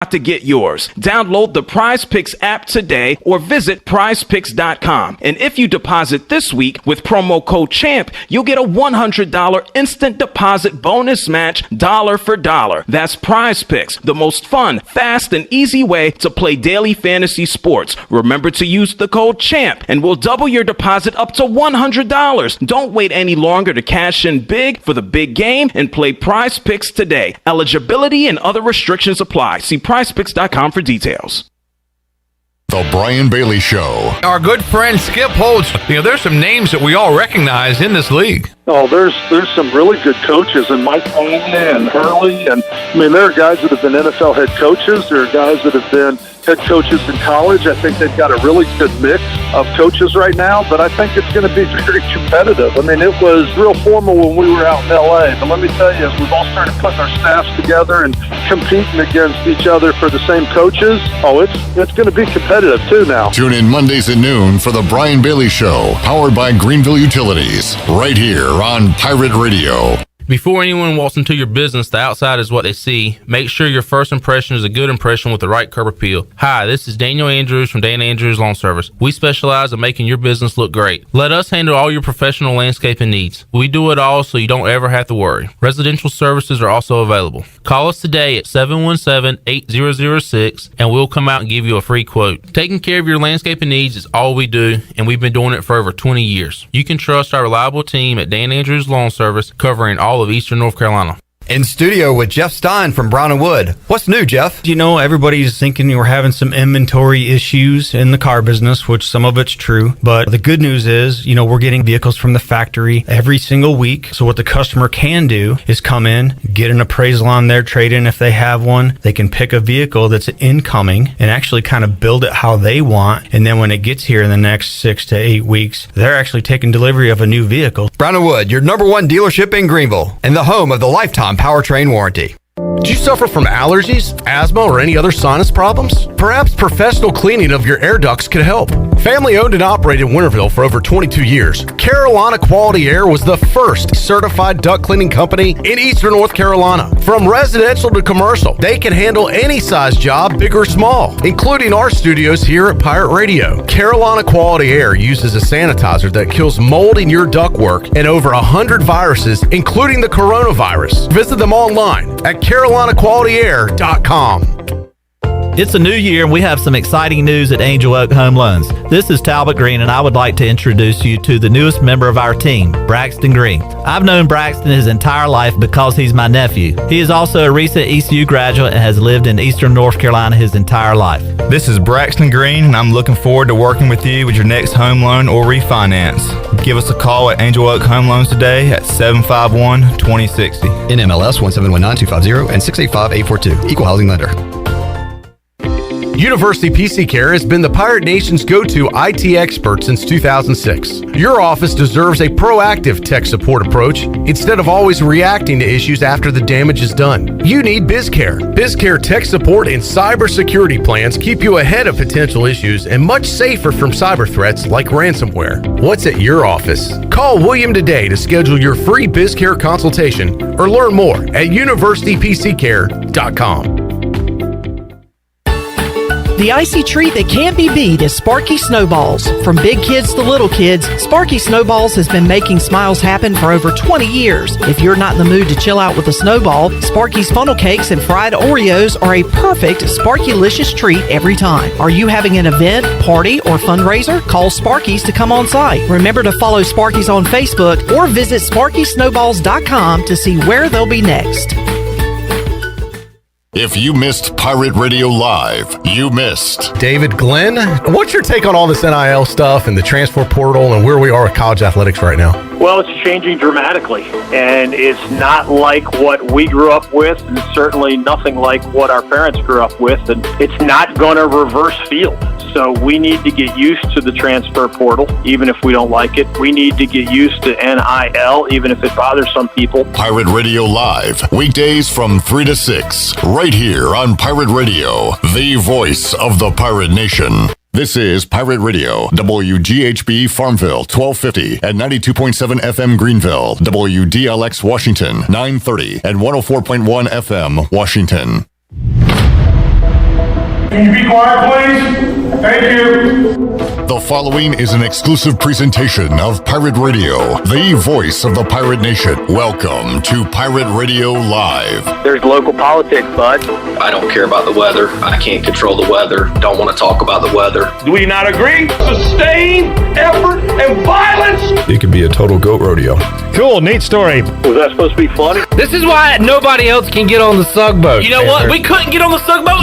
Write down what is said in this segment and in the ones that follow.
to get yours. Download the Prize Picks app today or visit prizepicks.com. And if you deposit this week with promo code CHAMP, you'll get a $100 instant deposit bonus match dollar for dollar. That's Prize Picks, the most fun, fast, and easy way to play daily fantasy sports. Remember to use the code CHAMP and we'll double your deposit up to $100. Don't wait any longer to cash in big for the big game and play Prize Picks today. Eligibility and other restrictions apply. See prizepicks.com for details. The Brian Bailey Show. Our good friend Skip Holtz. There's some names that we all recognize in this league. Oh, there's some really good coaches, and Mike Payne and Hurley, and there are guys that have been NFL head coaches. There are guys that have been head coaches in college. I think they've got a really good mix of coaches right now, but I think it's going to be very competitive. It was real formal when we were out in L.A., but let me tell you, as we've all started putting our staffs together and competing against each other for the same coaches, it's going to be competitive too now. Tune in Mondays at noon for The Brian Bailey Show, powered by Greenville Utilities, right here on Pirate Radio. Before anyone walks into your business, the outside is what they see. Make sure your first impression is a good impression with the right curb appeal. Hi, this is Daniel Andrews from Dan Andrews Lawn Service. We specialize in making your business look great. Let us handle all your professional landscaping needs. We do it all so you don't ever have to worry. Residential services are also available. Call us today at 717-8006 and we'll come out and give you a free quote. Taking care of your landscaping needs is all we do, and we've been doing it for over 20 years. You can trust our reliable team at Dan Andrews Lawn Service, covering all of Eastern North Carolina. In studio with Jeff Stein from Brown & Wood. What's new, Jeff? Everybody's thinking we're having some inventory issues in the car business, which some of it's true. But the good news is, we're getting vehicles from the factory every single week. So what the customer can do is come in, get an appraisal on their trade-in if they have one. They can pick a vehicle that's incoming and actually kind of build it how they want. And then when it gets here in the next 6 to 8 weeks, they're actually taking delivery of a new vehicle. Brown & Wood, your #1 dealership in Greenville and the home of the lifetime powertrain warranty. Do you suffer from allergies, asthma, or any other sinus problems? Perhaps professional cleaning of your air ducts could help. Family owned and operated in Winterville for over 22 years, Carolina Quality Air was the first certified duct cleaning company in Eastern North Carolina. From residential to commercial, they can handle any size job, big or small, including our studios here at Pirate Radio. Carolina Quality Air uses a sanitizer that kills mold in your ductwork and over 100 viruses, including the coronavirus. Visit them online at carolinaqualityair.com. It's a new year and we have some exciting news at Angel Oak Home Loans. This is Talbot Green and I would like to introduce you to the newest member of our team, Braxton Green. I've known Braxton his entire life because he's my nephew. He is also a recent ECU graduate and has lived in Eastern North Carolina his entire life. This is Braxton Green and I'm looking forward to working with you with your next home loan or refinance. Give us a call at Angel Oak Home Loans today at 751-2060. NMLS 1719250 and 685842. Equal housing lender. University PC Care has been the Pirate Nation's go-to IT expert since 2006. Your office deserves a proactive tech support approach instead of always reacting to issues after the damage is done. You need BizCare. BizCare tech support and cybersecurity plans keep you ahead of potential issues and much safer from cyber threats like ransomware. What's at your office? Call William today to schedule your free BizCare consultation or learn more at universitypccare.com. The icy treat that can't be beat is Sparky Snowballs. From big kids to little kids, Sparky Snowballs has been making smiles happen for over 20 years. If you're not in the mood to chill out with a snowball, Sparky's funnel cakes and fried Oreos are a perfect Sparky-licious treat every time. Are you having an event, party, or fundraiser? Call Sparky's to come on site. Remember to follow Sparky's on Facebook or visit SparkySnowballs.com to see where they'll be next. If you missed Pirate Radio Live, you missed. David Glenn, what's your take on all this NIL stuff and the transfer portal and where we are with college athletics right now? Well, it's changing dramatically, and it's not like what we grew up with, and certainly nothing like what our parents grew up with, and it's not going to reverse field. So we need to get used to the transfer portal, even if we don't like it. We need to get used to NIL, even if it bothers some people. Pirate Radio Live, weekdays from 3 to 6, right here on Pirate Radio, the voice of the Pirate Nation. This is Pirate Radio, WGHB Farmville, 1250 and 92.7 FM Greenville, WDLX Washington, 930 and 104.1 FM Washington. Can you be quiet, please? Thank you. The following is an exclusive presentation of Pirate Radio, the voice of the pirate nation. Welcome to Pirate Radio Live. There's local politics, bud. I don't care about the weather. I can't control the weather. Don't want to talk about the weather. Do we not agree? Sustained effort and violence. It could be a total goat rodeo. Cool, neat story. Was that supposed to be funny? This is why nobody else can get on the sug boat. You know what? We couldn't get on the sug boat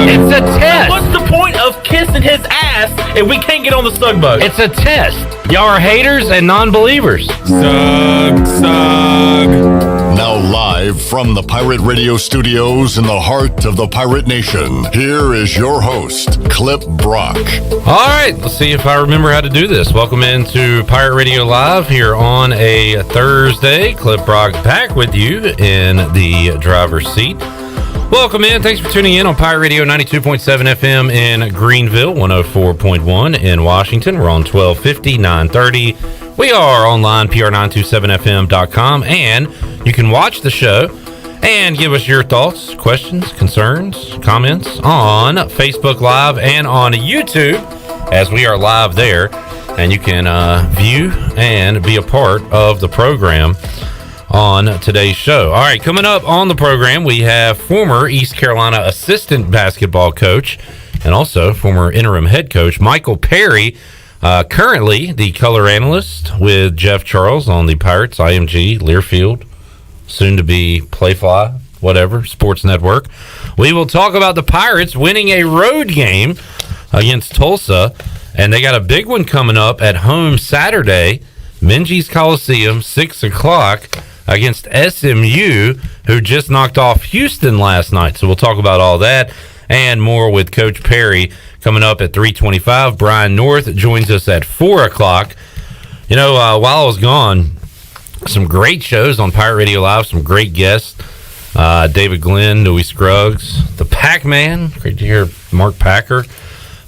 It's a test. What's the point of kissing his ass if we can't get on the sug boat? It's a test. Y'all are haters and non-believers. Now live from the Pirate Radio studios in the heart of the Pirate Nation, here is your host, Clip Brock. All right, let's see if I remember how to do this. Welcome into Pirate Radio Live here on a Thursday. Clip Brock back with you in the driver's seat. Welcome in. Thanks for tuning in on Pirate Radio 92.7 FM in Greenville, 104.1 in Washington. We're on 1250, 930. We are online, pr927fm.com, and you can watch the show and give us your thoughts, questions, concerns, comments on Facebook Live and on YouTube, as we are live there, and you can view and be a part of the program on today's show. All right, coming up on the program, we have former East Carolina assistant basketball coach and also former interim head coach Michael Perry, currently the color analyst with Jeff Charles on the Pirates, IMG, Learfield, soon to be Playfly, whatever, Sports Network. We will talk about the Pirates winning a road game against Tulsa, and they got a big one coming up at home Saturday, Minges Coliseum, 6 o'clock, against SMU, who just knocked off Houston last night. So we'll talk about all that and more with Coach Perry coming up at 3:25. Brian North joins us at 4 o'clock. You know, while I was gone, some great shows on Pirate Radio Live, some great guests. David Glenn, Louis Scruggs, the Pac-Man. Great to hear Mark Packer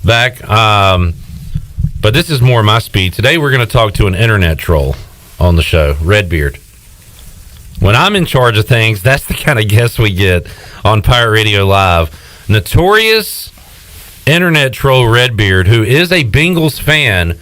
back. But this is more my speed. Today we're going to talk to an internet troll on the show, Redbeard. When I'm in charge of things, that's the kind of guests we get on Pirate Radio Live. Notorious internet troll Redbeard, who is a Bengals fan,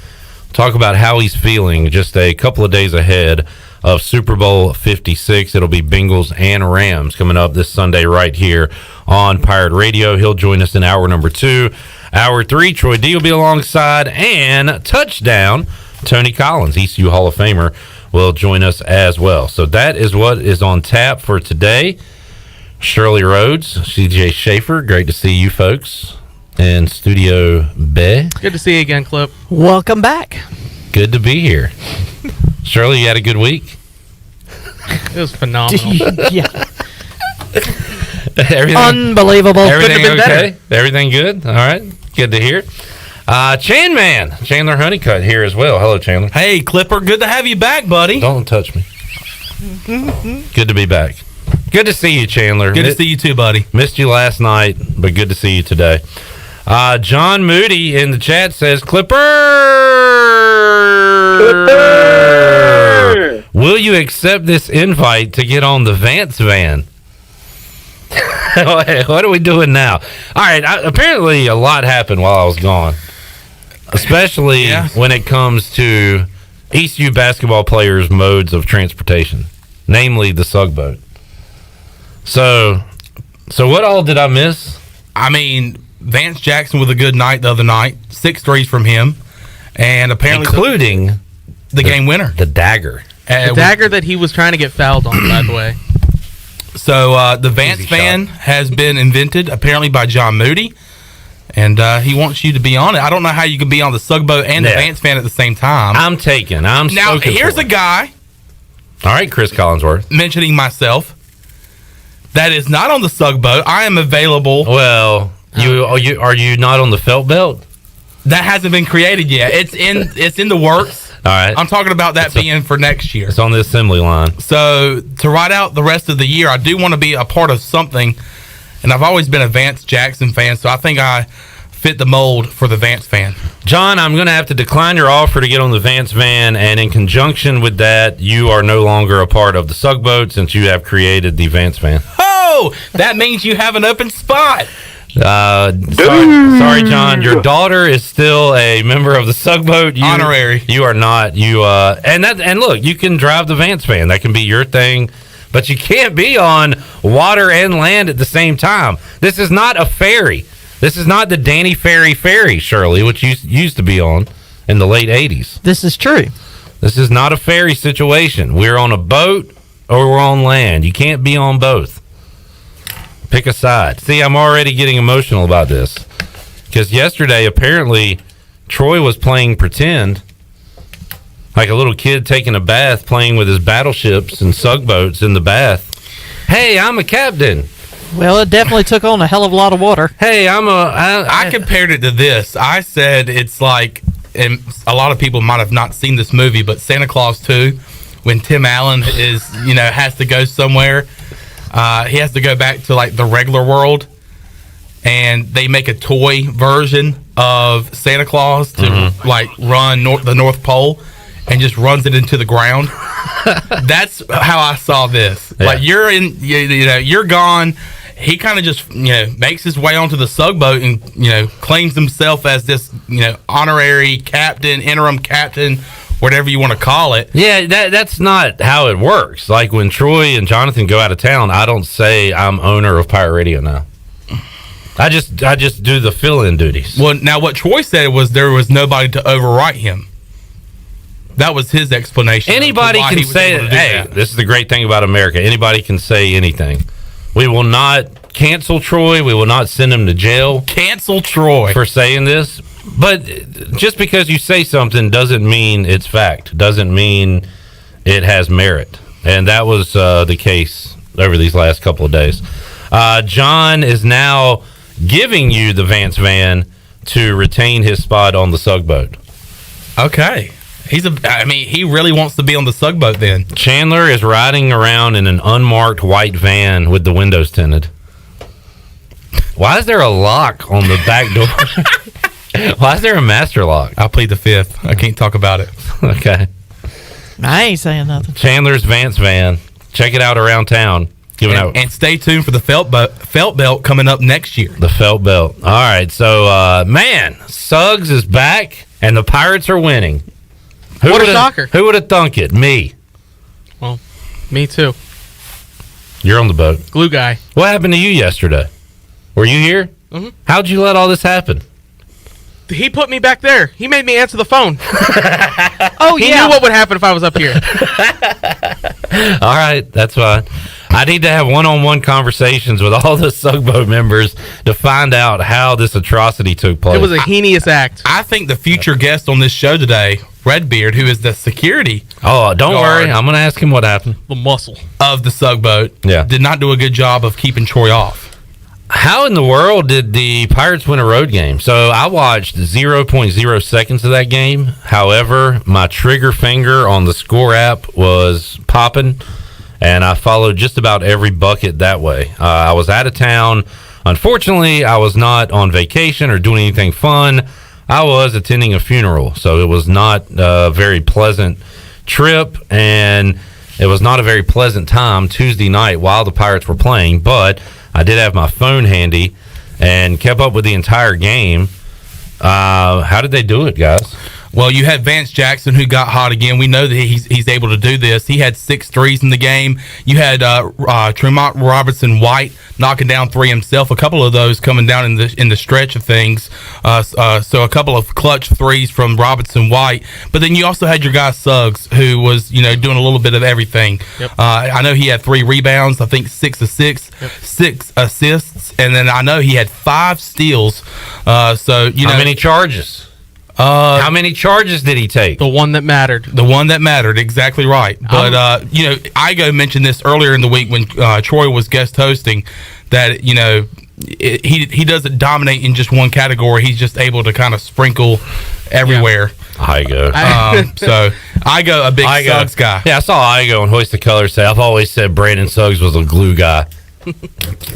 talk about how he's feeling just a couple of days ahead of Super Bowl 56. It'll be Bengals and Rams coming up this Sunday right here on Pirate Radio. He'll join us in hour number 2. Hour 3, Troy D will be alongside, and touchdown, Tony Collins, ECU Hall of Famer, will join us as well. So that is what is on tap for today. Shirley Rhodes, CJ Schaefer, great to see you folks in Studio B. Good to see you again, Clip. Welcome back. Good to be here. Shirley, you had a good week? It was phenomenal. Yeah. Everything, unbelievable. Everything Couldn't have been okay? better. Everything good? All right. Good to hear. Chandler Honeycutt here as well. Hello, Chandler. Hey, Clipper. Good to have you back, buddy. Don't touch me. Good to be back. Good to see you, Chandler. Good to see you too, buddy. Missed you last night, but good to see you today. John Moody in the chat says, Clipper! Will you accept this invite to get on the Vance van? What are we doing now? All right, apparently a lot happened while I was gone, especially when it comes to ECU basketball players' modes of transportation, namely the sug boat. So what all did I miss? I mean, Vance Jackson with a good night the other night, 6 threes from him, and apparently including the game winner, the dagger. The dagger that he was trying to get fouled on, by the way. So the Vance fan has been invented, apparently by John Moody, and he wants you to be on it. I don't know how you can be on the sug boat and the Vance fan at the same time. I'm taken. Now, here's a guy. All right, Chris Collinsworth. Mentioning myself. That is not on the sug boat. I am available. Well, are you not on the felt belt? That hasn't been created yet. It's in the works. All right. I'm talking about that being for next year. It's on the assembly line. So to ride out the rest of the year, I do want to be a part of something, and I've always been a Vance Jackson fan, so I think I fit the mold for the Vance fan. John, I'm going to have to decline your offer to get on the Vance van, and in conjunction with that, you are no longer a part of the sug boat since you have created the Vance van. Oh, Oh, that means you have an open spot. Sorry, John. Your daughter is still a member of the Sugboat. Honorary. You are not. And look, you can drive the Vance van. That can be your thing. But you can't be on water and land at the same time. This is not a ferry. This is not the Danny Ferry, Shirley, which you used to be on in the late 80s. This is true. This is not a ferry situation. We're on a boat or we're on land. You can't be on both. Pick a side. See, I'm already getting emotional about this. Because yesterday, apparently, Troy was playing pretend. Like a little kid taking a bath, playing with his battleships and sugboats in the bath. Hey, I'm a captain. Well, it definitely took on a hell of a lot of water. Hey, I compared it to this. I said it's like, and a lot of people might have not seen this movie, but Santa Claus 2, when Tim Allen has to go somewhere, he has to go back to like the regular world, and they make a toy version of Santa Claus to like run the North Pole, and just runs it into the ground. That's how I saw this. Yeah. Like you're gone. He kind of just makes his way onto the Sugboat and claims himself as this honorary captain, interim captain, whatever you want to call it. Yeah, that's not how it works. Like when Troy and Jonathan go out of town, I don't say I'm owner of Pirate Radio now. I just do the fill-in duties. Well, now what Troy said was there was nobody to overwrite him. That was his explanation. Anybody can say, hey, this is the great thing about America. Anybody can say anything. We will not cancel Troy. We will not send him to jail. Cancel Troy for saying this. But just because you say something doesn't mean it's fact. Doesn't mean it has merit. And that was the case over these last couple of days. John is now giving you the Vance van to retain his spot on the Sugboat. Okay. He really wants to be on the Sugboat then. Chandler is riding around in an unmarked white van with the windows tinted. Why is there a lock on the back door? Why is there a master lock? I'll plead the fifth. I can't talk about it. Okay. I ain't saying nothing. Chandler's Vance van. Check it out around town. And stay tuned for the felt belt coming up next year. The felt belt. All right. So, Suggs is back, and the Pirates are winning. What a shocker. Who would have thunk it? Me. Well, me too. You're on the boat. Glue guy. What happened to you yesterday? Were you here? Mm-hmm. How'd you let all this happen? He put me back there. He made me answer the phone. He yeah. knew what would happen if I was up here. All right, that's fine. I need to have one-on-one conversations with all the Sugboat members to find out how this atrocity took place. It was a heinous act. I think the future guest on this show today, Redbeard, who is the security don't worry. I'm going to ask him what happened. The muscle of the Sugboat did not do a good job of keeping Troy off. How in the world did the Pirates win a road game? So I watched 0.0 seconds of that game. However, my trigger finger on the score app was popping, and I followed just about every bucket that way. I was out of town. Unfortunately, I was not on vacation or doing anything fun. I was attending a funeral, so it was not a very pleasant trip, and it was not a very pleasant time Tuesday night while the Pirates were playing, but I did have my phone handy and kept up with the entire game. How did they do it, guys? Well, you had Vance Jackson, who got hot again. We know that he's able to do this. He had 6 threes in the game. You had Tremont Robertson White knocking down 3 himself. A couple of those coming down in the stretch of things. So a couple of clutch threes from Robertson White. But then you also had your guy Suggs, who was doing a little bit of everything. Yep. I know he had 3 rebounds. I think 6 assists. Yep. 6 assists, and then I know he had 5 steals. So how many charges? How many charges did he take? The one that mattered. The one that mattered, exactly right. But, Igo mentioned this earlier in the week when Troy was guest hosting, that, he doesn't dominate in just one category. He's just able to kind of sprinkle everywhere. Igo. So, Igo, a big Suggs guy. Yeah, I saw Igo on Hoist the Colors say, I've always said Brandon Suggs was a glue guy. Get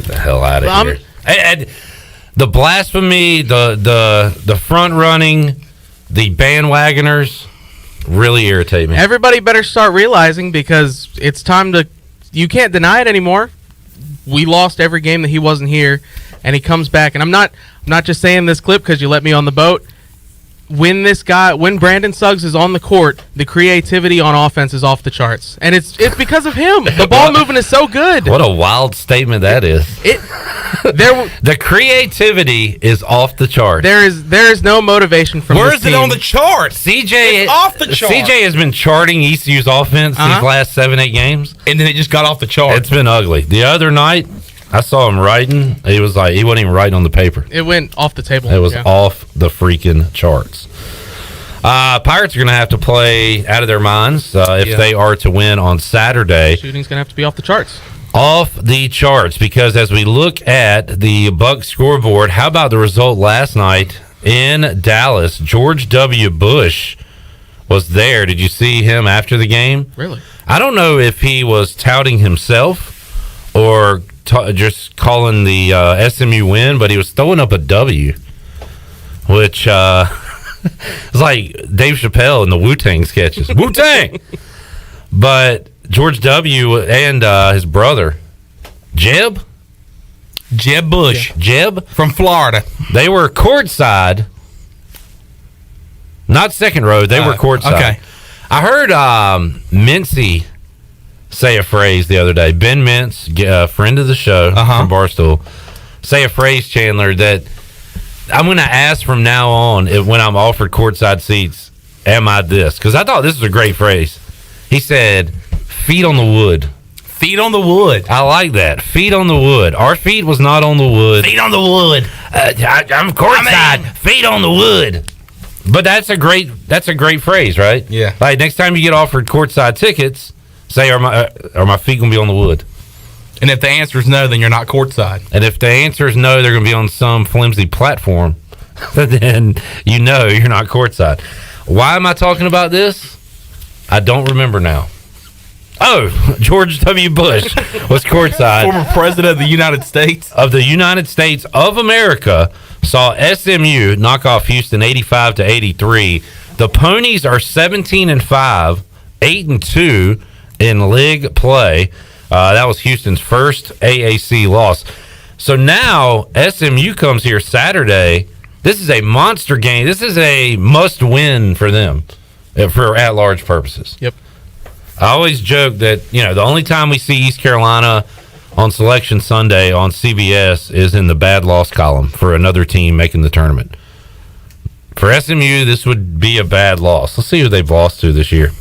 the hell out of here. And the blasphemy, the front running, the bandwagoners really irritate me. Everybody better start realizing, because it's time to. You can't deny it anymore. we lost every game that he wasn't here, and he comes back. And I'm not just saying this clip because you let me on the boat. When Brandon Suggs is on the court, the creativity on offense is off the charts, and it's because of him. The ball movement is so good. What a wild statement that is. The creativity is off the charts. There is no motivation from. Where is it on the charts? CJ it's off the charts. CJ has been charting ECU's offense these last 7-8 games, and then it just got off the charts. It's been ugly. The other night, I saw him writing. He wasn't even writing on the paper. It went off the table. It was off the freaking charts. Pirates are going to have to play out of their minds if they are to win on Saturday. Shooting's going to have to be off the charts. Off the charts, because as we look at the Bucs scoreboard, how about the result last night in Dallas? George W. Bush was there. Did you see him after the game? Really? I don't know if he was touting himself or just calling the SMU win, but he was throwing up a W, which it's like Dave Chappelle in the Wu-Tang sketches. Wu-Tang! But George W. and his brother, Jeb Bush. Jeb? From Florida. They were courtside. Not second row. They were courtside. Okay. I heard Mincy say a phrase the other day. Ben Mintz, a friend of the show from Barstool, say a phrase, Chandler, that I'm going to ask from now on when I'm offered courtside seats, am I this? Because I thought this was a great phrase. He said, feet on the wood. Feet on the wood. I like that. Feet on the wood. Our feet was not on the wood. Feet on the wood. I'm courtside. Feet on the wood. But that's a great phrase, right? Yeah. Like next time you get offered courtside tickets, say, are my feet going to be on the wood? And if the answer is no, then you're not courtside. And if the answer is no, they're going to be on some flimsy platform, then you know you're not courtside. Why am I talking about this? I don't remember now. Oh, George W. Bush was courtside. Former president of the United States. Of the United States of America, saw SMU knock off Houston 85-83. The Ponies are 17-5, 8-2 in league play. That was Houston's first AAC loss. So now SMU comes here Saturday. This is a monster game. This is a must-win for them for at-large purposes. Yep. I always joke that, the only time we see East Carolina on Selection Sunday on CBS is in the bad loss column for another team making the tournament. For SMU, this would be a bad loss. Let's see who they've lost to this year.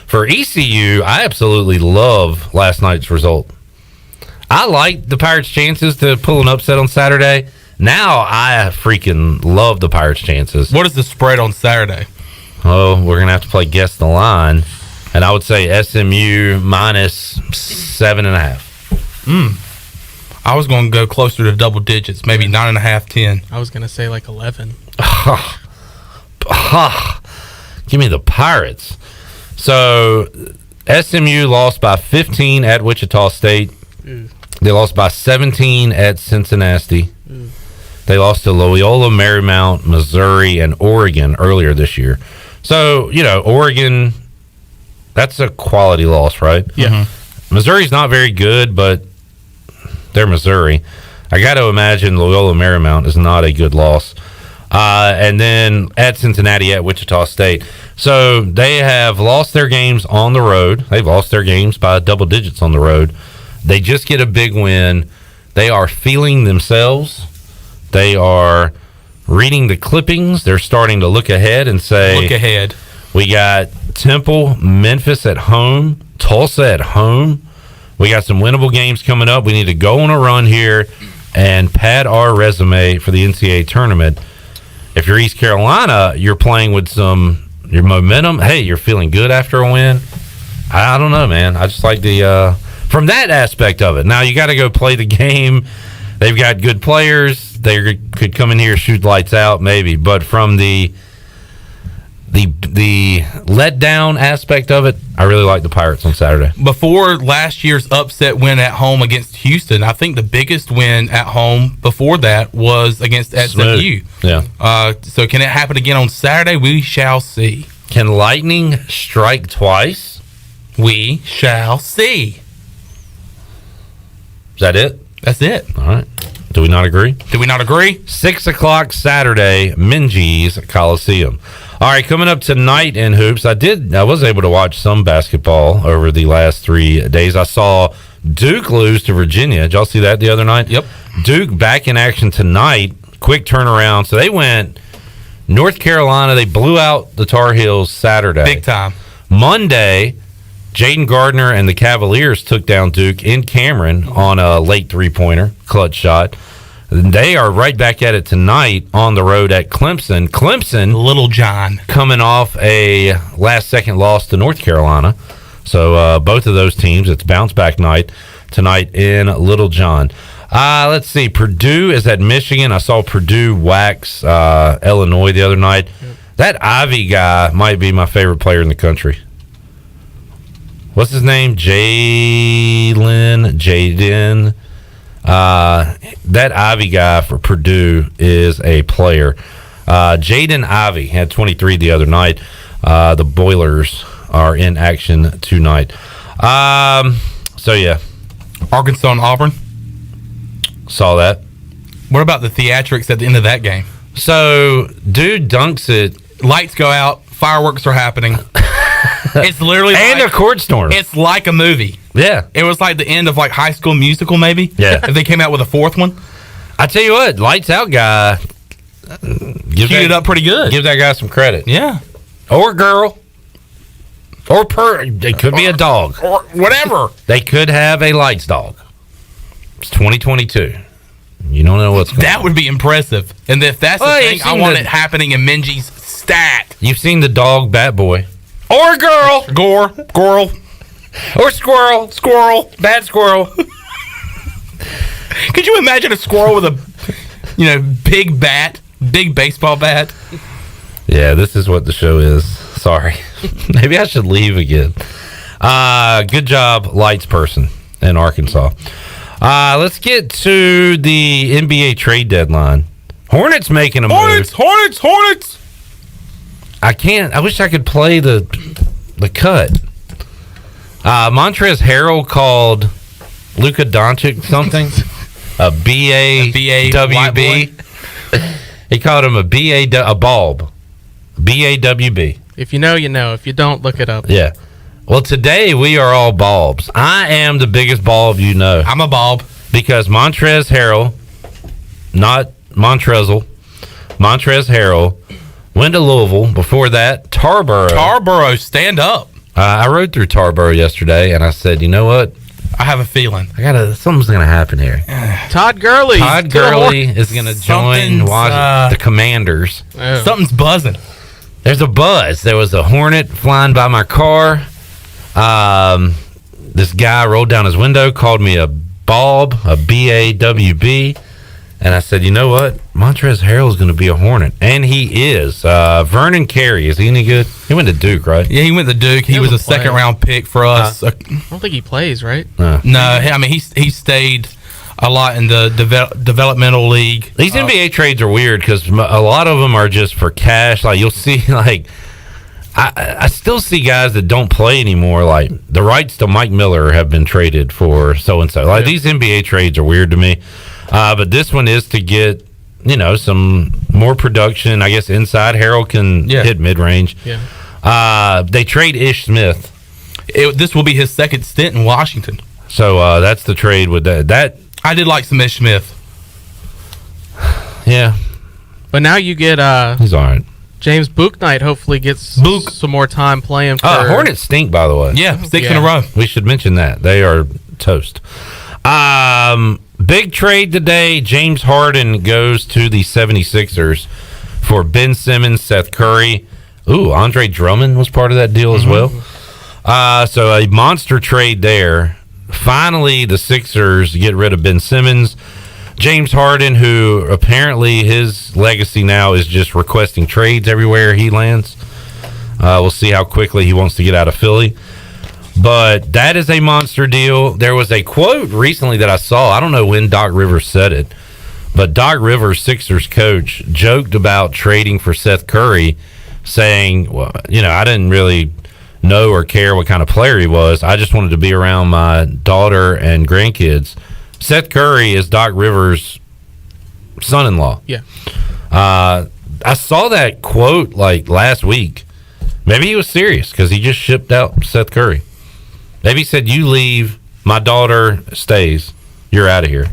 For ECU, I absolutely love last night's result. I like the Pirates' chances to pull an upset on Saturday. Now I freaking love the Pirates' chances. What is the spread on Saturday? Oh, we're going to have to play Guess the Line. And I would say SMU minus 7.5. I was going to go closer to double digits, maybe 9.5, 10. I was going to say like 11. Give me the Pirates. So SMU lost by 15 at Wichita State. Ooh. They lost by 17 at Cincinnati. Ooh. They lost to Loyola Marymount, Missouri, and Oregon earlier this year. So, Oregon, that's a quality loss, right? Yeah. Mm-hmm. Missouri's not very good, but they're Missouri. I got to imagine Loyola Marymount is not a good loss. And then at Cincinnati, at Wichita State. So they have lost their games on the road. They've lost their games by double digits on the road. They just get a big win. They are feeling themselves. They are reading the clippings. They're starting to look ahead and say, look ahead. We got Temple, Memphis at home, Tulsa at home. We got some winnable games coming up. We need to go on a run here and pad our resume for the NCAA tournament. If you're East Carolina, you're playing with your momentum. Hey, you're feeling good after a win. I don't know, man. I just like from that aspect of it. Now, you got to go play the game. They've got good players. They could come in here, shoot lights out, maybe. But from the letdown aspect of it, I really like the Pirates on Saturday. Before last year's upset win at home against Houston, I think the biggest win at home before that was against SMU. Yeah. So can it happen again on Saturday? We shall see. Can lightning strike twice? We shall see. Is that it? That's it. All right. Do we not agree? Do we not agree? 6 o'clock Saturday, Minges Coliseum. All right, coming up tonight in hoops, I was able to watch some basketball over the last 3 days. I saw Duke lose to Virginia. Did y'all see that the other night? Yep. Duke back in action tonight. Quick turnaround. So they went North Carolina. They blew out the Tar Heels Saturday. Big time. Monday, Jaden Gardner and the Cavaliers took down Duke in Cameron on a late three-pointer, clutch shot. They are right back at it tonight on the road at Clemson. Clemson, Little John, coming off a last-second loss to North Carolina. So both of those teams, it's bounce-back night tonight in Little John. Let's see. Purdue is at Michigan. I saw Purdue wax Illinois the other night. That Ivy guy might be my favorite player in the country. What's his name? Jaden. That Ivy guy for Purdue is a player. Jaden Ivey had 23 the other night. The Boilers are in action tonight. So, yeah. Arkansas and Auburn. Saw that. What about the theatrics at the end of that game? So, dude dunks it. Lights go out. Fireworks are happening. It's literally and a court storm. It's like a movie. Yeah. It was like the end of like High School Musical, maybe. Yeah. If they came out with a fourth one. I tell you what, lights out guy. Queued it up pretty good. Give that guy some credit. Yeah. Or girl. Or it could be a dog. Or whatever. They could have a lights dog. It's 2022. You don't know what's going on. That would be impressive. And if that's the thing, I want it happening in Minji's stat. You've seen the dog Bat Boy. Or girl. Squirrel. Or squirrel. Bad squirrel. Could you imagine a squirrel with a big bat, big baseball bat? Yeah, this is what the show is. Sorry. Maybe I should leave again. Good job, lights person in Arkansas. Let's get to the NBA trade deadline. Hornets making a move. Hornets! I wish I could play the cut. Montrezl Harrell called Luka Doncic something. A BAWB. He called him a bulb. BAWB. If you know, you know. If you don't, look it up. Yeah. Well, today we are all bulbs. I am the biggest bulb you know. I'm a bulb. Because Montrezl Harrell, not Montrezl, Montrezl Harrell, went to Louisville. Before that, Tarboro, stand up. I rode through Tarboro yesterday, and I said, you know what? I have a feeling. Something's going to happen here. Todd Gurley. Is going to join the Commanders. Oh. Something's buzzing. There's a buzz. There was a Hornet flying by my car. This guy rolled down his window, called me a bulb, a BAWB. And I said, you know what? Montrezl Harrell is going to be a Hornet. And he is. Vernon Carey, is he any good? He went to Duke, right? Yeah, he went to Duke. He was a second-round pick for us. I don't think he plays, right? No. I mean, he stayed a lot in the developmental league. These NBA trades are weird because a lot of them are just for cash. Like, you'll see, like, I still see guys that don't play anymore. Like, the rights to Mike Miller have been traded for so-and-so. Like, these NBA trades are weird to me. But this one is to get, some more production. I guess inside Harrell can hit mid-range. Yeah. They trade Ish Smith. This will be his second stint in Washington. So that's the trade with that. I did like some Ish Smith. Yeah. But now you get he's all right. James Bouknight hopefully gets some more time playing for Hornets stink, by the way. Yeah, 6 in a row. We should mention that. They are toast. Big trade today. James Harden goes to the 76ers for Ben Simmons, Seth Curry. Ooh, Andre Drummond was part of that deal as well. So a monster trade there. Finally, the Sixers get rid of Ben Simmons. James Harden, who apparently his legacy now is just requesting trades everywhere he lands. We'll see how quickly he wants to get out of Philly. But that is a monster deal. There was a quote recently that I saw. I don't know when Doc Rivers said it, but Doc Rivers, Sixers coach, joked about trading for Seth Curry, saying, well, I didn't really know or care what kind of player he was. I just wanted to be around my daughter and grandkids Seth Curry is Doc Rivers' son-in-law. Yeah. I saw that quote like last week. Maybe he was serious because he just shipped out Seth Curry. Maybe he said, "You leave, my daughter stays. You're out of here."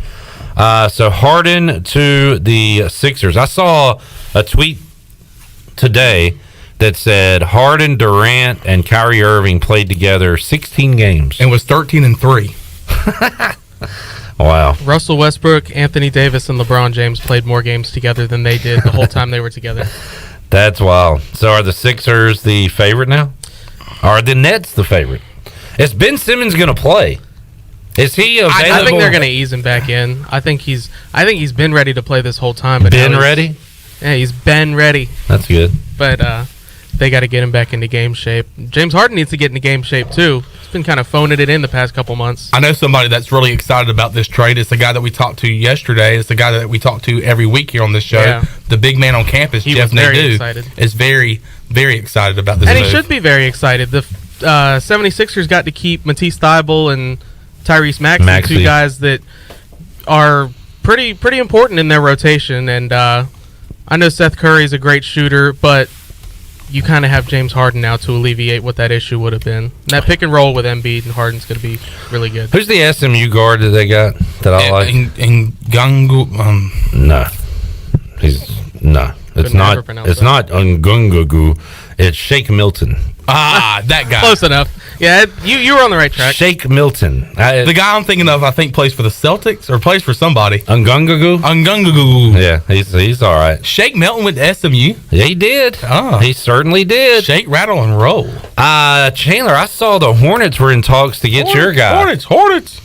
So Harden to the Sixers. I saw a tweet today that said Harden, Durant, and Kyrie Irving played together 16 games and was 13-3. Wow. Russell Westbrook, Anthony Davis, and LeBron James played more games together than they did the whole time they were together. That's wild. So are the Sixers the favorite now? Are the Nets the favorite? Is Ben Simmons going to play? Is he available? I think they're going to ease him back in. I think he's been ready to play this whole time. But been ready? Yeah, he's been ready. That's good. But they got to get him back into game shape. James Harden needs to get into game shape too. He's been kind of phoning it in the past couple months. I know somebody that's really excited about this trade. It's the guy that we talked to yesterday. It's the guy that we talk to every week here on this show. Yeah. The big man on campus, He Jeff was very Nadeau, excited. is very, very excited about this And move. he should be very excited. The 76ers got to keep Matisse Thybulle and Tyrese Maxey, two guys that are pretty important in their rotation. And I know Seth Curry is a great shooter, but you kind of have James Harden now to alleviate what that issue would have been. And that pick and roll with Embiid and Harden's going to be really good. Who's the SMU guard that they got that I like? Ngungu. No. It's not. It's not Ngungu. It's Shake Milton. That guy. Close enough. Yeah, you were on the right track. Shake Milton. The guy I'm thinking of, I think, plays for the Celtics or plays for somebody. Ngungu. Yeah, he's all right. Shake Milton with SMU. Yeah, he did. Oh, he certainly did. Shake, rattle, and roll. Chandler, I saw the Hornets were in talks to get your guy. Hornets.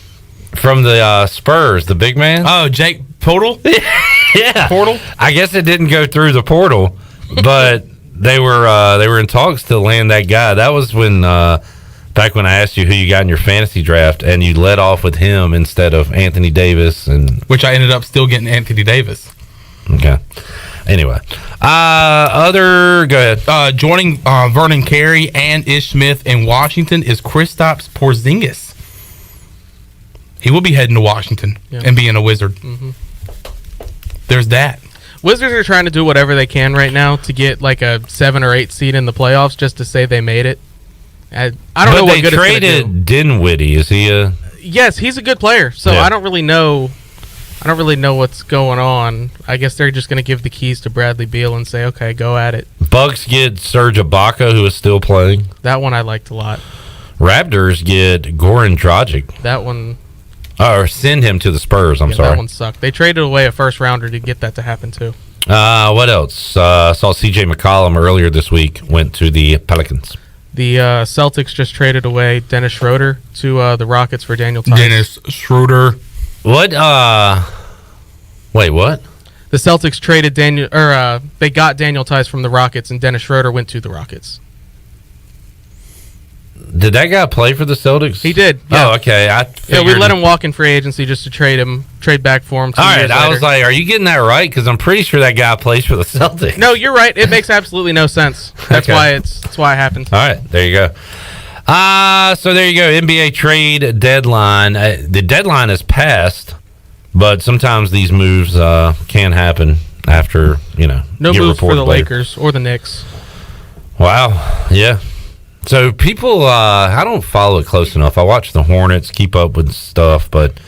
From the Spurs, the big man. Oh, Jake Portal. Yeah. Portal. I guess it didn't go through the portal, but they were in talks to land that guy. That was when back when I asked you who you got in your fantasy draft, and you led off with him instead of Anthony Davis, and which I ended up still getting Anthony Davis. Okay. Anyway, go ahead. Joining Vernon Carey and Ish Smith in Washington is Kristaps Porzingis. He will be heading to Washington and being a Wizard. Mm-hmm. There's that. Wizards are trying to do whatever they can right now to get like a 7 or 8 seed in the playoffs just to say they made it. I don't know what good it's going to do. They traded Dinwiddie. Is he a... Yes, he's a good player. So I don't really know what's going on. I guess they're just going to give the keys to Bradley Beal and say, okay, go at it. Bucks get Serge Ibaka, who is still playing. That one I liked a lot. Raptors get Goran Dragic. That one... or send him to the Spurs. I'm sorry. That one sucked. They traded away a first rounder to get that to happen too. What else? Saw CJ McCollum earlier this week. Went to the Pelicans. The Celtics just traded away Dennis Schroeder to the Rockets for Daniel Tice. Dennis Schroeder. What? Wait, what? The Celtics traded they got Daniel Tice from the Rockets, and Dennis Schroeder went to the Rockets. Did that guy play for the Celtics? He did. Yeah. Oh, okay. We let him walk in free agency just to trade back for him. All right, I was like, are you getting that right? Because I'm pretty sure that guy plays for the Celtics. No, you're right. It makes absolutely no sense. That's why it happened. All right, there you go. So there you go. NBA trade deadline. The deadline is passed, but sometimes these moves can happen after no moves for the Lakers or the Knicks. Wow. Yeah. So people, I don't follow it close enough. I watch the Hornets, keep up with stuff, but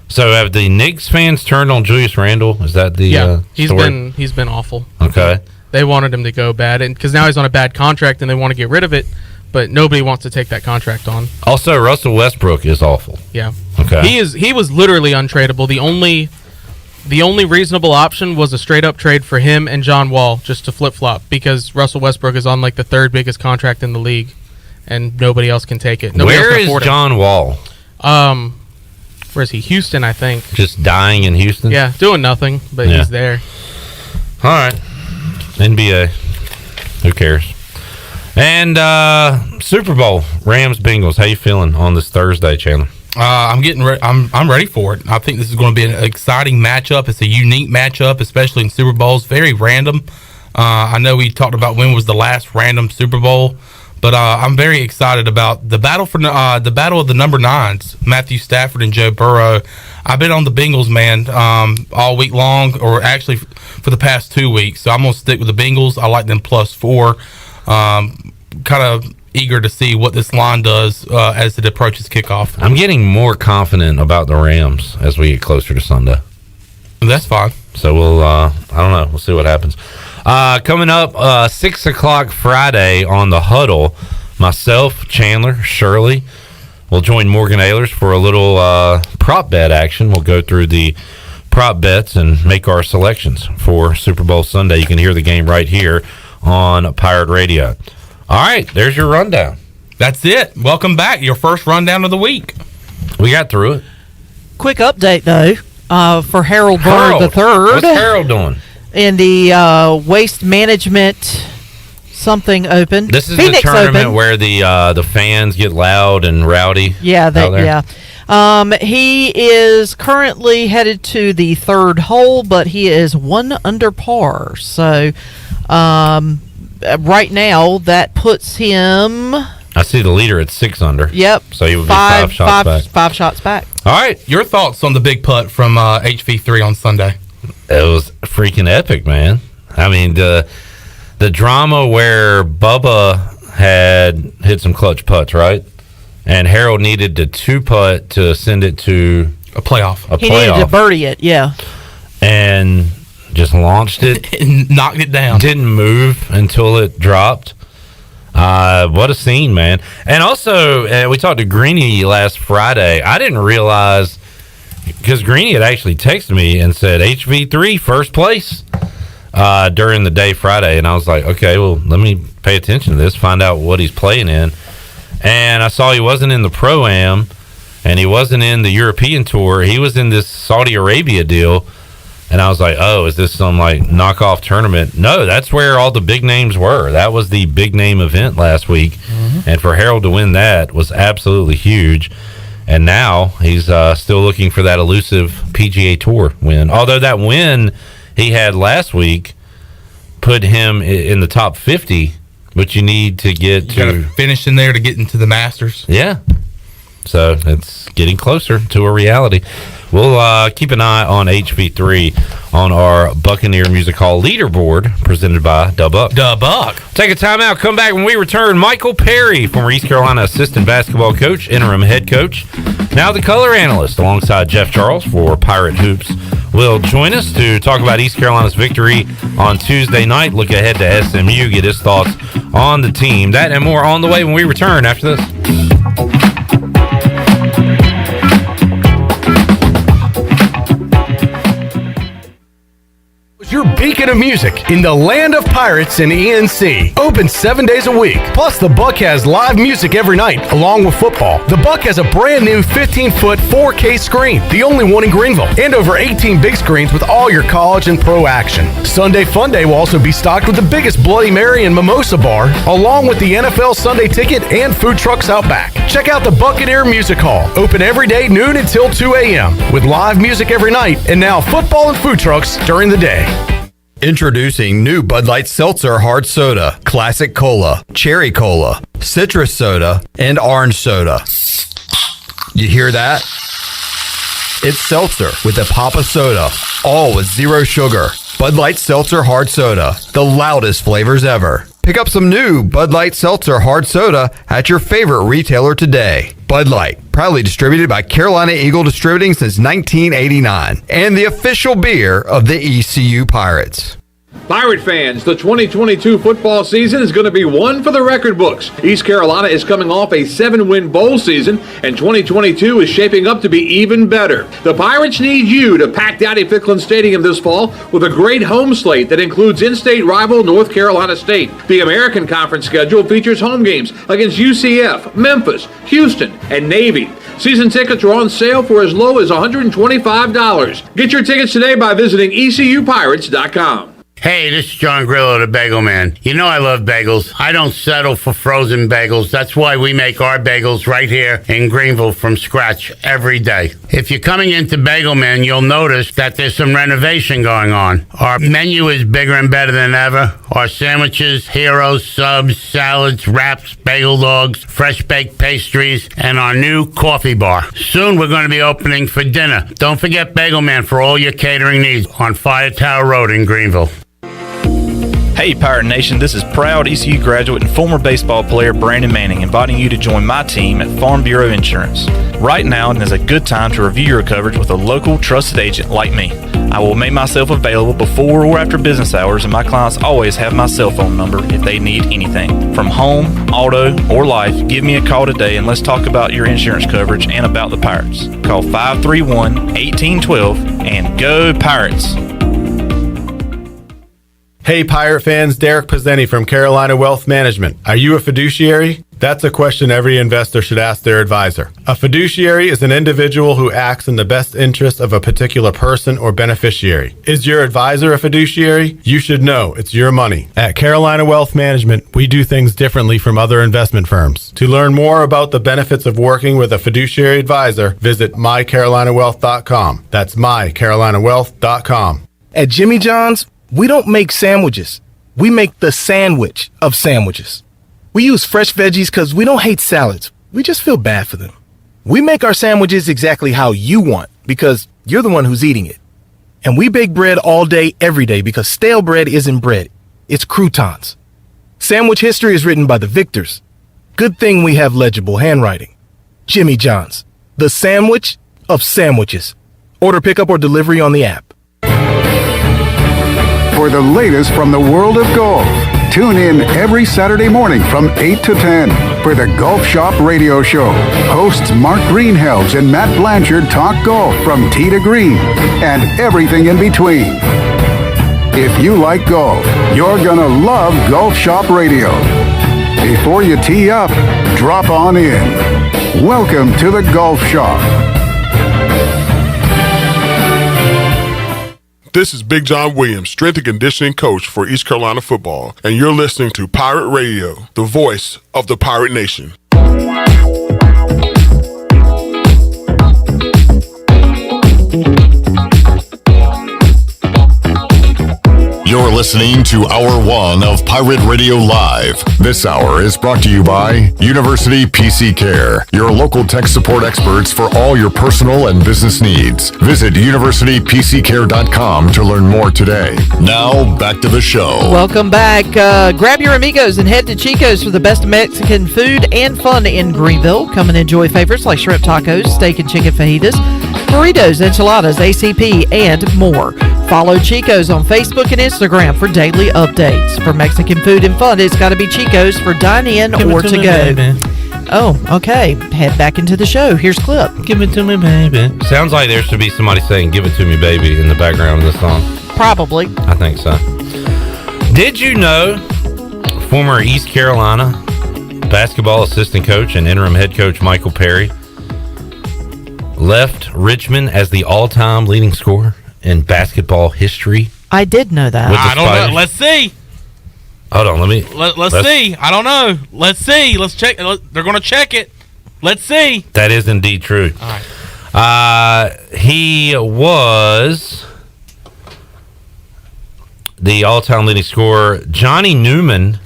so have the Knicks fans turned on Julius Randle? Is that the he's story? been awful. Okay, they wanted him to go bad, and because now he's on a bad contract, and they want to get rid of it, but nobody wants to take that contract on. Also, Russell Westbrook is awful. Yeah. Okay. He was literally untradeable. The only reasonable option was a straight up trade for him and John Wall just to flip flop because Russell Westbrook is on like the 3rd biggest contract in the league. And nobody else can take it. Where is John Wall? Where is he? Houston, I think. Just dying in Houston? Yeah, doing nothing, but he's there. All right. NBA. Who cares? And Super Bowl, Rams Bengals. How you feeling on this Thursday, Chandler? I'm getting ready. I'm ready for it. I think this is going to be an exciting matchup. It's a unique matchup, especially in Super Bowls. Very random. I know we talked about when was the last random Super Bowl. But I'm very excited about the battle of the number 9s, Matthew Stafford and Joe Burrow. I've been on the Bengals, man, all week long, or actually for the past 2 weeks. So I'm going to stick with the Bengals. I like them +4. Kind of eager to see what this line does as it approaches kickoff. I'm getting more confident about the Rams as we get closer to Sunday. That's fine. So we'll, I don't know. We'll see what happens. Coming up 6 o'clock Friday on the Huddle, myself, Chandler, Shirley will join Morgan Ehlers for a little prop bet action. We'll go through the prop bets and make our selections for Super Bowl Sunday. You can hear the game right here on Pirate Radio. All right, there's your rundown. That's it. Welcome back. Your first rundown of the week. We got through it. Quick update, though, for Harold Bird III. What's Harold doing? In the Waste Management something open. This is Phoenix the tournament open. where the fans get loud and rowdy. Yeah, he is currently headed to the third hole, but he is 1 under par. So right now that puts him. I see the leader at 6 under. Yep. So he would be 5 shots back. 5 shots back. All right, your thoughts on the big putt from HV3 on Sunday? It was freaking epic, man. I mean, the drama where Bubba had hit some clutch putts, right? And Harold needed to 2-putt to send it to a playoff. He needed to birdie it, yeah. And just launched it. And knocked it down. Didn't move until it dropped. What a scene, man. And also, we talked to Greeny last Friday. I didn't realize, because Greeny had actually texted me and said, HV3, first place during the day Friday. And I was like, okay, well, let me pay attention to this, find out what he's playing in. And I saw he wasn't in the Pro-Am, and he wasn't in the European Tour. He was in this Saudi Arabia deal. And I was like, oh, is this some like knockoff tournament? No, that's where all the big names were. That was the big name event last week. Mm-hmm. And for Harold to win that was absolutely huge. And now he's still looking for that elusive PGA Tour win. Although that win he had last week put him in the top 50, but you need to get to finish in there to get into the Masters. Yeah. So it's getting closer to a reality. We'll keep an eye on HV3 on our Buccaneer Music Hall leaderboard presented by Dubuck. Take a time out. Come back when we return. Michael Perry, former East Carolina assistant basketball coach, interim head coach, now the color analyst, alongside Jeff Charles for Pirate Hoops, will join us to talk about East Carolina's victory on Tuesday night. Look ahead to SMU, get his thoughts on the team. That and more on the way when we return after this. Your beacon of music in the land of pirates in ENC. Open 7 days a week. Plus, the Buck has live music every night, along with football. The Buck has a brand new 15-foot 4K screen, the only one in Greenville, and over 18 big screens with all your college and pro action. Sunday Fun Day will also be stocked with the biggest Bloody Mary and Mimosa bar, along with the NFL Sunday Ticket and food trucks out back. Check out the Buccaneer Music Hall. Open every day, noon until 2 a.m., with live music every night, and now football and food trucks during the day. Introducing new Bud Light Seltzer Hard Soda, Classic Cola, Cherry Cola, Citrus Soda, and Orange Soda. You hear that? It's seltzer with a pop of soda, all with zero sugar. Bud Light Seltzer Hard Soda, the loudest flavors ever. Pick up some new Bud Light Seltzer Hard Soda at your favorite retailer today. Bud Light, proudly distributed by Carolina Eagle Distributing since 1989, and the official beer of the ECU Pirates. Pirate fans, the 2022 football season is going to be one for the record books. East Carolina is coming off a 7-win bowl season, and 2022 is shaping up to be even better. The Pirates need you to pack Dowdy-Ficklin Stadium this fall with a great home slate that includes in-state rival North Carolina State. The American Conference schedule features home games against UCF, Memphis, Houston, and Navy. Season tickets are on sale for as low as $125. Get your tickets today by visiting ECUPirates.com. Hey, this is John Grillo, the Bagel Man. You know I love bagels. I don't settle for frozen bagels. That's why we make our bagels right here in Greenville from scratch every day. If you're coming into Bagel Man, you'll notice that there's some renovation going on. Our menu is bigger and better than ever. Our sandwiches, heroes, subs, salads, wraps, bagel dogs, fresh baked pastries, and our new coffee bar. Soon we're going to be opening for dinner. Don't forget Bagel Man for all your catering needs on Fire Tower Road in Greenville. Hey Pirate Nation, this is proud ECU graduate and former baseball player Brandon Manning inviting you to join my team at Farm Bureau Insurance. Right now is a good time to review your coverage with a local trusted agent like me. I will make myself available before or after business hours, and my clients always have my cell phone number if they need anything. From home, auto, or life, give me a call today and let's talk about your insurance coverage and about the Pirates. Call 531-1812 and go Pirates! Hey Pirate fans, Derek Pizzeni from Carolina Wealth Management. Are you a fiduciary? That's a question every investor should ask their advisor. A fiduciary is an individual who acts in the best interest of a particular person or beneficiary. Is your advisor a fiduciary? You should know it's your money. At Carolina Wealth Management, we do things differently from other investment firms. To learn more about the benefits of working with a fiduciary advisor, visit mycarolinawealth.com. That's mycarolinawealth.com. At Jimmy John's, we don't make sandwiches. We make the sandwich of sandwiches. We use fresh veggies because we don't hate salads. We just feel bad for them. We make our sandwiches exactly how you want because you're the one who's eating it. And we bake bread all day, every day because stale bread isn't bread. It's croutons. Sandwich history is written by the victors. Good thing we have legible handwriting. Jimmy John's, the sandwich of sandwiches. Order pickup or delivery on the app. For the latest from the world of golf, tune in every Saturday morning from 8 to 10 for the Golf Shop Radio Show. Hosts Mark Greenhelms and Matt Blanchard talk golf from tee to green and everything in between. If you like golf, you're gonna love Golf Shop Radio. Before you tee up, drop on in. Welcome to the Golf Shop. This is Big John Williams, strength and conditioning coach for East Carolina football, and you're listening to Pirate Radio, the voice of the Pirate Nation. You're listening to Hour 1 of Pirate Radio Live. This hour is brought to you by University PC Care, your local tech support experts for all your personal and business needs. Visit universitypccare.com to learn more today. Now, back to the show. Welcome back. Grab your amigos and head to Chico's for the best Mexican food and fun in Greenville. Come and enjoy favorites like shrimp tacos, steak and chicken fajitas, burritos, enchiladas, ACP, and more. Follow Chico's on Facebook and Instagram for daily updates. For Mexican food and fun, it's got to be Chico's for dine-in or to go. Oh, okay. Head back into the show. Here's Clip. Give it to me, baby. Sounds like there should be somebody saying "Give it to me, baby" in the background of the song. Probably. I think so. Did you know former East Carolina basketball assistant coach and interim head coach Michael Perry left Richmond as the all-time leading scorer in basketball history? I did know that. I don't know. Let's see. Hold on, Let's see. I don't know. Let's see. Let's check. They're going to check it. Let's see. That is indeed true. All right. He was the all-time leading scorer. Johnny Newman.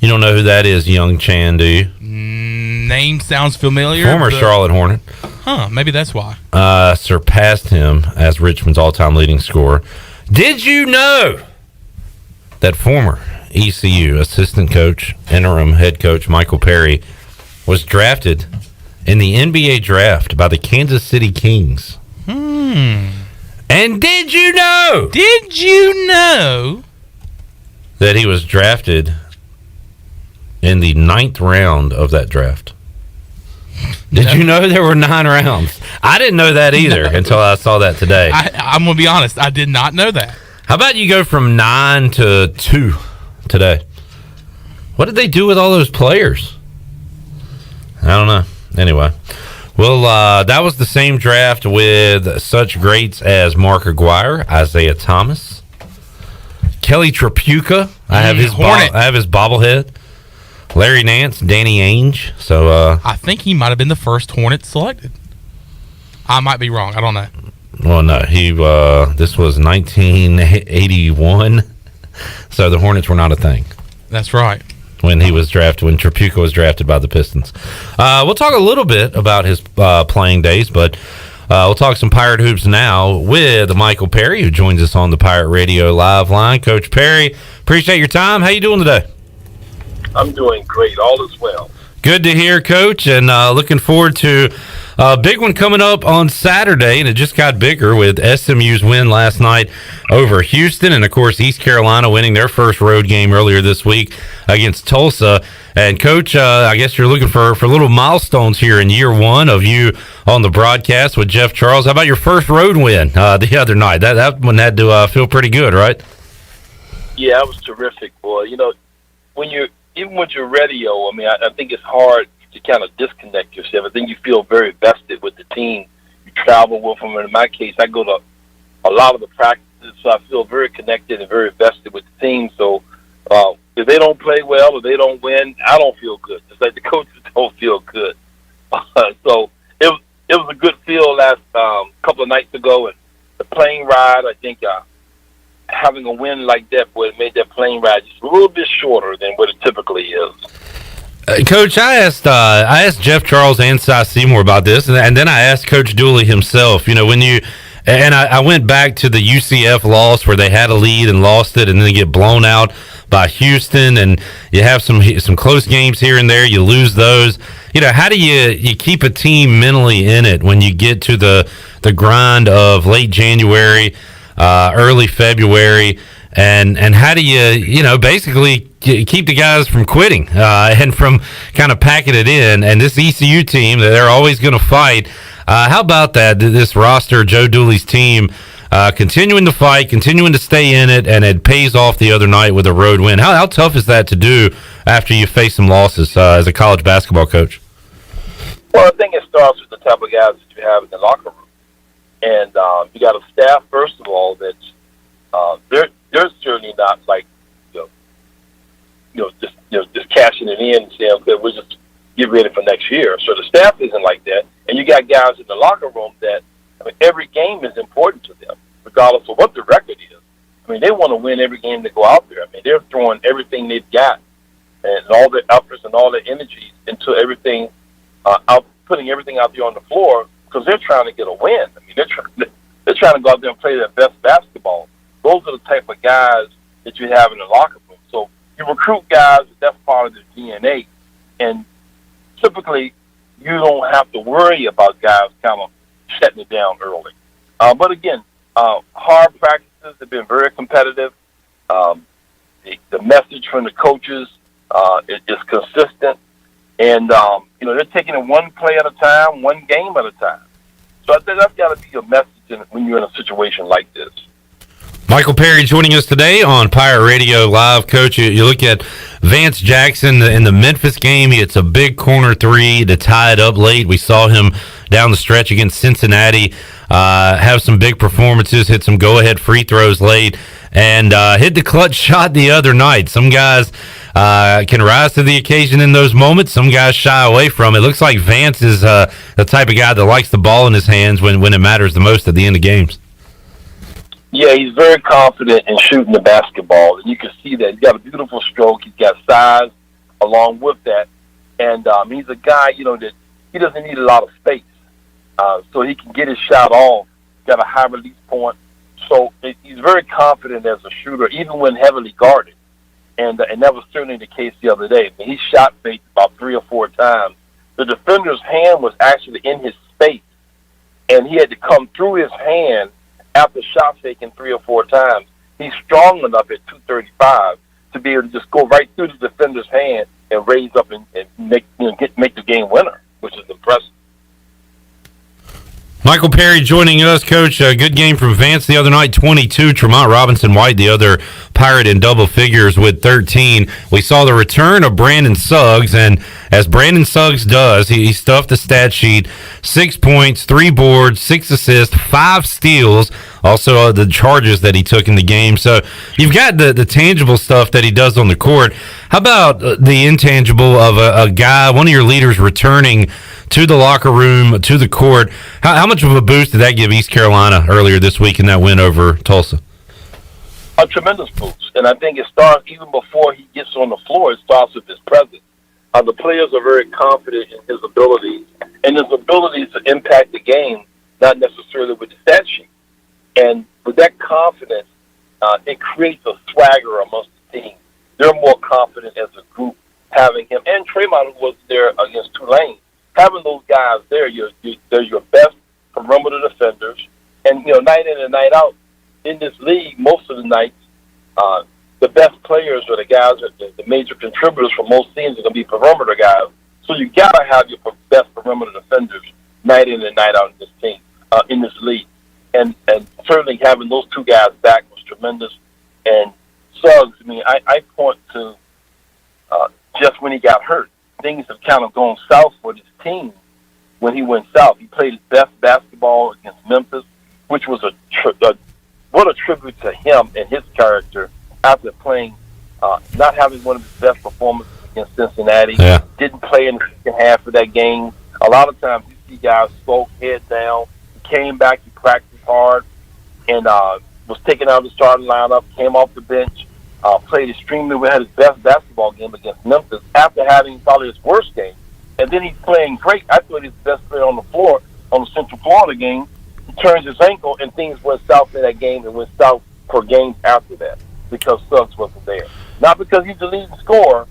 You don't know who that is, young Chan, do you? Name sounds familiar. Former Charlotte Hornet. Huh, maybe that's why. Surpassed him as Richmond's all-time leading scorer. Did you know that former ECU assistant coach, interim head coach Michael Perry was drafted in the NBA draft by the Kansas City Kings? And did you know that he was drafted in the 9th round of that draft? Did you know there were 9 rounds? I didn't know that either until I saw that today. I'm going to be honest. I did not know that. How about you go from 9 to 2 today? What did they do with all those players? I don't know. Anyway. Well, that was the same draft with such greats as Mark Aguirre, Isaiah Thomas, Kelly Tripucka. I have his bobblehead. Larry Nance, Danny Ainge. So I think he might have been the first Hornet selected. I might be wrong. I don't know. Well, no, this was 1981, so the Hornets were not a thing. That's right. When Tripucka was drafted by the Pistons. We'll talk a little bit about his playing days, but we'll talk some Pirate Hoops now with Michael Perry, who joins us on the Pirate Radio Live line. Coach Perry, appreciate your time. How you doing today? I'm doing great. All is well. Good to hear, Coach, and looking forward to a big one coming up on Saturday, and it just got bigger with SMU's win last night over Houston, and, of course, East Carolina winning their first road game earlier this week against Tulsa. And, Coach, I guess you're looking for little milestones here in year one of you on the broadcast with Jeff Charles. How about your first road win the other night? That one had to feel pretty good, right? Yeah, it was terrific, boy. You know, even with your radio, I mean, I think it's hard to kind of disconnect yourself. I think you feel very vested with the team. You travel with them. And in my case, I go to a lot of the practices, so I feel very connected and very vested with the team. So if they don't play well or they don't win, I don't feel good. Just like the coaches don't feel good. So it was a good feel last couple of nights ago. And the plane ride, I think having a win like that, boy, it made that plane ride just a little bit shorter than what it typically is. Coach, I asked Jeff Charles and Cy Seymour about this, and then I asked Coach Dooley himself. You know, I went back to the UCF loss where they had a lead and lost it, and then they get blown out by Houston, and you have some close games here and there. You lose those. You know, how do you keep a team mentally in it when you get to the grind of late January, early February? And how do you basically keep the guys from quitting and from kind of packing it in? And this ECU team, they're always going to fight. How about that? This roster, Joe Dooley's team, continuing to fight, continuing to stay in it, and it pays off the other night with a road win. How tough is that to do after you face some losses as a college basketball coach? Well, I think it starts with the type of guys that you have in the locker room. And you got a staff, first of all, that's they're certainly not like just cashing it in and saying, okay, we'll just get ready for next year. So the staff isn't like that, and you got guys in the locker room that every game is important to them, regardless of what the record is. I mean, they want to win every game that go out there. I mean, they're throwing everything they've got and all their efforts and all their energies into everything, putting everything out there on the floor because they're trying to get a win. I mean, they're trying to go out there and play their best basketball. Those are the type of guys that you have in the locker room. So you recruit guys, that's part of their DNA. And typically, you don't have to worry about guys kind of shutting it down early. But again, hard practices have been very competitive. The message from the coaches is consistent. And, they're taking it one play at a time, one game at a time. So I think that's got to be your message when you're in a situation like this. Michael Perry joining us today on Pirate Radio Live. Coach, you look at Vance Jackson in the Memphis game. He hits a big corner three to tie it up late. We saw him down the stretch against Cincinnati have some big performances, hit some go-ahead free throws late, and hit the clutch shot the other night. Some guys can rise to the occasion in those moments. Some guys shy away from it. Looks like Vance is the type of guy that likes the ball in his hands when it matters the most at the end of games. Yeah, he's very confident in shooting the basketball, and you can see that. He's got a beautiful stroke. He's got size along with that, and he's a guy, that he doesn't need a lot of space, so he can get his shot off. Got a high release point, so he's very confident as a shooter, even when heavily guarded, and that was certainly the case the other day. I mean, he shot fake about 3 or 4 times. The defender's hand was actually in his space, and he had to come through his hand after shot faking 3 or 4 times. He's strong enough at 235 to be able to just go right through the defender's hand and raise up and make the game winner, which is impressive. Michael Perry joining us, Coach. A good game from Vance the other night, 22. Tremont Robinson-White, the other Pirate in double figures with 13. We saw the return of Brandon Suggs, and as Brandon Suggs does, he stuffed the stat sheet. 6 points, 3 boards, 6 assists, 5 steals. Also, the charges that he took in the game. So you've got the tangible stuff that he does on the court. How about the intangible of a guy, one of your leaders, returning to the locker room, to the court? How much of a boost did that give East Carolina earlier this week in that win over Tulsa? A tremendous boost. And I think it starts even before he gets on the floor. It starts with his presence. The players are very confident in his abilities and his ability to impact the game, not necessarily with the stat sheet. And with that confidence, it creates a swagger amongst the team. They're more confident as a group having him. And Tremont was there against Tulane. Having those guys there, they're your best perimeter defenders. And, night in and night out in this league, most of the nights, the best players are the guys, the major contributors for most teams are going to be perimeter guys. So you got to have your best perimeter defenders night in and night out in this team, in this league. And certainly having those two guys back was tremendous. And Suggs, I point to just when he got hurt, things have kind of gone south for this team when he went south. He played his best basketball against Memphis, which was what a tribute to him and his character after playing, not having one of his best performances against Cincinnati. Yeah. Didn't play in the second half of that game. A lot of times you see guys spoke head down. He came back, he practiced hard, and was taken out of the starting lineup, came off the bench, played extremely well, had his best basketball game against Memphis after having probably his worst game. And then he's playing great. I thought he's the best player on the floor on the Central Florida game. He turns his ankle, and things went south in that game and went south for games after that because Suggs wasn't there. Not because he's the leading scorer,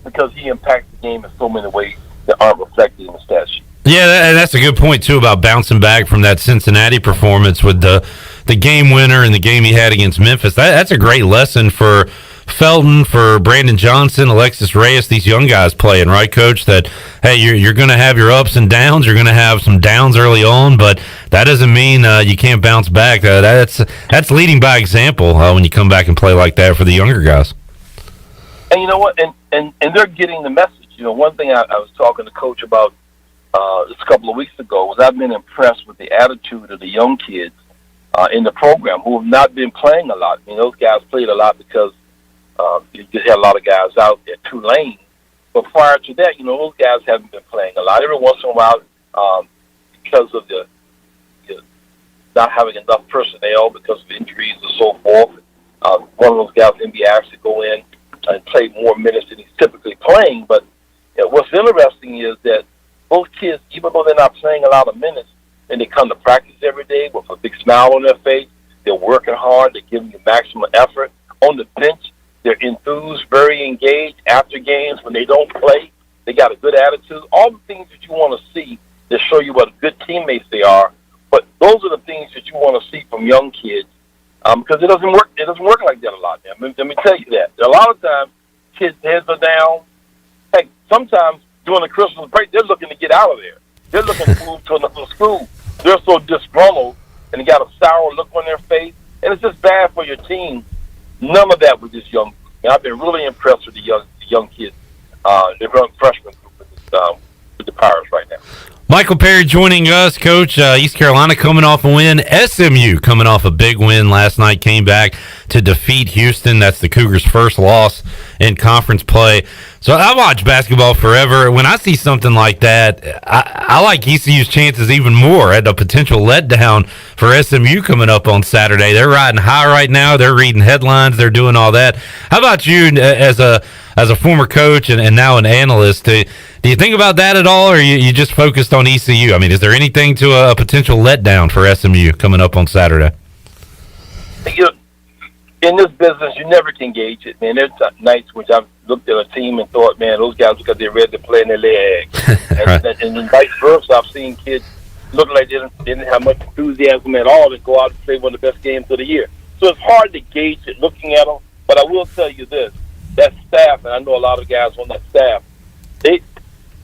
because he impacts the game in so many ways that aren't reflected in the stat sheet. Yeah, and that's a good point, too, about bouncing back from that Cincinnati performance with the game winner and the game he had against Memphis. That's a great lesson for Felton, for Brandon Johnson, Alexis Reyes, these young guys playing, right, Coach? That, hey, you're going to have your ups and downs. You're going to have some downs early on, but that doesn't mean you can't bounce back. That's leading by example when you come back and play like that for the younger guys. And you know what? And they're getting the message. One thing I was talking to Coach about just a couple of weeks ago was I've been impressed with the attitude of the young kids in the program who have not been playing a lot. Those guys played a lot because you just had a lot of guys out at Tulane. But prior to that, those guys haven't been playing a lot. Every once in a while, because of the not having enough personnel because of injuries and so forth, one of those guys can be asked to go in and play more minutes than he's typically playing. But what's interesting is that both kids, even though they're not playing a lot of minutes, and they come to practice every day with a big smile on their face, they're working hard, they're giving you maximum effort. On the bench, they're enthused, very engaged. After games, when they don't play, they got a good attitude. All the things that you want to see that show you what good teammates they are. But those are the things that you want to see from young kids, because it doesn't work. It doesn't work like that a lot. Let me tell you that. A lot of times, kids' heads are down. Heck, sometimes during the Christmas break, they're looking to get out of there. They're looking to move to another school. They're so disgruntled, and they got a sour look on their face, and it's just bad for your team. None of that with this young. I've been really impressed with the young kids, the young freshman group with the Pirates right now. Michael Perry joining us, Coach. East Carolina coming off a win. SMU coming off a big win last night. Came back to defeat Houston. That's the Cougars' first loss in conference play. So I watch basketball forever. When I see something like that, I like ECU's chances even more at a potential letdown for SMU coming up on Saturday. They're riding high right now. They're reading headlines. They're doing all that. How about you as a former coach and now an analyst? Do you think about that at all, or you just focused on ECU? I mean, is there anything to a potential letdown for SMU coming up on Saturday? In this business, you never can gauge it, man. There's nights which I've looked at a team and thought, man, those guys, because they're ready to play in their legs. Right. And then vice versa, I've seen kids look like they didn't have much enthusiasm at all and go out and play one of the best games of the year. So it's hard to gauge it looking at them, but I will tell you this. That staff, and I know a lot of guys on that staff,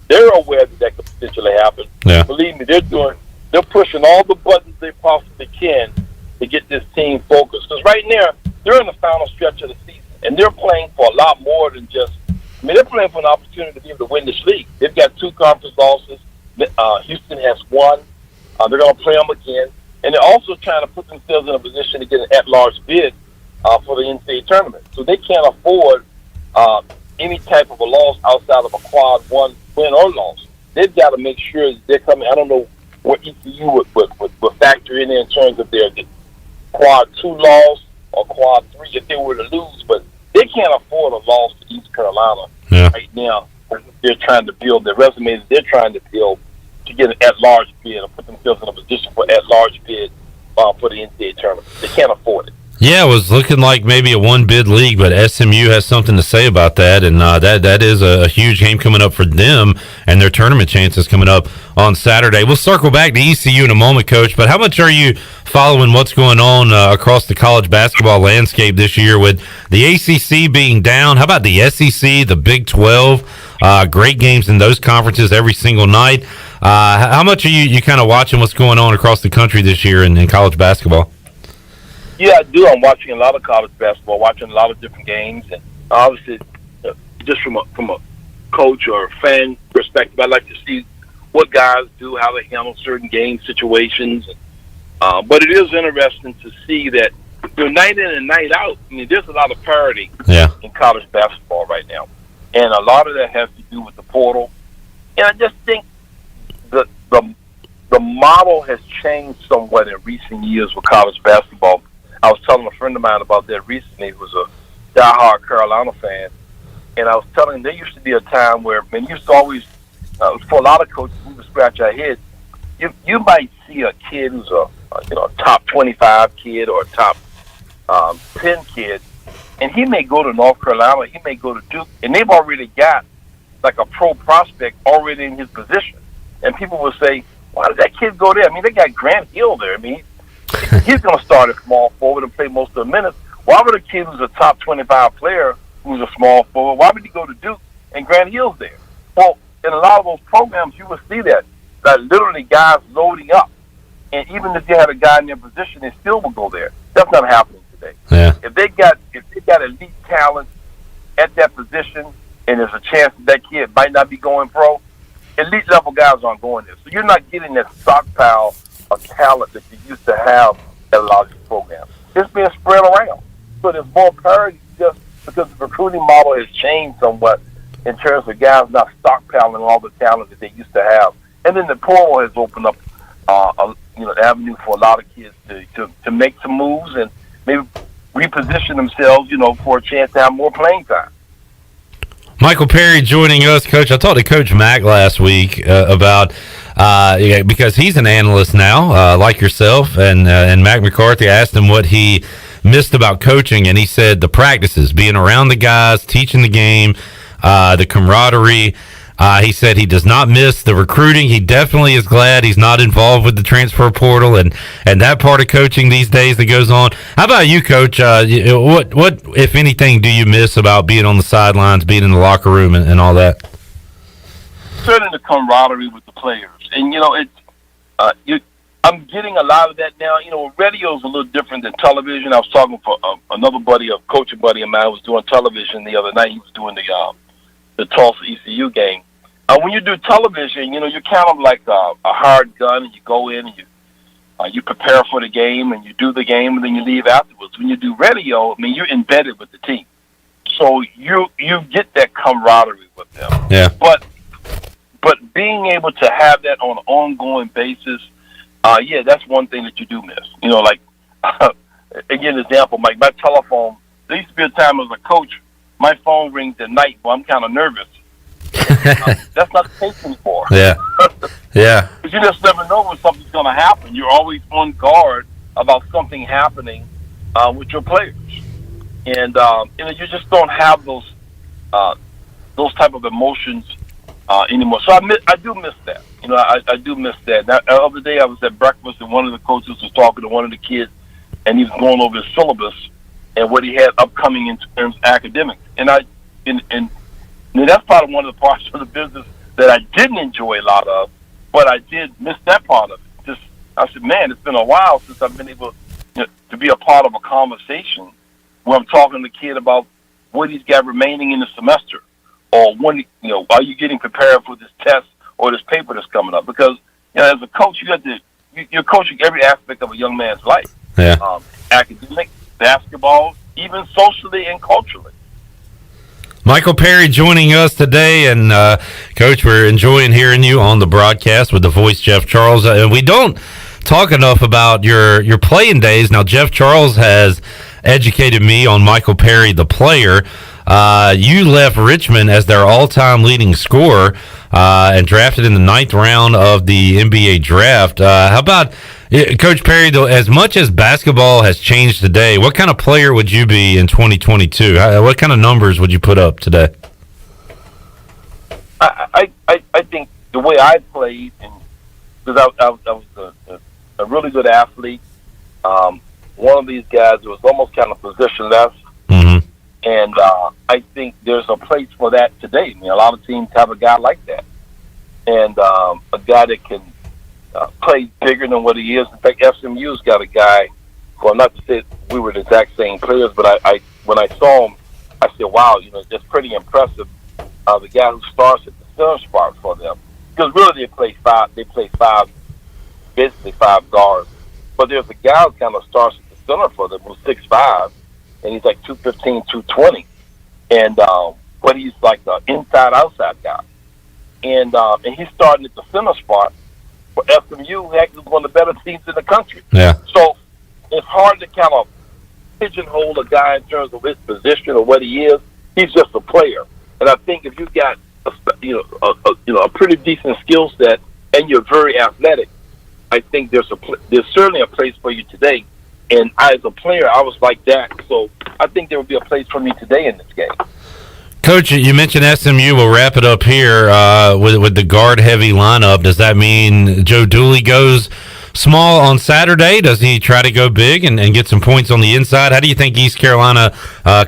they're aware that could potentially happen. Yeah. Believe me, they're pushing all the buttons they possibly can to get this team focused. Because right now, they're in the final stretch of the season, and they're playing for a lot more than just. I mean, they're playing for an opportunity to be able to win this league. They've got 2 conference losses. Houston has 1. They're going to play them again, and they're also trying to put themselves in a position to get an at-large bid for the NCAA tournament. So they can't afford any type of a loss outside of a quad 1 win or loss. They've got to make sure that they're coming. I don't know what ECU would factor in terms of their quad 2 loss or quad 3 if they were to lose, but they can't afford a loss to East Carolina right now. They're trying to build their resumes. They're trying to build to get an at-large bid or put themselves in a position for at-large bid for the NCAA tournament. They can't afford it. Yeah, it was looking like maybe a 1-bid league, but SMU has something to say about that, and that is a huge game coming up for them and their tournament chances coming up on Saturday. We'll circle back to ECU in a moment, Coach, but how much are you following what's going on across the college basketball landscape this year with the ACC being down? How about the SEC, the Big 12? Great games in those conferences every single night. How much are you kind of watching what's going on across the country this year in college basketball? Yeah, I do. I'm watching a lot of college basketball, watching a lot of different games, and obviously, just from a coach or a fan perspective, I like to see what guys do, how they handle certain game situations. But it is interesting to see that night in and night out. I mean, there's a lot of parity in college basketball right now, and a lot of that has to do with the portal. And I just think the model has changed somewhat in recent years with college basketball. I was telling a friend of mine about that recently. He was a diehard Carolina fan, and I was telling him there used to be a time where, man, used to always, for a lot of coaches, we would scratch our heads. You might see a kid who's a top 25 kid or a top 10 kid, and he may go to North Carolina, he may go to Duke, and they've already got like a pro prospect already in his position. And people will say, why did that kid go there? I mean, they got Grant Hill there. I mean, he's going to start at small forward and play most of the minutes. Why would a kid who's a top 25 player who's a small forward, why would he go to Duke and Grant Hill's there? Well, in a lot of those programs, you will see that literally guys loading up. And even if you had a guy in their position, they still will go there. That's not happening today. Yeah. If they got elite talent at that position, and there's a chance that kid might not be going pro, elite level guys aren't going there. So you're not getting that stockpile of talent that you used to have at a lot of these programs. It's being spread around. So there's more parity just because the recruiting model has changed somewhat in terms of guys not stockpiling all the talent that they used to have. And then the portal has opened up an avenue for a lot of kids to make some moves and maybe reposition themselves, for a chance to have more playing time. Michael Perry joining us, Coach. I talked to Coach Mack last week about because he's an analyst now, like yourself, and Mac McCarthy asked him what he missed about coaching, and he said the practices, being around the guys, teaching the game, the camaraderie. He said he does not miss the recruiting. He definitely is glad he's not involved with the transfer portal and that part of coaching these days that goes on. How about you, Coach? What, if anything, do you miss about being on the sidelines, being in the locker room, and all that? Certainly the camaraderie with the players. And, I'm getting a lot of that now. Radio's a little different than television. I was talking for another coaching buddy of mine who was doing television the other night. He was doing the Tulsa ECU game. When you do television, you're kind of like a hard gun, and you go in and you prepare for the game, and you do the game, and then you leave afterwards. When you do radio, you're embedded with the team. So you get that camaraderie with them. Yeah. But being able to have that on an ongoing basis, that's one thing that you do miss. Again, example, my telephone, there used to be a time as a coach, my phone rings at night, but I'm kind of nervous. That's not the case anymore. Yeah. Yeah. Because you just never know when something's going to happen. You're always on guard about something happening with your players. And, you just don't have those type of emotions anymore. So I do miss that. I do miss that. Now, the other day I was at breakfast, and one of the coaches was talking to one of the kids, and he was going over his syllabus and what he had upcoming in terms of academics. And that's probably one of the parts of the business that I didn't enjoy a lot of, but I did miss that part of it. I said, man, it's been a while since I've been able to be a part of a conversation where I'm talking to the kid about what he's got remaining in the semester, or when, are you getting prepared for this test or this paper that's coming up? Because, as a coach, you're coaching every aspect of a young man's life. Yeah. Academic, basketball, even socially and culturally. Michael Perry joining us today, and Coach, we're enjoying hearing you on the broadcast with the voice Jeff Charles. And we don't talk enough about your playing days. Now, Jeff Charles has educated me on Michael Perry, the player. You left Richmond as their all-time leading scorer and drafted in the 9th round of the NBA draft. How about Coach Perry, though, as much as basketball has changed today, what kind of player would you be in 2022? What kind of numbers would you put up today? I think the way I played, and because I was a really good athlete, one of these guys was almost kind of positionless. Mm-hmm. And I think there's a place for that today. I mean, a lot of teams have a guy like that. And a guy that can play bigger than what he is. In fact, SMU's got a guy, well, not to say we were the exact same players, but I when I saw him, I said, wow, it's pretty impressive. The guy who starts at the center spot for them. Because really they play five, basically five guards. But there's a guy who kind of starts at the center for them who's 6'5", and he's like 215, 220. And but he's like the inside-outside guy. And he's starting at the center spot for SMU, who actually is one of the better teams in the country. Yeah. So it's hard to kind of pigeonhole a guy in terms of his position or what he is. He's just a player. And I think if you've got a pretty decent skill set and you're very athletic, I think there's certainly a place for you today. And as a player, I was like that. So I think there will be a place for me today in this game. Coach, you mentioned SMU. We'll wrap it up here with the guard-heavy lineup. Does that mean Joe Dooley goes small on Saturday? Does he try to go big and get some points on the inside? How do you think East Carolina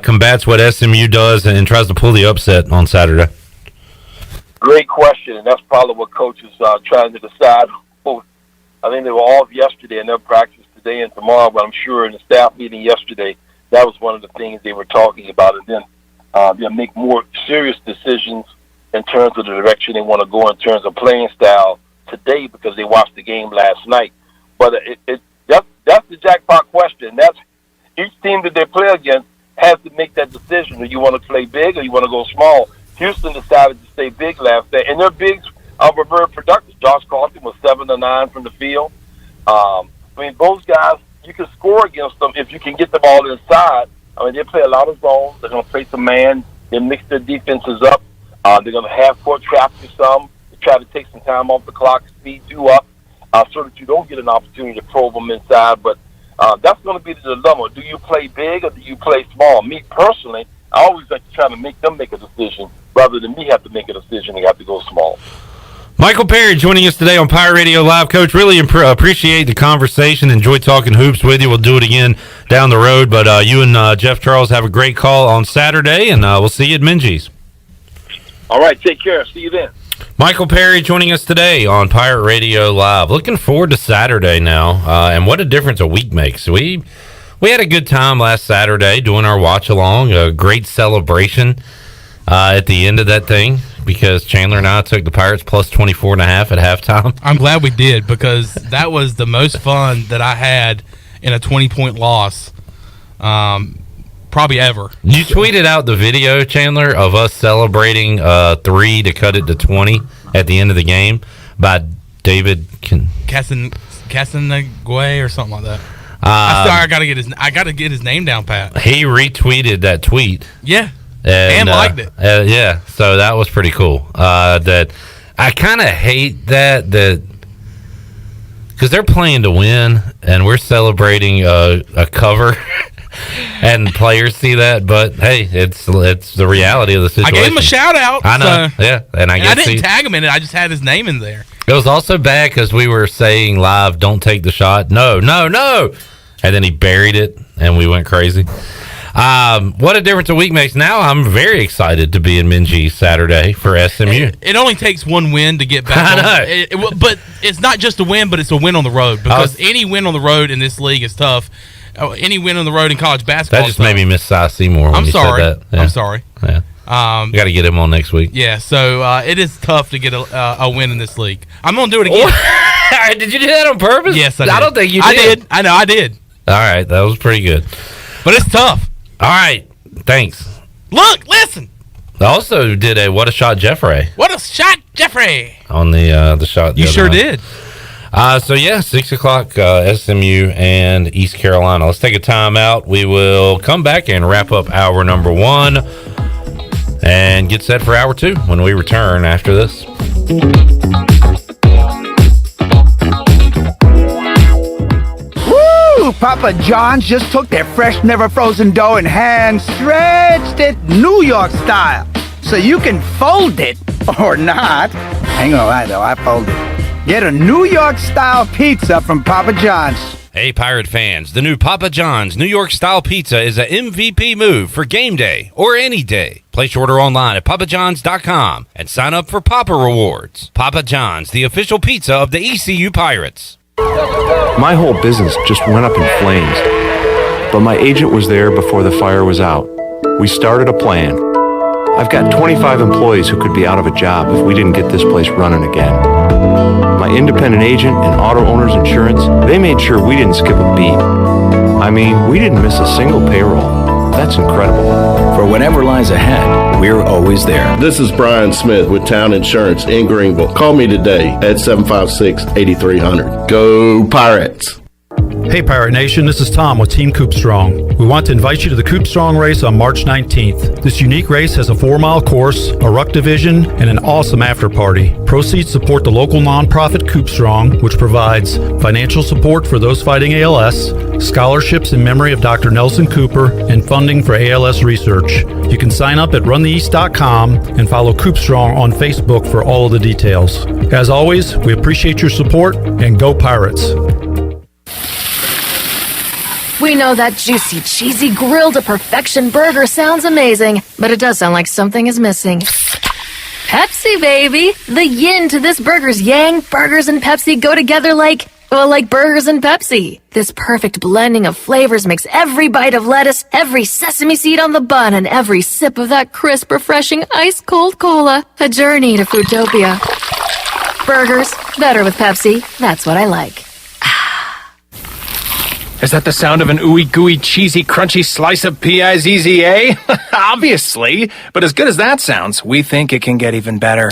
combats what SMU does and tries to pull the upset on Saturday? Great question, and that's probably what Coach is trying to decide. I think they were off yesterday, and they'll practice today and tomorrow, but I'm sure in the staff meeting yesterday, that was one of the things they were talking about. And then they'll make more serious decisions in terms of the direction they want to go in terms of playing style today because they watched the game last night. But that's the jackpot question. That's each team that they play against has to make that decision. Do you want to play big or you want to go small? Houston decided to stay big last night, and their bigs were very productive. Josh Carlton was 7 of 9 from the field. I mean, those guys, you can score against them if you can get the ball inside. I mean, they play a lot of zones. They're going to play some man. They mix their defenses up. They're going to half-court trap you some. They try to take some time off the clock, speed you up, so that you don't get an opportunity to probe them inside. But that's going to be the dilemma. Do you play big or do you play small? Me, personally, I always like to try to make them make a decision rather than me have to make a decision and have to go small. Michael Perry joining us today on Pirate Radio Live. Coach, really appreciate the conversation. Enjoy talking hoops with you. We'll do it again down the road. But you and Jeff Charles have a great call on Saturday, and we'll see you at Minji's. All right, take care. See you then. Michael Perry joining us today on Pirate Radio Live. Looking forward to Saturday now, and what a difference a week makes. We had a good time last Saturday doing our watch-along, a great celebration at the end of that thing, because Chandler and I took the Pirates plus 24.5 at halftime. I'm glad we did, because that was the most fun that I had in a 20-point loss probably ever. You tweeted out the video, Chandler, of us celebrating 3 to cut it to 20 at the end of the game by David Casanagüe or something like that. I gotta get his name down, Pat. He retweeted that tweet. Yeah. And liked it. Yeah, so that was pretty cool. That I kind of hate that because they're playing to win, and we're celebrating a cover, and players see that. But hey, it's the reality of the situation. I gave him a shout out. I know, yeah, and I didn't tag him in it. I just had his name in there. It was also bad because we were saying live, "Don't take the shot." No, and then he buried it, and we went crazy. What a difference a week makes. Now I'm very excited to be in Minji Saturday for SMU. It only takes one win to get back. I know. But it's not just a win, but it's a win on the road, because any win on the road in this league is tough. any win on the road in college basketball. That just made me miss Cy Seymour when I'm you sorry. said that. Yeah. I'm sorry. Yeah. We got to get him on next week. Yeah, so it is tough to get a win in this league. I'm going to do it again. Did you do that on purpose? Yes, I did. I don't think you I did. I know, I did. All right, that was pretty good. But it's tough. All right, thanks. Look, listen. I also did a What a Shot Jeffrey What a shot, Jeffrey. on the shot. You sure did. So, yeah, 6 o'clock, SMU and East Carolina. Let's take a time out. We will come back and wrap up hour number 1 and get set for hour 2 when we return after this. Woo! Papa John's just took their fresh, never frozen dough and hand stretched it New York style. So you can fold it or not. Ain't gonna lie though, I fold it. Get a New York style pizza from Papa John's. Hey, Pirate fans, the new Papa John's New York Style Pizza is a MVP move for game day or any day. Place your order online at papajohns.com and sign up for Papa Rewards. Papa John's, the official pizza of the ECU Pirates. My whole business just went up in flames, but my agent was there before the fire was out. We started a plan. I've got 25 employees who could be out of a job if we didn't get this place running again. My independent agent and auto owner's insurance, they made sure we didn't skip a beat. I mean, we didn't miss a single payroll. That's incredible. For whatever lies ahead, we're always there. This is Brian Smith with Town Insurance in Greenville. Call me today at 756-8300. Go Pirates! Hey Pirate Nation, this is Tom with Team Coop Strong. We want to invite you to the Coop Strong race on March 19th. This unique race has a 4-mile course, a ruck division, and an awesome after party. Proceeds support the local nonprofit Coop Strong, which provides financial support for those fighting ALS, scholarships in memory of Dr. Nelson Cooper, and funding for ALS research. You can sign up at runtheeast.com and follow Coop Strong on Facebook for all of the details. As always, we appreciate your support and go Pirates. We know that juicy, cheesy, grilled to perfection burger sounds amazing, but it does sound like something is missing. Pepsi, baby! The yin to this burger's yang. Burgers and Pepsi go together like burgers and Pepsi. This perfect blending of flavors makes every bite of lettuce, every sesame seed on the bun, and every sip of that crisp, refreshing, ice-cold cola a journey to Fruitopia. Burgers, better with Pepsi. That's what I like. Is that the sound of an ooey gooey cheesy crunchy slice of P-I-Z-Z-A? Obviously, but as good as that sounds, we think it can get even better.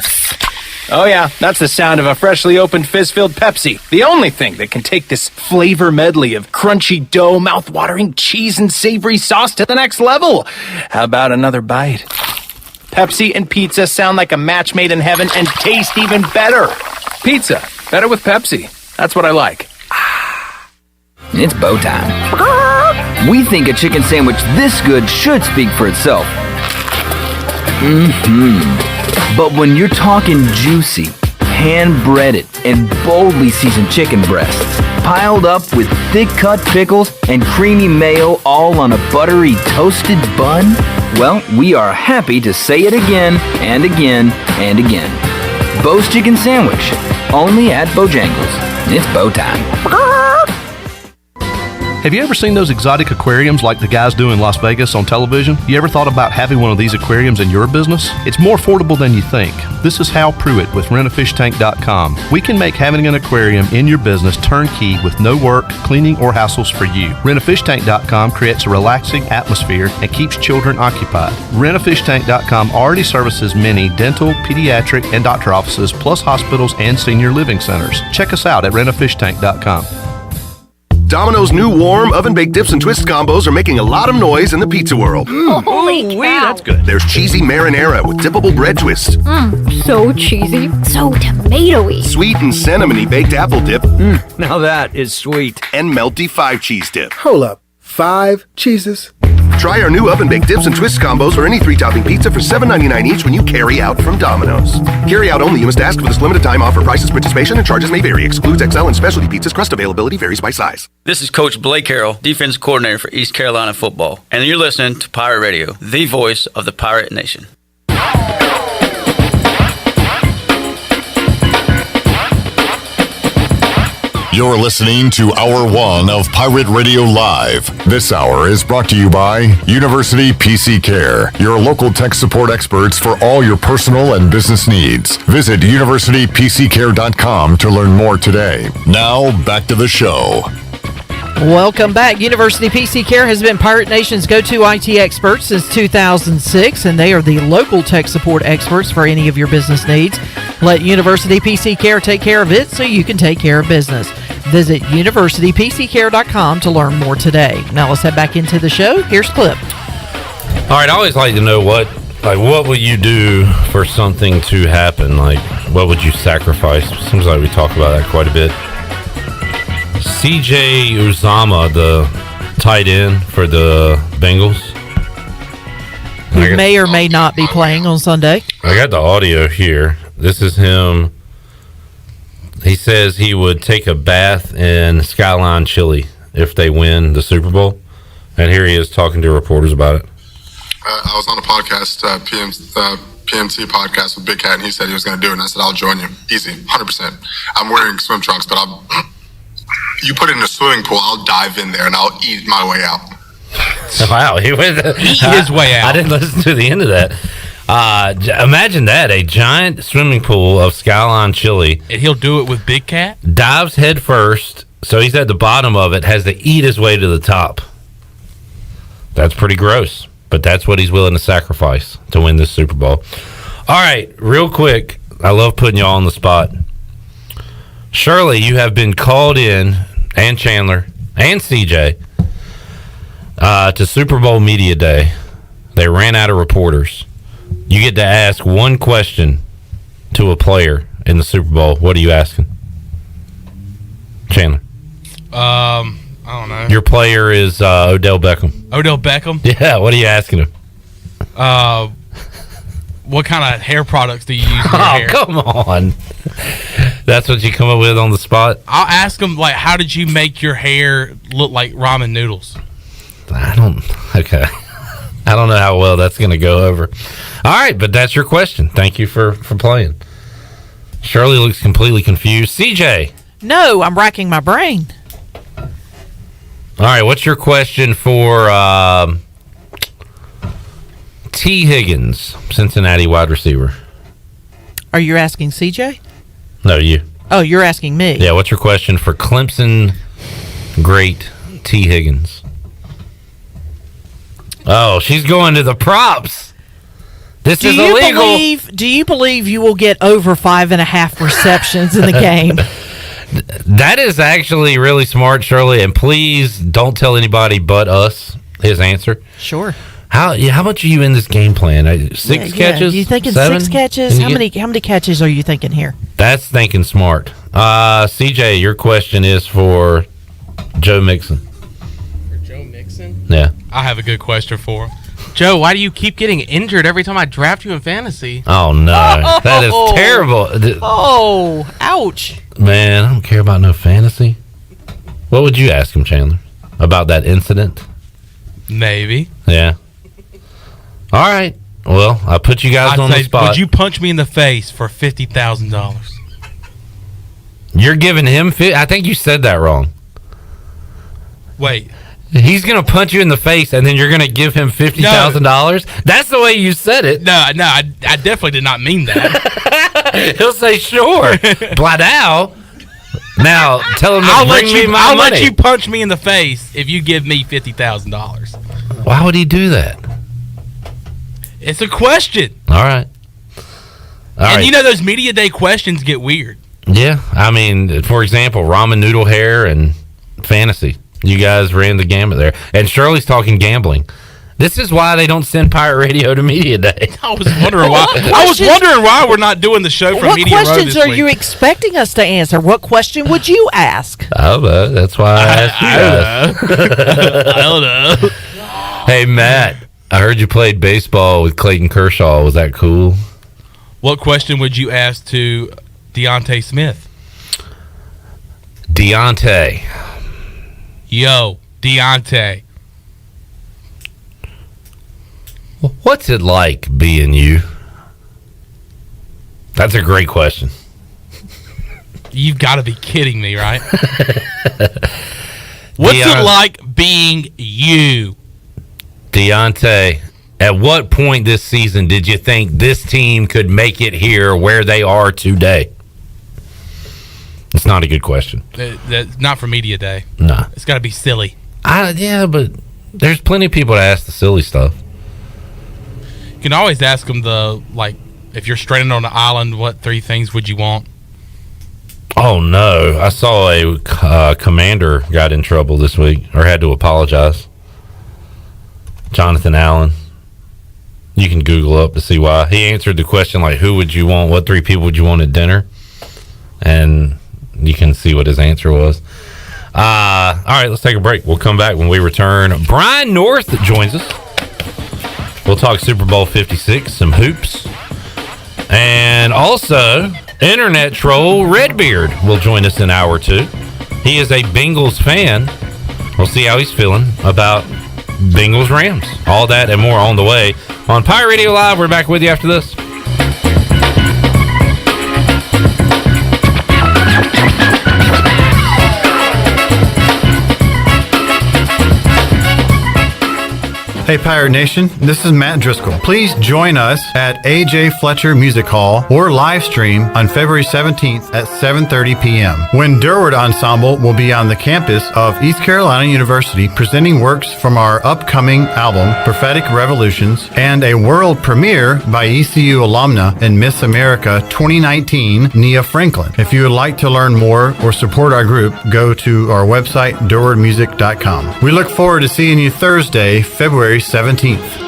Oh yeah, that's the sound of a freshly opened fizz-filled Pepsi. The only thing that can take this flavor medley of crunchy dough, mouth-watering cheese, and savory sauce to the next level. How about another bite? Pepsi and pizza sound like a match made in heaven and taste even better. Pizza, better with Pepsi. That's what I like. It's bow time. We think a chicken sandwich this good should speak for itself. But when you're talking juicy, hand-breaded, and boldly seasoned chicken breasts, piled up with thick-cut pickles and creamy mayo all on a buttery toasted bun, well, we are happy to say it again and again and again. Bo's Chicken Sandwich, only at Bojangles. It's bow time. Have you ever seen those exotic aquariums like the guys do in Las Vegas on television? You ever thought about having one of these aquariums in your business? It's more affordable than you think. This is Hal Pruitt with rentafishtank.com. We can make having an aquarium in your business turnkey with no work, cleaning, or hassles for you. Rentafishtank.com creates a relaxing atmosphere and keeps children occupied. Rentafishtank.com already services many dental, pediatric, and doctor offices, plus hospitals and senior living centers. Check us out at rentafishtank.com. Domino's new warm oven-baked dips and twist combos are making a lot of noise in the pizza world. Holy cow! That's good. There's cheesy marinara with dippable bread twists. So cheesy. So tomatoey. Sweet and cinnamony baked apple dip. Now that is sweet. And melty 5-cheese dip. Hold up. 5 cheeses? Try our new oven-baked dips and twist combos or any 3-topping pizza for $7.99 each when you carry out from Domino's. Carry out only. You must ask for this limited time offer. Prices, participation, and charges may vary. Excludes XL and specialty pizzas. Crust availability varies by size. This is Coach Blake Carroll, defense coordinator for East Carolina football. And you're listening to Pirate Radio, the voice of the Pirate Nation. You're listening to Hour 1 of Pirate Radio Live. This hour is brought to you by University PC Care, your local tech support experts for all your personal and business needs. Visit universitypccare.com to learn more today. Now, back to the show. Welcome back. University PC Care has been Pirate Nation's go-to IT experts since 2006, and they are the local tech support experts for any of your business needs. Let University PC Care take care of it so you can take care of business. Visit universitypccare.com to learn more today. Now let's head back into the show. Here's Clip. All right, I always like to know what would you do for something to happen? Like, what would you sacrifice? Seems like we talk about that quite a bit. CJ Uzomah, the tight end for the Bengals. Who may or may not be playing on Sunday. I got the audio here. This is him. He says he would take a bath in Skyline Chili if they win the Super Bowl. And here he is talking to reporters about it. I was on a podcast, PMT podcast with Big Cat, and he said he was going to do it. And I said, I'll join you. Easy, 100%. I'm wearing swim trunks, but you put it in a swimming pool, I'll dive in there and I'll eat my way out. Wow, he went eat his way out. I didn't listen to the end of that. Imagine that, a giant swimming pool of Skyline Chili. And he'll do it with Big Cat? Dives head first, so he's at the bottom of it, has to eat his way to the top. That's pretty gross, but that's what he's willing to sacrifice to win this Super Bowl. All right, real quick, I love putting y'all on the spot. Shirley, you have been called in, and Chandler, and CJ, to Super Bowl Media Day. They ran out of reporters. You get to ask one question to a player in the Super Bowl. What are you asking? Chandler. I don't know. Your player is Odell Beckham. Odell Beckham? Yeah, what are you asking him? What kind of hair products do you use in your hair? Come on. That's what you come up with on the spot? I'll ask him, like, how did you make your hair look like ramen noodles? Okay. I don't know how well that's going to go over. All right, but that's your question. Thank you for playing. Shirley looks completely confused. CJ. No, I'm racking my brain. All right, what's your question for T. Higgins, Cincinnati wide receiver? Are you asking CJ? No, you. Oh, you're asking me. Yeah, what's your question for Clemson great T. Higgins? Oh, she's going to the props. This is illegal. Do you believe you will get over 5.5 receptions in the game? That is actually really smart, Shirley, and please don't tell anybody but us his answer. Sure. How much are you in this game plan? 6 catches? You thinking 7? 6 catches? How many catches are you thinking here? That's thinking smart. CJ, your question is for Joe Mixon. For Joe Mixon? Yeah. I have a good question for him. Joe, why do you keep getting injured every time I draft you in fantasy? Oh, no. That is terrible. Oh, ouch. Man, I don't care about no fantasy. What would you ask him, Chandler, about that incident? Maybe. Yeah. All right. Well, I put you guys on the spot. Would you punch me in the face for $50,000? You're giving him I think you said that wrong. Wait. He's going to punch you in the face, and then you're going to give him $50,000? No. That's the way you said it. No, I definitely did not mean that. He'll say, sure. Bladow. Now, tell him to bring me my money. I'll let you punch me in the face if you give me $50,000. Why would he do that? It's a question. All right. And you know those media day questions get weird. Yeah. I mean, for example, ramen noodle hair and fantasy. You guys ran the gamut there. And Shirley's talking gambling. This is why they don't send Pirate Radio to Media Day. I was wondering why. I was wondering why we're not doing the show from Media Row this week. What questions are you expecting us to answer? What question would you ask? I don't know. That's why I asked you guys. I don't know. Hey, Matt, I heard you played baseball with Clayton Kershaw. Was that cool? What question would you ask to Deontay Smith? Deontay. Yo, Deontay. What's it like being you? That's a great question. You've got to be kidding me, right? What's it like being you? Deontay, at what point this season did you think this team could make it here where they are today? It's not a good question. Not for media day. No. It's got to be silly. Yeah, but there's plenty of people to ask the silly stuff. You can always ask them if you're stranded on an island, what 3 things would you want? Oh, no. I saw a commander got in trouble this week or had to apologize. Jonathan Allen. You can Google up to see why. He answered the question who would you want? What 3 people would you want at dinner? And you can see what his answer was. All right, let's take a break. We'll come back when we return. Brian North joins us. We'll talk Super Bowl 56, some hoops. And also, internet troll Redbeard will join us in hour 2. He is a Bengals fan. We'll see how he's feeling about Bengals Rams. All that and more on the way on Pirate Radio Live. We're back with you after this. Hey Pirate Nation, this is Matt Driscoll. Please join us at A.J. Fletcher Music Hall or live stream on February 17th at 7:30 p.m. when Durward Ensemble will be on the campus of East Carolina University presenting works from our upcoming album, Prophetic Revolutions, and a world premiere by ECU alumna and Miss America 2019, Nia Franklin. If you would like to learn more or support our group, go to our website, durwardmusic.com. We look forward to seeing you Thursday, February 17th.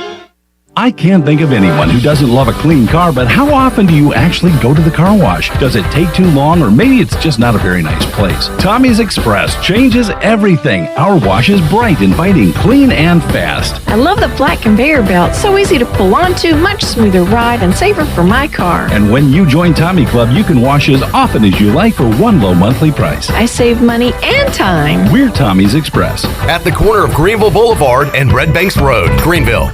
I can't think of anyone who doesn't love a clean car, but how often do you actually go to the car wash? Does it take too long, or maybe it's just not a very nice place? Tommy's Express changes everything. Our wash is bright, inviting, clean, and fast. I love the flat conveyor belt. So easy to pull onto, much smoother ride, and safer for my car. And when you join Tommy Club, you can wash as often as you like for one low monthly price. I save money and time. We're Tommy's Express. At the corner of Greenville Boulevard and Red Banks Road, Greenville.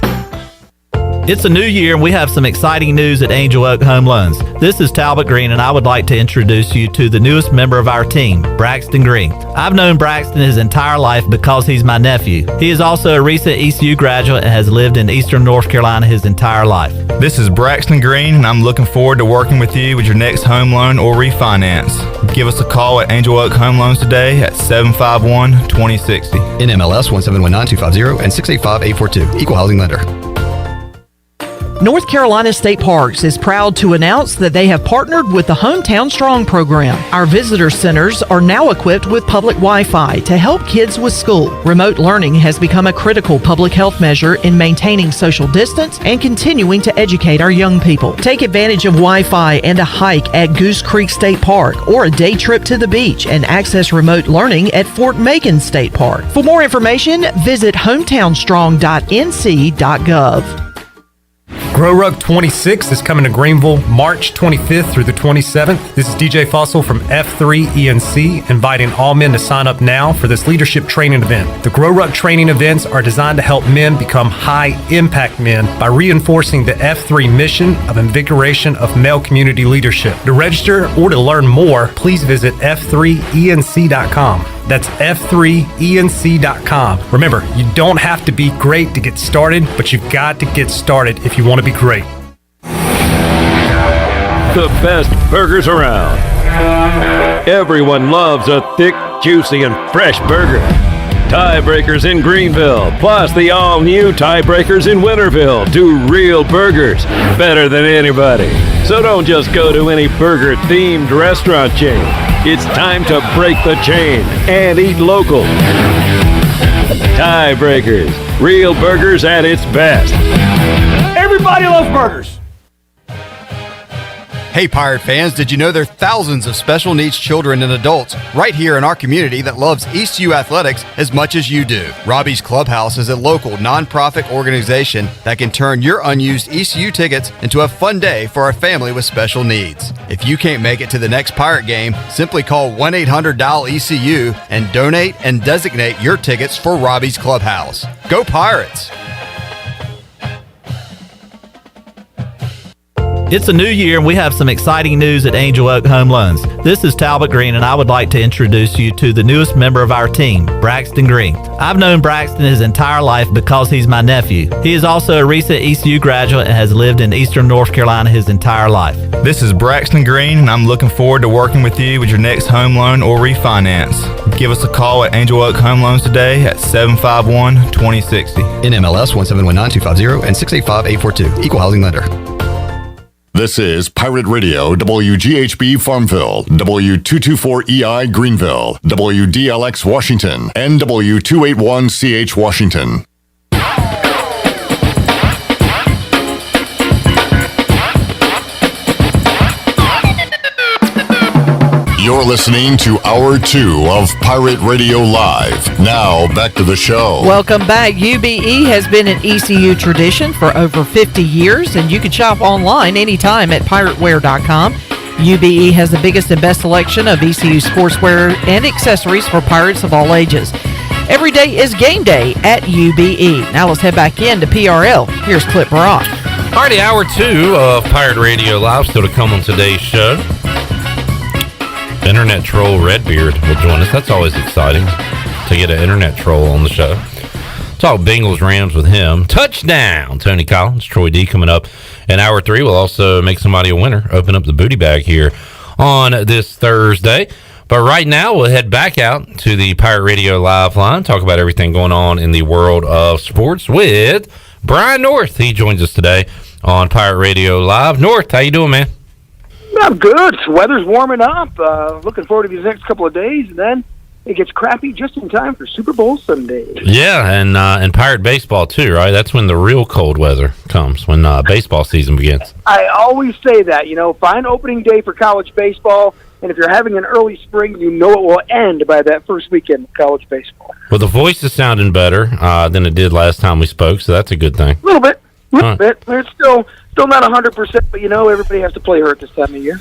It's a new year and we have some exciting news at Angel Oak Home Loans. This is Talbot Green and I would like to introduce you to the newest member of our team, Braxton Green. I've known Braxton his entire life because he's my nephew. He is also a recent ECU graduate and has lived in Eastern North Carolina his entire life. This is Braxton Green and I'm looking forward to working with you with your next home loan or refinance. Give us a call at Angel Oak Home Loans today at 751-2060. NMLS 1719250 and 685842. Equal housing lender. North Carolina State Parks is proud to announce that they have partnered with the Hometown Strong program. Our visitor centers are now equipped with public Wi-Fi to help kids with school. Remote learning has become a critical public health measure in maintaining social distance and continuing to educate our young people. Take advantage of Wi-Fi and a hike at Goose Creek State Park or a day trip to the beach and access remote learning at Fort Macon State Park. For more information, visit hometownstrong.nc.gov. Grow Rug 26 is coming to Greenville March 25th through the 27th. This is DJ Fossil from F3 ENC, inviting all men to sign up now for this leadership training event. The Grow Rug training events are designed to help men become high-impact men by reinforcing the F3 mission of invigoration of male community leadership. To register or to learn more, please visit f3enc.com. That's f3enc.com. Remember, you don't have to be great to get started, but you've got to get started if you want to be great. The best burgers around. Everyone loves a thick, juicy, and fresh burger. Tiebreakers in Greenville, plus the all-new Tiebreakers in Winterville, do real burgers better than anybody. So don't just go to any burger-themed restaurant chain. It's time to break the chain and eat local. Tiebreakers, real burgers at its best. Everybody loves burgers. Hey Pirate fans, did you know there are thousands of special needs children and adults right here in our community that loves ECU athletics as much as you do? Robbie's Clubhouse is a local nonprofit organization that can turn your unused ECU tickets into a fun day for a family with special needs. If you can't make it to the next Pirate game, simply call 1-800-DIAL-ECU and donate and designate your tickets for Robbie's Clubhouse. Go Pirates! It's a new year, and we have some exciting news at Angel Oak Home Loans. This is Talbot Green, and I would like to introduce you to the newest member of our team, Braxton Green. I've known Braxton his entire life because he's my nephew. He is also a recent ECU graduate and has lived in Eastern North Carolina his entire life. This is Braxton Green, and I'm looking forward to working with you with your next home loan or refinance. Give us a call at Angel Oak Home Loans today at 751-2060. NMLS 1719250 and 685842. Equal housing lender. This is Pirate Radio, WGHB Farmville, W224EI Greenville, WDLX Washington, and W281CH Washington. You're listening to Hour 2 of Pirate Radio Live. Now, back to the show. Welcome back. UBE has been an ECU tradition for over 50 years, and you can shop online anytime at pirateware.com. UBE has the biggest and best selection of ECU sportswear and accessories for pirates of all ages. Every day is game day at UBE. Now let's head back into PRL. Here's Clip Brock. Alrighty, Hour 2 of Pirate Radio Live still to come on today's show. Internet troll Redbeard will join us. That's always exciting to get an internet troll on the show. Talk Bengals Rams with him. Touchdown, Tony Collins, Troy D coming up in Hour 3. We'll also make somebody a winner, open up the booty bag here on this Thursday. But right now, we'll head back out to the Pirate Radio Live line, talk about everything going on in the world of sports with Brian North. He joins us today on Pirate Radio Live. North, how you doing, man? I'm good. Weather's warming up. Looking forward to these next couple of days, and then it gets crappy just in time for Super Bowl Sunday. Yeah, and Pirate baseball too, right? That's when the real cold weather comes, when baseball season begins. I always say that, fine opening day for college baseball, and if you're having an early spring, you know it will end by that first weekend of college baseball. Well, the voice is sounding better than it did last time we spoke, so that's a good thing. A little bit. It's still not 100%, but everybody has to play hurt this time of year.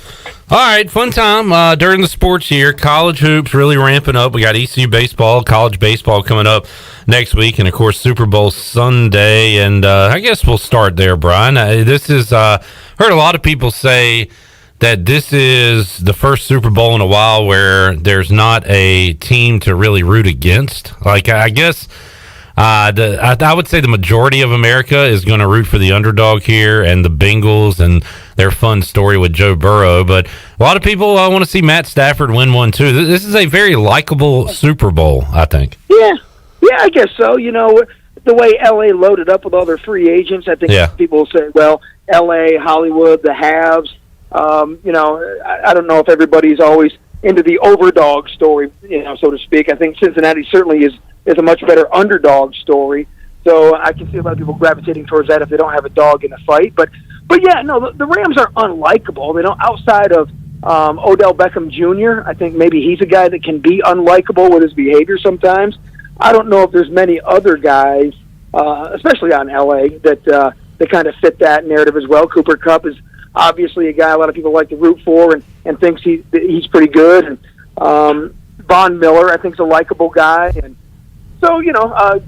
All right, fun time during the sports year. College hoops really ramping up. We got ECU baseball, college baseball coming up next week, and of course Super Bowl Sunday. And I guess we'll start there, Brian. This is heard a lot of people say that this is the first Super Bowl in a while where there's not a team to really root against. Like, I guess I would say the majority of America is going to root for the underdog here and the Bengals and their fun story with Joe Burrow. But a lot of people want to see Matt Stafford win one, too. This is a very likable Super Bowl, I think. Yeah, I guess so. The way L.A. loaded up with all their free agents, I think people will say, well, L.A., Hollywood, the haves. I don't know if everybody's always into the overdog story, so to speak. I think Cincinnati certainly is a much better underdog story. So I can see a lot of people gravitating towards that if they don't have a dog in a fight. But yeah, no, the Rams are unlikable. They don't, outside of Odell Beckham Jr., I think maybe he's a guy that can be unlikable with his behavior sometimes. I don't know if there's many other guys, especially on LA, that kind of fit that narrative as well. Cooper Kupp is obviously a guy a lot of people like to root for and thinks he's pretty good. And Von Miller, I think, is a likable guy. And so,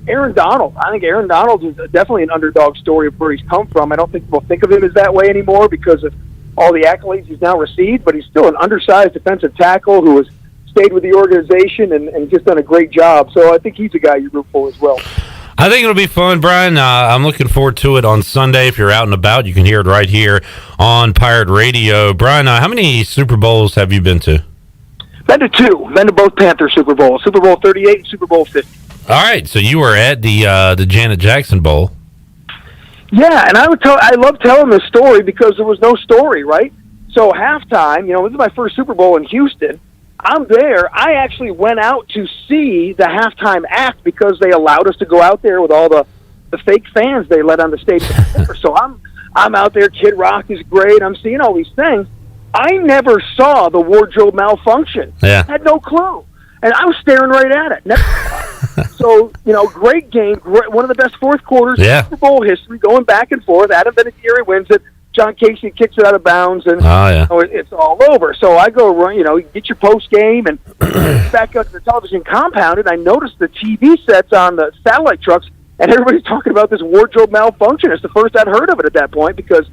Aaron Donald. I think Aaron Donald is definitely an underdog story of where he's come from. I don't think people think of him as that way anymore because of all the accolades he's now received, but he's still an undersized defensive tackle who has stayed with the organization and just done a great job. So I think he's a guy you root for as well. I think it'll be fun, Brian. I'm looking forward to it on Sunday. If you're out and about, you can hear it right here on Pirate Radio. Brian, how many Super Bowls have you been to? Been to two. Been to both Panther Super Bowls, Super Bowl 38 and Super Bowl 50. All right, so you were at the Janet Jackson Bowl. Yeah, and I love telling this story because there was no story, right? So halftime, this is my first Super Bowl in Houston. I'm there. I actually went out to see the halftime act because they allowed us to go out there with all the fake fans they let on the stage. So I'm out there. Kid Rock is great. I'm seeing all these things. I never saw the wardrobe malfunction. Yeah. I had no clue. And I was staring right at it. Never saw it. So, great game. One of the best fourth quarters in Super Bowl history, going back and forth. Adam Vinatieri wins it. John Casey kicks it out of bounds, and it's all over. So I go run, get your post game, and back up to the television compound, and I noticed the TV sets on the satellite trucks, and everybody's talking about this wardrobe malfunction. It's the first I'd heard of it at that point because,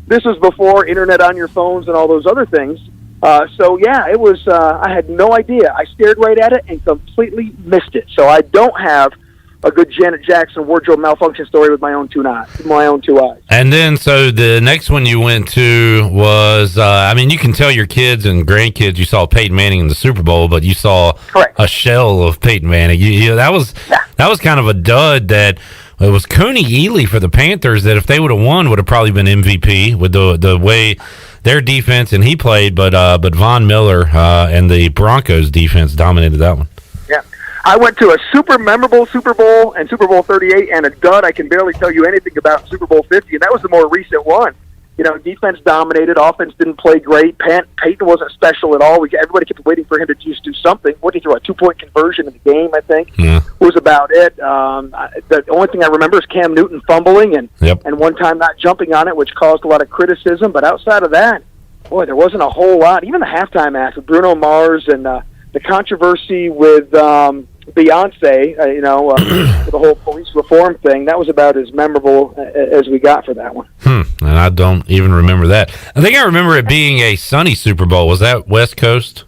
this was before internet on your phones and all those other things. So yeah, it was. I had no idea. I stared right at it and completely missed it. So I don't have a good Janet Jackson wardrobe malfunction story with my own two eyes. And then, so the next one you went to was, I mean, you can tell your kids and grandkids you saw Peyton Manning in the Super Bowl, but you saw a shell of Peyton Manning. That was kind of a dud. That it was Coney Ealy for the Panthers that if they would have won, would have probably been MVP with the way their defense and he played, but Von Miller and the Broncos defense dominated that one. Yeah. I went to a super memorable Super Bowl and Super Bowl 38 and a dud I can barely tell you anything about Super Bowl 50, and that was the more recent one. You know, defense dominated, offense didn't play great. Peyton wasn't special at all. Everybody kept waiting for him to just do something. What did he throw, a 2-point conversion in the game, I think, was about it. The only thing I remember is Cam Newton fumbling and one time not jumping on it, which caused a lot of criticism. But outside of that, boy, there wasn't a whole lot. Even the halftime act with Bruno Mars and the controversy with Beyonce, the whole police reform thing, that was about as memorable as we got for that one. And I don't even remember that. I think I remember it being a sunny Super Bowl. Was that West Coast?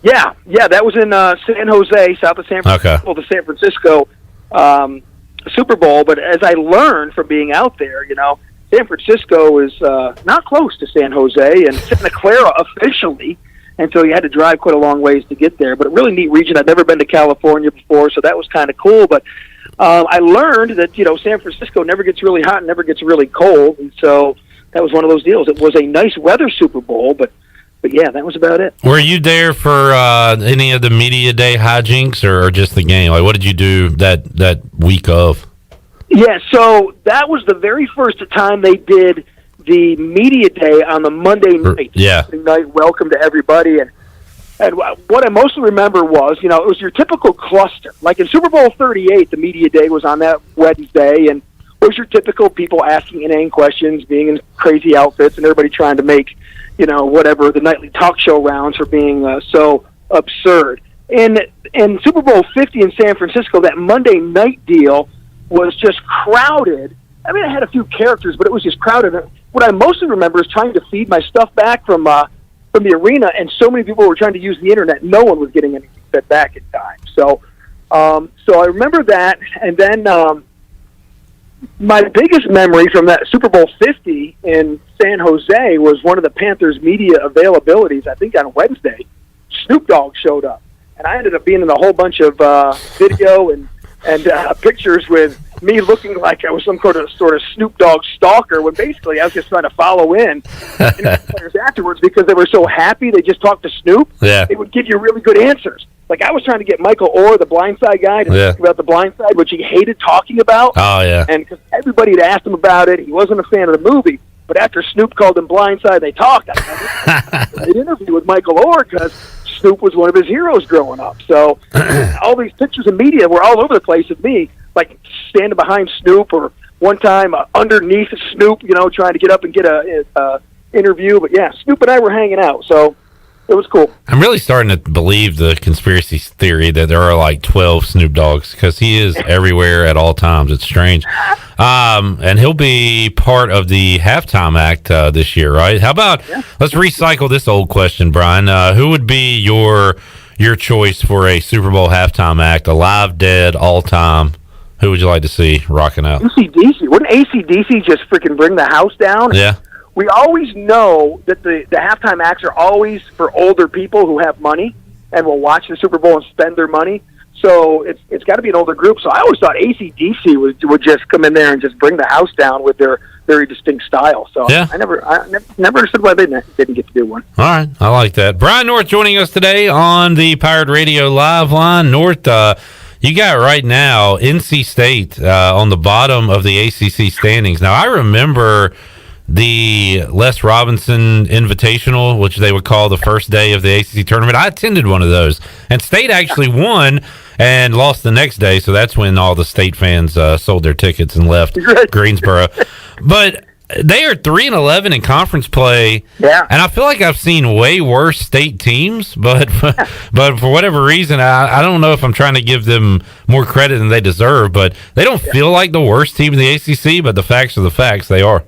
Yeah, that was in San Jose, south of San Francisco, the San Francisco Super Bowl. But as I learned from being out there, San Francisco is not close to San Jose, and Santa Clara officially, and so you had to drive quite a long ways to get there. But a really neat region. I'd never been to California before, so that was kind of cool. But I learned that, San Francisco never gets really hot and never gets really cold, and so that was one of those deals. It was a nice weather Super Bowl, but yeah, that was about it. Were you there for any of the media day hijinks or just the game? Like, what did you do that week of? Yeah, so that was the very first time they did the media day on the Monday night. Yeah. Night welcome to everybody. And what I mostly remember was, it was your typical cluster. Like in Super Bowl 38, the media day was on that Wednesday, and it was your typical people asking inane questions, being in crazy outfits, and everybody trying to make, whatever, the nightly talk show rounds for being so absurd. In Super Bowl 50 in San Francisco, that Monday night deal was just crowded. I mean, I had a few characters, but it was just crowded. What I mostly remember is trying to feed my stuff back from the arena, and so many people were trying to use the internet. No one was getting anything fed back in time. So I remember that, and then my biggest memory from that Super Bowl 50 in San Jose was one of the Panthers media availabilities. I think on Wednesday, Snoop Dogg showed up, and I ended up being in a whole bunch of video and pictures with me looking like I was some sort of Snoop Dogg stalker, when basically I was just trying to follow in players afterwards because they were so happy they just talked to Snoop. Yeah. They would give you really good answers. Like I was trying to get Michael Orr, the Blind Side guy, to talk about the Blind Side, which he hated talking about. Oh, yeah. And because everybody had asked him about it, he wasn't a fan of the movie. But after Snoop called him Blind Side, they talked. I had an interview with Michael Orr because Snoop was one of his heroes growing up. So all these pictures of media were all over the place of me, like standing behind Snoop, or one time underneath Snoop, trying to get up and get a interview. But yeah, Snoop and I were hanging out, so it was cool. I'm really starting to believe the conspiracy theory that there are like 12 Snoop Dogs, because he is everywhere at all times. It's strange. And he'll be part of the halftime act this year, right? How about, let's recycle this old question, Brian. Who would be your choice for a Super Bowl halftime act, alive, dead, all time? Who would you like to see rocking out? AC/DC. Wouldn't AC/DC just freaking bring the house down? Yeah. We always know that the halftime acts are always for older people who have money and will watch the Super Bowl and spend their money. So it's got to be an older group. So I always thought AC/DC would just come in there and just bring the house down with their very distinct style. So yeah. I never understood why they didn't get to do one. All right, I like that. Brian North joining us today on the Pirate Radio Live line. North, you got right now NC State on the bottom of the ACC standings. Now I remember the Les Robinson Invitational, which they would call the first day of the ACC tournament. I attended one of those, and State actually won and lost the next day, so that's when all the State fans sold their tickets and left Greensboro. But they are 3-11 in conference play, and I feel like I've seen way worse State teams, but for whatever reason, I don't know if I'm trying to give them more credit than they deserve, but they don't feel like the worst team in the ACC, but the facts are the facts. They are.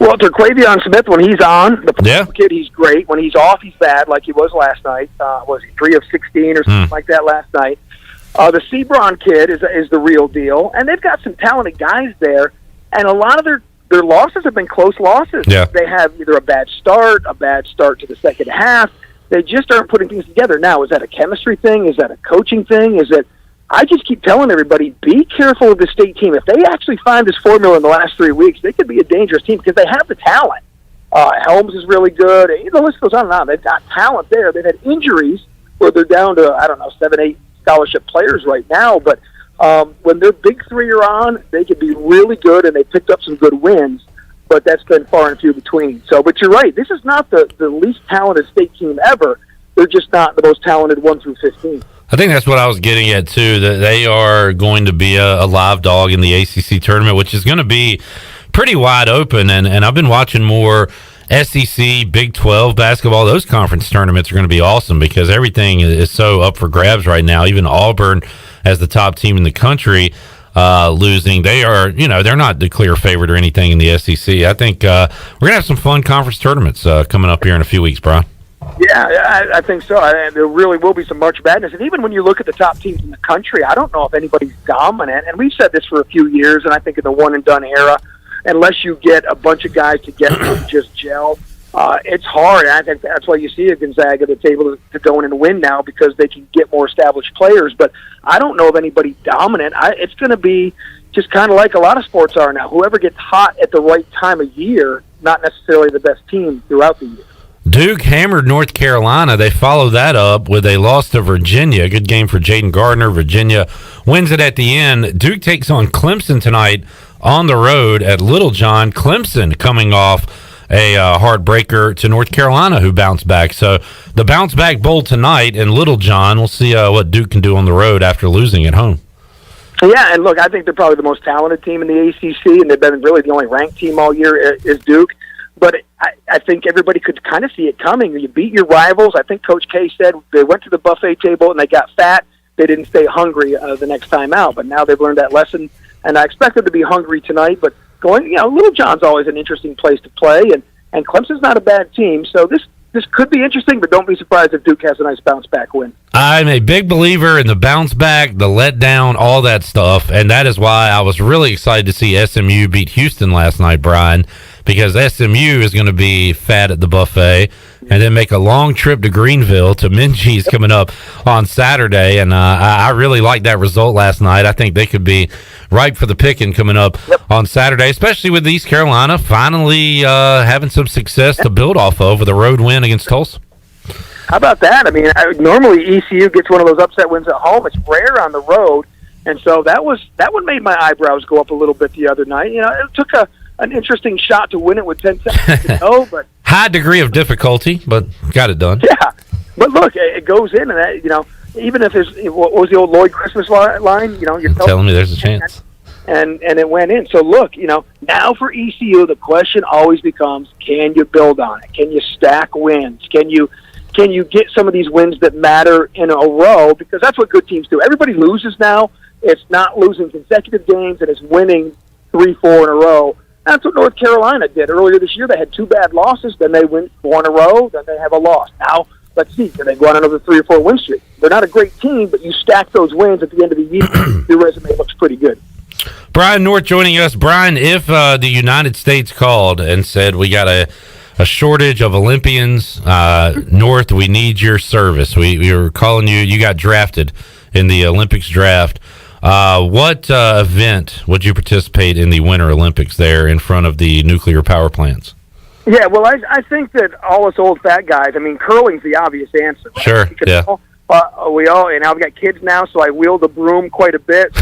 Well, Terquavion Smith, when he's on, the kid, he's great. When he's off, he's bad, like he was last night. Was he 3 of 16 or something like that last night? The Sebron kid is the real deal, and they've got some talented guys there, and a lot of their losses have been close losses. Yeah. They have either a bad start to the second half. They just aren't putting things together. Now, is that a chemistry thing? Is that a coaching thing? I just keep telling everybody, be careful of the state team. If they actually find this formula in the last 3 weeks, they could be a dangerous team because they have the talent. Helms is really good. The list goes on and on. They've got talent there. They've had injuries where they're down to, 7, 8 scholarship players right now. But when their big three are on, they can be really good, and they picked up some good wins. But that's been far and few between. But you're right. This is not the least talented state team ever. They're just not the most talented 1 through 15. I think that's what I was getting at, too, that they are going to be a live dog in the ACC tournament, which is going to be pretty wide open. And I've been watching more SEC, Big 12 basketball. Those conference tournaments are going to be awesome because everything is so up for grabs right now. Even Auburn, as the top team in the country, losing. They are, they're not the clear favorite or anything in the SEC. I think we're going to have some fun conference tournaments coming up here in a few weeks, Brian. Yeah, I think so. There really will be some March Madness. And even when you look at the top teams in the country, I don't know if anybody's dominant. And we've said this for a few years, and I think in the one-and-done era, unless you get a bunch of guys together who just gel, it's hard. And I think that's why you see a Gonzaga that's able to go in and win now because they can get more established players. But I don't know of anybody dominant. It's going to be just kind of like a lot of sports are now. Whoever gets hot at the right time of year, not necessarily the best team throughout the year. Duke hammered North Carolina. They followed that up with a loss to Virginia. Good game for Jaden Gardner. Virginia wins it at the end. Duke takes on Clemson tonight on the road at Littlejohn. Clemson coming off a heartbreaker to North Carolina, who bounced back. So the bounce back bowl tonight in Littlejohn. We'll see what Duke can do on the road after losing at home. Yeah, and look, I think they're probably the most talented team in the ACC, and they've been really the only ranked team all year is Duke. But I think everybody could kind of see it coming. You beat your rivals. I think Coach K said they went to the buffet table and they got fat. They didn't stay hungry the next time out. But now they've learned that lesson, and I expect them to be hungry tonight. But Littlejohn's always an interesting place to play, and Clemson's not a bad team. So this could be interesting, but don't be surprised if Duke has a nice bounce-back win. I'm a big believer in the bounce-back, the letdown, all that stuff, and that is why I was really excited to see SMU beat Houston last night, Brian, because SMU is going to be fat at the buffet and then make a long trip to Greenville to Minji's coming up on Saturday, and I really liked that result last night. I think they could be ripe for the picking coming up on Saturday, especially with East Carolina finally having some success to build off of with a road win against Tulsa. How about that? I mean, normally ECU gets one of those upset wins at home. It's rare on the road, and so that one made my eyebrows go up a little bit the other night. It took an interesting shot to win it with 10 seconds to go, but high degree of difficulty, but got it done. Yeah, but look, it goes in, and that even if what was the old Lloyd Christmas line? You're telling me there's a chance, and it went in. So look, now for ECU, the question always becomes: can you build on it? Can you stack wins? Can you get some of these wins that matter in a row? Because that's what good teams do. Everybody loses now. It's not losing consecutive games, and it's winning 3-4 in a row. That's what North Carolina did earlier this year. They had 2 bad losses, then they win 4 in a row, then they have a loss. Now, let's see, can they go on another 3 or 4 win streak? They're not a great team, but you stack those wins at the end of the year, your resume looks pretty good. Brian North joining us. Brian, if the United States called and said, we got a shortage of Olympians, North, we need your service. We were calling you. You got drafted in the Olympics draft. What event would you participate in the Winter Olympics there in front of the nuclear power plants? Yeah, well, I think that all us old fat guys, curling's the obvious answer. Right? Sure, yeah. We all, and I've got kids now, so I wield a broom quite a bit.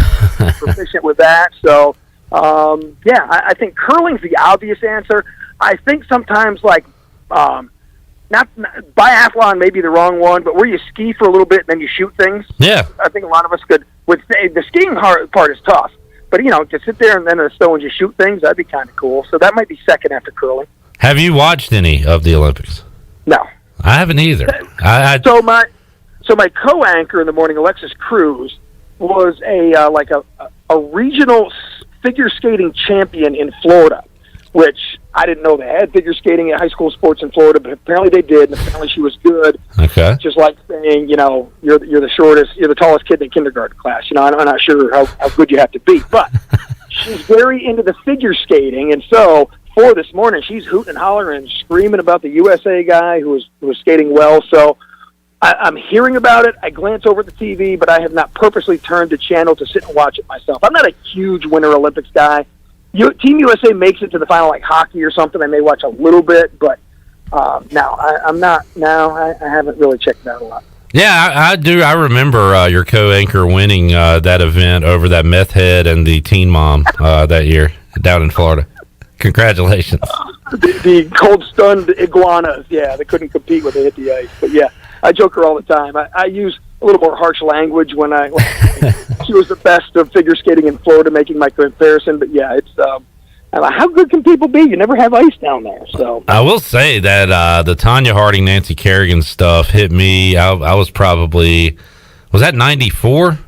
I'm proficient with that. So, I think curling's the obvious answer. I think sometimes, not biathlon may be the wrong one, but where you ski for a little bit and then you shoot things. Yeah. I think a lot of us could. The skiing part is tough, but to sit there and then in the snow and just shoot things, that'd be kind of cool. So that might be second after curling. Have you watched any of the Olympics? No, I haven't either. So my co-anchor in the morning, Alexis Cruz, was a regional figure skating champion in Florida, which I didn't know they had figure skating at high school sports in Florida, but apparently they did, and apparently she was good. Okay. Just like saying, you know, you're the shortest, you're the tallest kid in the kindergarten class. You know, I'm not sure how good you have to be, but she's very into the figure skating, and so for this morning, she's hooting and hollering and screaming about the USA guy who was skating well. So I'm hearing about it. I glance over at the TV, but I have not purposely turned the channel to sit and watch it myself. I'm not a huge Winter Olympics guy. Team USA makes it to the final, like hockey or something. I may watch a little bit, but no, I'm not. No, I haven't really checked that a lot. Yeah, I do. I remember your co-anchor winning that event over that meth head and the teen mom that year down in Florida. Congratulations. The cold stunned iguanas, yeah, they couldn't compete when they hit the ice. But yeah, I joke her all the time. I use a little more harsh language when she was the best of figure skating in Florida, making my comparison. But yeah, it's how good can people be? You never have ice down there. So I will say that the Tanya Harding, Nancy Kerrigan stuff hit me. I was probably, was that 94?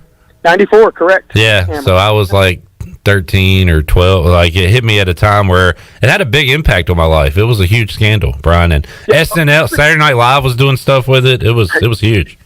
94, correct. Yeah, so I was like 13 or 12. Like, it hit me at a time where it had a big impact on my life. It was a huge scandal, Brian, and SNL, Saturday Night Live was doing stuff with it. It was huge.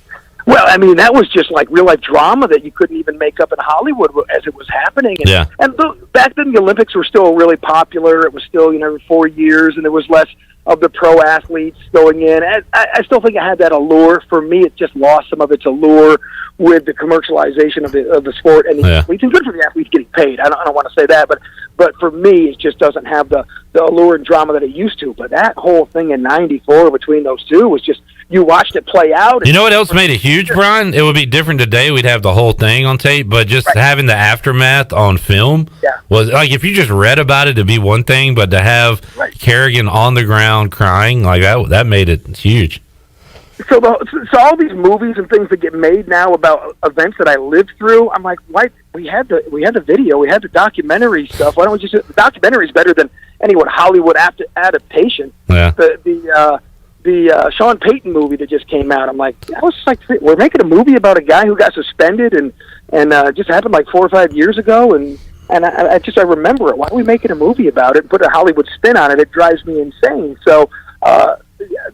Well, I mean, that was just like real life drama that you couldn't even make up in Hollywood as it was happening. And, yeah. And back then, the Olympics were still really popular. It was still, every 4 years, and there was less of the pro athletes going in. I still think it had that allure. For me, it just lost some of its allure with the commercialization of the sport and the athletes. And good for the athletes getting paid. I don't want to say that, but for me, it just doesn't have the allure and drama that it used to. But that whole thing in '94 between those two was just, you watched it play out. You know what else made it huge, Brian? It would be different today. We'd have the whole thing on tape, but just having the aftermath on film was like, if you just read about it, it'd be one thing, but to have Kerrigan on the ground crying, like that made it huge. So all these movies and things that get made now about events that I lived through, I'm like, why? We had the video, we had the documentary stuff. Why don't we just? The documentary is better than any Hollywood adaptation. Yeah. The Sean Payton movie that just came out, I'm like, I was just like, we're making a movie about a guy who got suspended and just happened like 4 or 5 years ago, and I remember it. Why are we making a movie about it and put a Hollywood spin on it? It drives me insane. So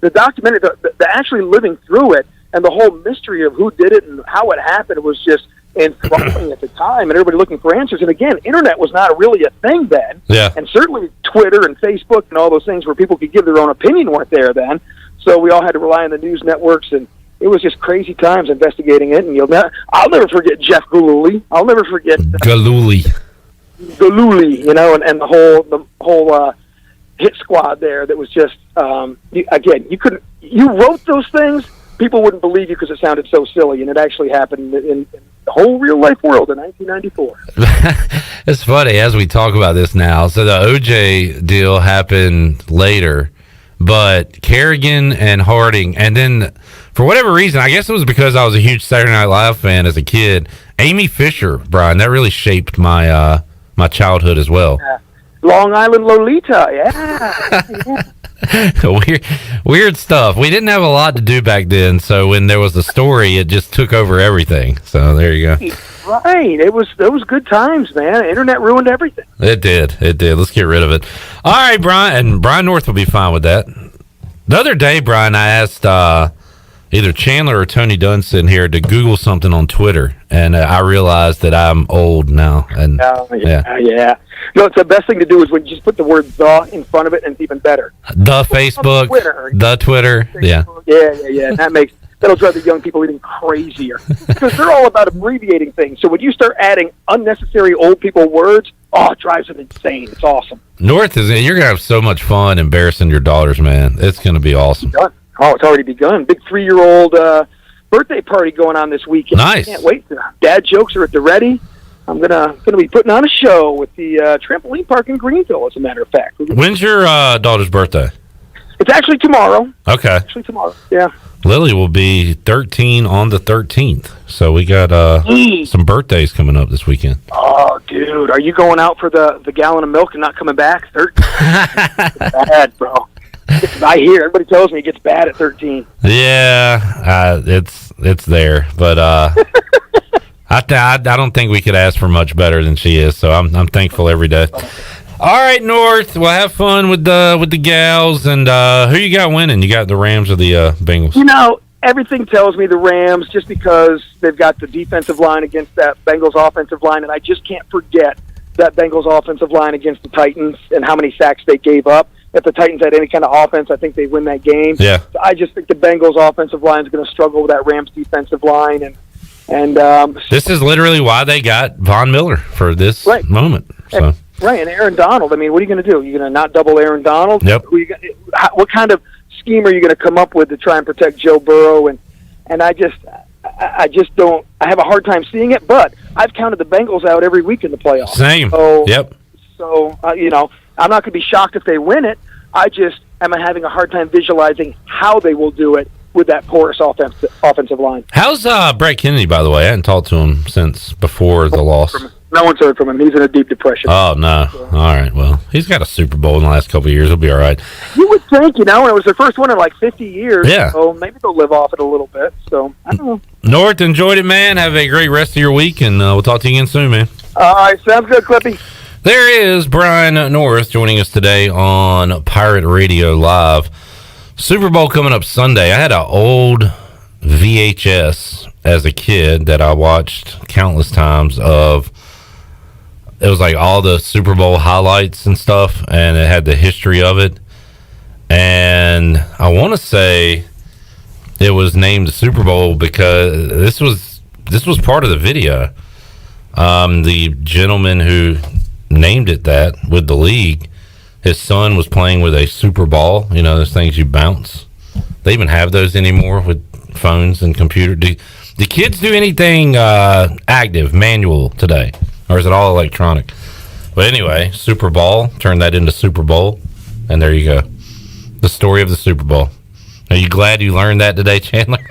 the documentary, the actually living through it, and the whole mystery of who did it and how it happened was just enthralling at the time, and everybody looking for answers. And again, internet was not really a thing then, and certainly Twitter and Facebook and all those things where people could give their own opinion weren't there then. So we all had to rely on the news networks, and it was just crazy times investigating it. And I'll never forget Jeff Gillooly. I'll never forget Gillooly, and the whole hit squad there. That was just you wrote those things, people wouldn't believe you because it sounded so silly, and it actually happened in the whole real life world in 1994. It's funny as we talk about this now. So the OJ deal happened later, but Kerrigan and Harding, and then for whatever reason, I guess it was because I was a huge Saturday Night Live fan as a kid. Amy Fisher, Brian, that really shaped my my childhood as well. Long Island Lolita, yeah. Weird stuff. We didn't have a lot to do back then, so when there was a story, it just took over everything. So there you go. Right. Those good times, man. Internet ruined everything. It did. Let's get rid of it. All right, Brian, and Brian North will be fine with that. The other day, Brian, I asked either Chandler or Tony Dunson here to Google something on Twitter, and I realized that I'm old now. And yeah. It's the best thing to do is when you just put the word "the" in front of it, and it's even better. The Facebook, the Twitter, Facebook, yeah. That'll drive the young people even crazier because they're all about abbreviating things. So when you start adding unnecessary old people words, it drives them insane. It's awesome. You're gonna have so much fun embarrassing your daughters, man. It's gonna be awesome. It's already begun. Big 3-year-old birthday party going on this weekend. Nice. Can't wait. Dad jokes are at the ready. I'm gonna be putting on a show with the trampoline park in Greenville, as a matter of fact. When's your daughter's birthday? It's actually tomorrow. Okay. Yeah. Lily will be 13 on the 13th, so we got some birthdays coming up this weekend. Oh, dude, are you going out for the gallon of milk and not coming back? 13? It's bad, bro. I hear everybody tells me it gets bad at 13. Yeah, it's there, but I don't think we could ask for much better than she is. So I'm thankful every day. All right, North. Well, have fun with the gals. And who you got winning? You got the Rams or the Bengals? You know, everything tells me the Rams, just because they've got the defensive line against that Bengals offensive line, and I just can't forget that Bengals offensive line against the Titans and how many sacks they gave up. If the Titans had any kind of offense, I think they win that game. Yeah. So I just think the Bengals offensive line is going to struggle with that Rams defensive line, and this is literally why they got Von Miller for this moment. So. And Aaron Donald. I mean, what are you going to do? You're going to not double Aaron Donald? Yep. What kind of scheme are you going to come up with to try and protect Joe Burrow? And I just don't. I have a hard time seeing it. But I've counted the Bengals out every week in the playoffs. Same. So, yep. So you know, I'm not going to be shocked if they win it. I just am having a hard time visualizing how they will do it with that porous offensive line. How's Brett Kennedy, by the way? I hadn't talked to him since before the loss. No one's heard from him. He's in a deep depression. Oh, no. All right. Well, he's got a Super Bowl in the last couple of years. He'll be all right. You would think, you know, it was their first one in like 50 years. Yeah. So maybe they'll live off it a little bit. So, I don't know. North, enjoyed it, man. Have a great rest of your week, and we'll talk to you again soon, man. All right. Sounds good, Clippy. There is Brian North joining us today on Pirate Radio Live. Super Bowl coming up Sunday. I had an old VHS as a kid that I watched countless times of. It was like all the Super Bowl highlights and stuff, and it had the history of it. And I want to say it was named the Super Bowl because this was part of the video. The gentleman who named it that with the league, his son was playing with a Super Ball. You know, those things you bounce. They even have those anymore with phones and computer. Do kids do anything active, manual today? Or is it all electronic? But anyway, Super Bowl, turn that into Super Bowl, and there you go. The story of the Super Bowl. Are you glad you learned that today, Chandler?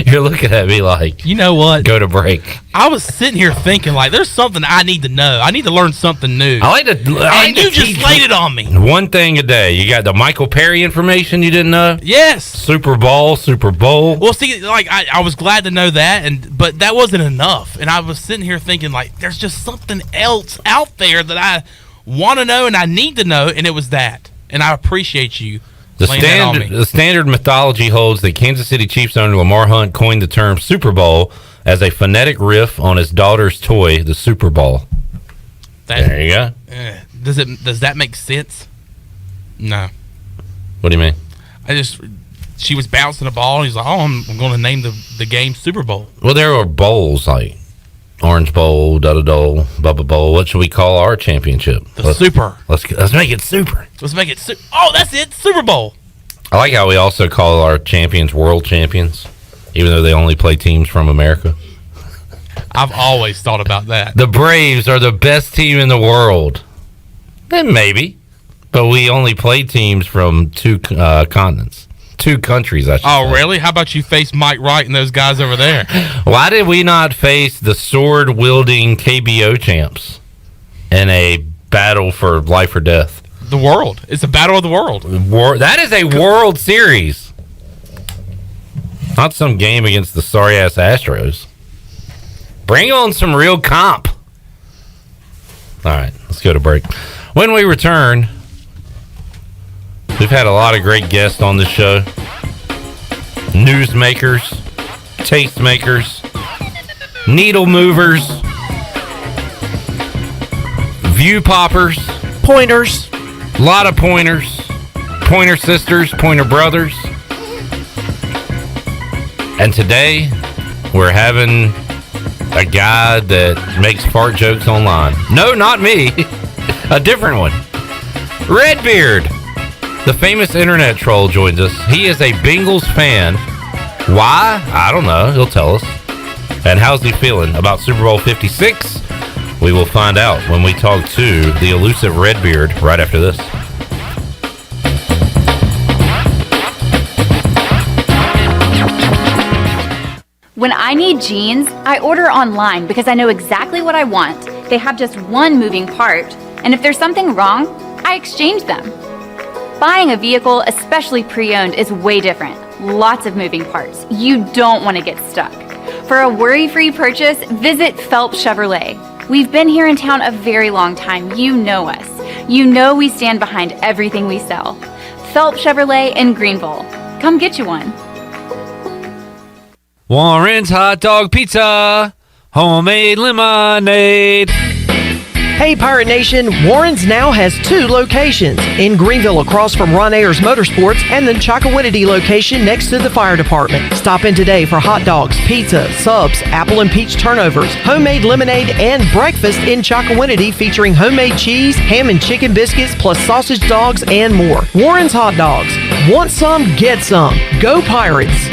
You're looking at me like, you know what? Go to break. I was sitting here thinking, like, there's something I need to know. I need to learn something new. And you just laid it on me. One thing a day. You got the Michael Perry information you didn't know? Yes. Super Bowl. Well, see, like, I was glad to know that, but that wasn't enough. And I was sitting here thinking, like, there's just something else out there that I want to know and I need to know, and it was that. And I appreciate you. The standard mythology holds that Kansas City Chiefs owner Lamar Hunt coined the term Super Bowl as a phonetic riff on his daughter's toy, the Super Bowl. There you go. Does that make sense? No. What do you mean? She was bouncing a ball, and he's like, I'm going to name the game Super Bowl. Well, there are bowls like Orange Bowl, Da-da-Dole, Bubba Bowl. What should we call our championship? Super. Let's make it super. Let's make it super. Oh, that's it, Super Bowl. I like how we also call our champions world champions, even though they only play teams from America. I've always thought about that. The Braves are the best team in the world. Then maybe. But we only play teams from two continents. Two countries, I should say. Oh, really? How about you face Mike Wright and those guys over there? Why did we not face the sword-wielding KBO champs in a battle for life or death? The world. It's a battle of the world. That is a World Series. Not some game against the sorry-ass Astros. Bring on some real comp. All right, let's go to break. When we return, we've had a lot of great guests on this show. Newsmakers, tastemakers, needle movers, view poppers, pointers, a lot of pointers, pointer sisters, pointer brothers. And today, we're having a guy that makes fart jokes online. No, not me. A different one. Redbeard, the famous internet troll, joins us. He is a Bengals fan. Why? I don't know. He'll tell us. And how's he feeling about Super Bowl 56? We will find out when we talk to the elusive Redbeard right after this. When I need jeans, I order online because I know exactly what I want. They have just one moving part, and if there's something wrong, I exchange them. Buying a vehicle, especially pre-owned, is way different. Lots of moving parts. You don't want to get stuck. For a worry-free purchase, visit Phelps Chevrolet. We've been here in town a very long time. You know us. You know we stand behind everything we sell. Phelps Chevrolet in Greenville. Come get you one. Warren's Hot Dog Pizza, homemade lemonade. Hey, Pirate Nation, Warren's now has 2 locations, in Greenville across from Ron Ayers Motorsports and the Chocowinity location next to the fire department. Stop in today for hot dogs, pizza, subs, apple and peach turnovers, homemade lemonade, and breakfast in Chocowinity featuring homemade cheese, ham and chicken biscuits, plus sausage dogs and more. Warren's Hot Dogs. Want some? Get some. Go Pirates!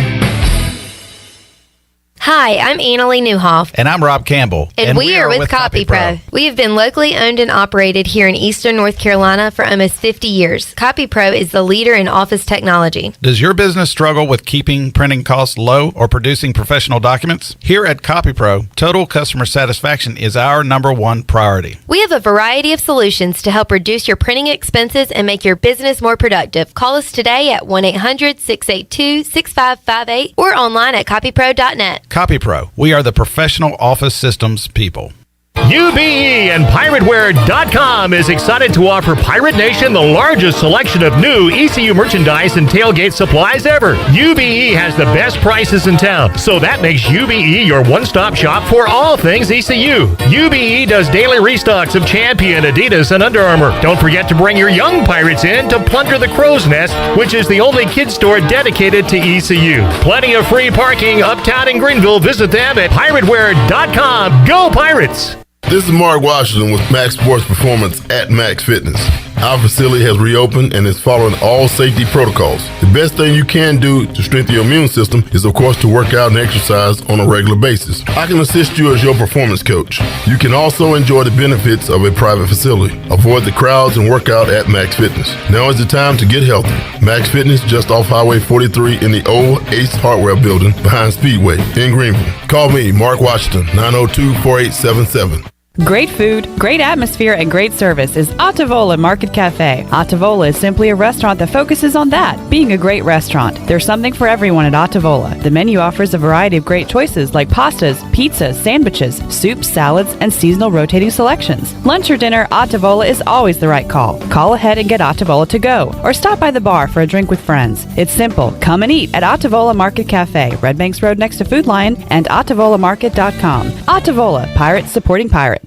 Hi, I'm Annalie Newhoff. And I'm Rob Campbell. And we are with CopyPro. We have been locally owned and operated here in Eastern North Carolina for almost 50 years. CopyPro is the leader in office technology. Does your business struggle with keeping printing costs low or producing professional documents? Here at CopyPro, total customer satisfaction is our #1 priority. We have a variety of solutions to help reduce your printing expenses and make your business more productive. Call us today at 1-800-682-6558 or online at copypro.net. CopyPro, we are the professional office systems people. UBE and PirateWear.com is excited to offer Pirate Nation the largest selection of new ECU merchandise and tailgate supplies ever. UBE has the best prices in town, so that makes UBE your one-stop shop for all things ECU. UBE does daily restocks of Champion, Adidas, and Under Armour. Don't forget to bring your young Pirates in to plunder the Crow's Nest, which is the only kids store dedicated to ECU. Plenty of free parking uptown in Greenville. Visit them at PirateWear.com. Go Pirates! This is Mark Washington with Max Sports Performance at Max Fitness. Our facility has reopened and is following all safety protocols. The best thing you can do to strengthen your immune system is, of course, to work out and exercise on a regular basis. I can assist you as your performance coach. You can also enjoy the benefits of a private facility. Avoid the crowds and work out at Max Fitness. Now is the time to get healthy. Max Fitness, just off Highway 43 in the old Ace Hardware building behind Speedway in Greenville. Call me, Mark Washington, 902-4877. Great food, great atmosphere, and great service is Otavola Market Cafe. Otavola is simply a restaurant that focuses on that, being a great restaurant. There's something for everyone at Otavola. The menu offers a variety of great choices like pastas, pizzas, sandwiches, soups, salads, and seasonal rotating selections. Lunch or dinner, Otavola is always the right call. Call ahead and get Otavola to go, or stop by the bar for a drink with friends. It's simple. Come and eat at Otavola Market Cafe, Red Banks Road next to Food Lion, and OtavolaMarket.com. Otavola, Pirates supporting Pirates.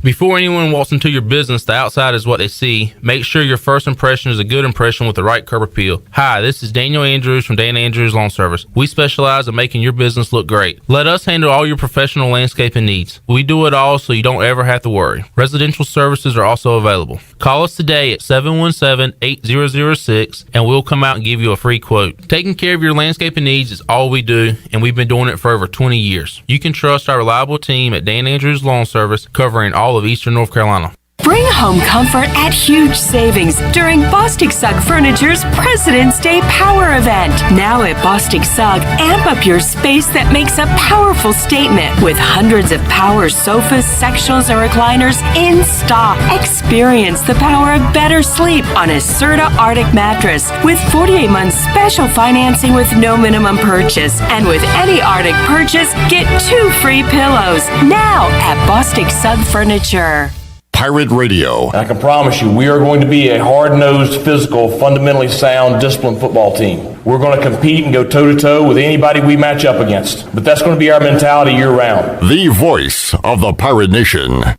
Before anyone walks into your business, the outside is what they see. Make sure your first impression is a good impression with the right curb appeal. Hi, this is Daniel Andrews from Dan Andrews Lawn Service. We specialize in making your business look great. Let us handle all your professional landscaping needs. We do it all so you don't ever have to worry. Residential services are also available. Call us today at 717-8006 and we'll come out and give you a free quote. Taking care of your landscaping needs is all we do, and we've been doing it for over 20 years. You can trust our reliable team at Dan Andrews Lawn Service, covering all of Eastern North Carolina. Bring home comfort at huge savings during Bostic Sugg Furniture's President's Day Power Event. Now at Bostic Sugg, amp up your space that makes a powerful statement with hundreds of power sofas, sectionals, and recliners in stock. Experience the power of better sleep on a Serta Arctic mattress with 48 months special financing with no minimum purchase. And with any Arctic purchase, get 2 free pillows. Now at Bostic Sugg Furniture. Pirate Radio. I can promise you, we are going to be a hard-nosed, physical, fundamentally sound, disciplined football team. We're going to compete and go toe-to-toe with anybody we match up against. But that's going to be our mentality year-round. The voice of the Pirate Nation.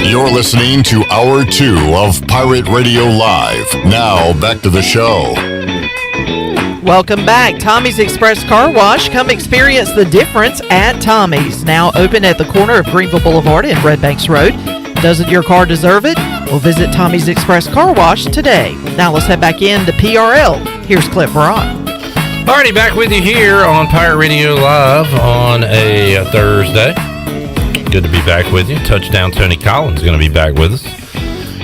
You're listening to Hour 2 of Pirate Radio Live. Now, back to the show. Welcome back. Tommy's Express Car Wash. Come experience the difference at Tommy's. Now open at the corner of Greenville Boulevard and Red Banks Road. Doesn't your car deserve it? Well, visit Tommy's Express Car Wash today. Now let's head back into PRL. Here's Cliff Braun. Alrighty, back with you here on Pirate Radio Live on a Thursday. Good to be back with you. Touchdown Tony Collins is going to be back with us.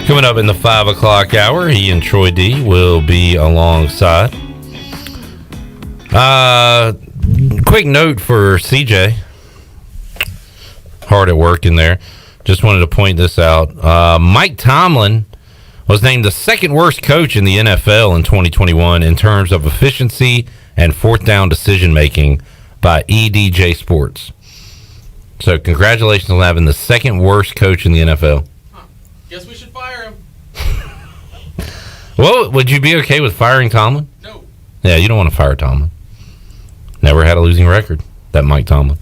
Coming up in the 5 o'clock hour, he and Troy D will be alongside. Quick note for CJ. Hard at work in there. Just wanted to point this out. Mike Tomlin was named the second worst coach in the NFL in 2021 in terms of efficiency and fourth down decision making by EDJ Sports. So congratulations on having the second worst coach in the NFL. Guess we should fire him. Well, would you be okay with firing Tomlin? No. Yeah, you don't want to fire Tomlin. Never had a losing record, that Mike Tomlin.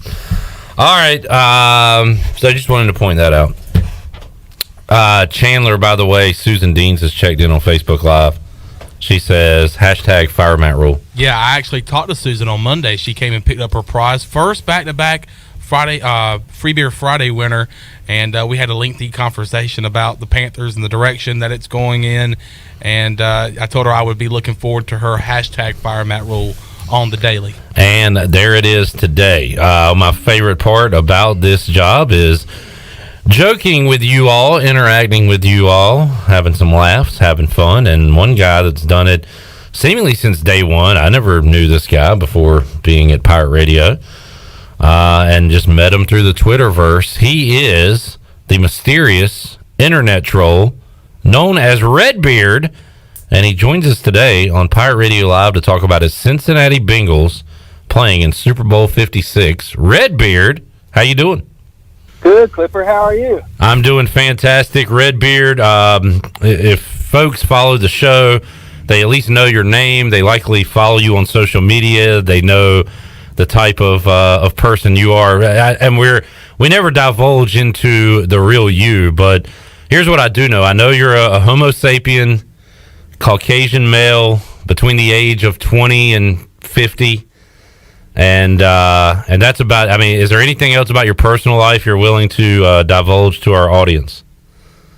All right, so I just wanted to point that out. Chandler, by the way, Susan Deans has checked in on Facebook Live. She says, hashtag fire Matt Rule. Yeah, I actually talked to Susan on Monday. She came and picked up her prize. First back-to-back Friday, Free Beer Friday winner, and we had a lengthy conversation about the Panthers and the direction that it's going in, and I told her I would be looking forward to her hashtag fire Matt Rule on the daily. And there it is today. My favorite part about this job is joking with you all, interacting with you all, having some laughs, having fun, and one guy that's done it seemingly since day one. I never knew this guy before being at Pirate Radio. And just met him through the Twitterverse. He is the mysterious internet troll known as Redbeard, and he joins us today on Pirate Radio Live to talk about his Cincinnati Bengals playing in Super Bowl 56. Redbeard, how you doing? Good, Clipper. How are you? I'm doing fantastic, Redbeard. If folks follow the show, they at least know your name. They likely follow you on social media. They know the type of person you are, and we never divulge into the real you, but here's what I do know. I know you're a Homo sapien, Caucasian male between the age of 20 and 50, and that's about. I mean, is there anything else about your personal life you're willing to divulge to our audience?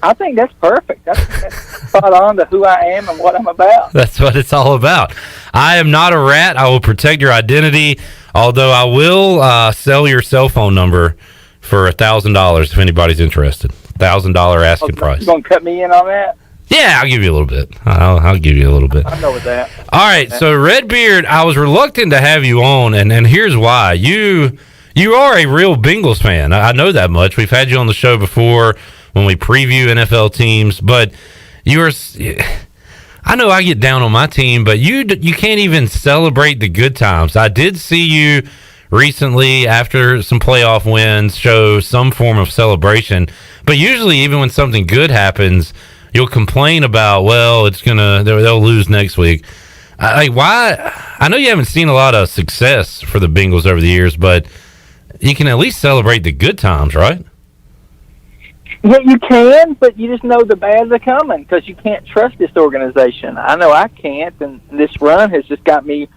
I think that's perfect. That's spot on to who I am and what I'm about. That's what it's all about. I am not a rat. I will protect your identity, although I will sell your cell phone number for $1,000 if anybody's interested. $1,000 asking price. You gonna cut me in on that? Yeah, I'll give you a little bit. I'll give you a little bit. I know with that. All right, so Redbeard, I was reluctant to have you on, and here's why. You are a real Bengals fan. I know that much. We've had you on the show before when we preview NFL teams, but I know I get down on my team, but you can't even celebrate the good times. I did see you recently after some playoff wins show some form of celebration, but usually even when something good happens, you'll complain about, well, they'll lose next week. Why? I know you haven't seen a lot of success for the Bengals over the years, but you can at least celebrate the good times, right? Yeah, you can, but you just know the bads are coming because you can't trust this organization. I know I can't, and this run has just got me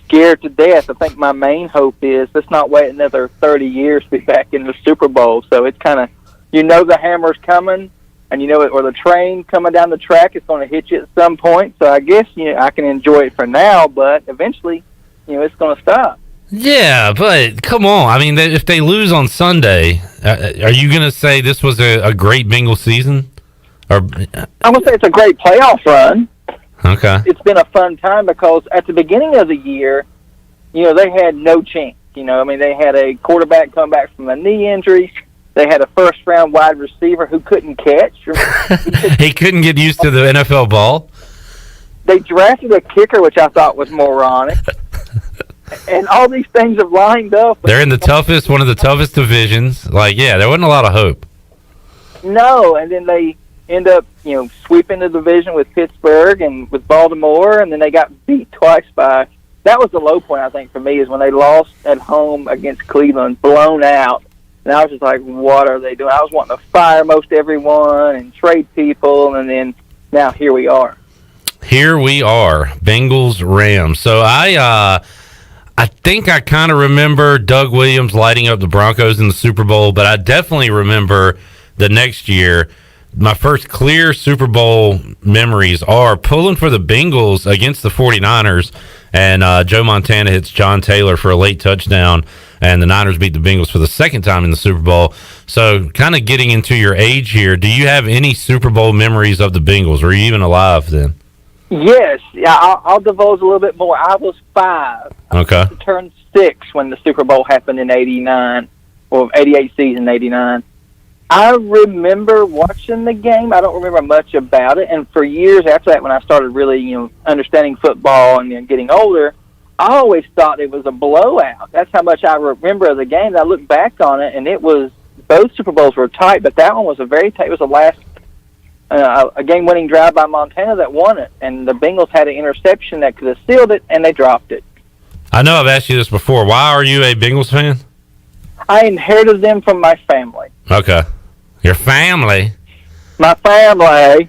scared to death. I think my main hope is let's not wait another 30 years to be back in the Super Bowl. So it's kind of, the hammer's coming, and or the train coming down the track is going to hit you at some point. So I guess, I can enjoy it for now, but eventually, it's going to stop. Yeah, but come on. I mean, if they lose on Sunday, are you going to say this was a great Bengals season? Or I'm going to say it's a great playoff run. Okay. It's been a fun time because at the beginning of the year, they had no chance. They had a quarterback come back from a knee injury. They had a first-round wide receiver who couldn't catch. He couldn't get used to the NFL ball? They drafted a kicker, which I thought was moronic. And all these things have lined up. They're in one of the toughest divisions. There wasn't a lot of hope. No, and then they end up, sweeping the division with Pittsburgh and with Baltimore, and then they got beat twice that was the low point, I think, for me, is when they lost at home against Cleveland, blown out. And I was just like, what are they doing? I was wanting to fire most everyone and trade people, and then now here we are. Here we are, Bengals Rams. So I think I kind of remember Doug Williams lighting up the Broncos in the Super Bowl, but I definitely remember the next year. My first clear Super Bowl memories are pulling for the Bengals against the 49ers, and Joe Montana hits John Taylor for a late touchdown, and the Niners beat the Bengals for the second time in the Super Bowl. So kind of getting into your age here, do you have any Super Bowl memories of the Bengals? Were you even alive then? Yes, yeah, I'll divulge a little bit more. I was 5. Okay. I turned 6 when the Super Bowl happened in '89, or '88 season, '89. I remember watching the game. I don't remember much about it, and for years after that, when I started really, understanding football and getting older, I always thought it was a blowout. That's how much I remember of the game. I look back on it, and it was, both Super Bowls were tight, but that one was it was a last a game-winning drive by Montana that won it, and the Bengals had an interception that could have sealed it, and they dropped it. I know I've asked you this before. Why are you a Bengals fan? I inherited them from my family. Okay. Your family? My family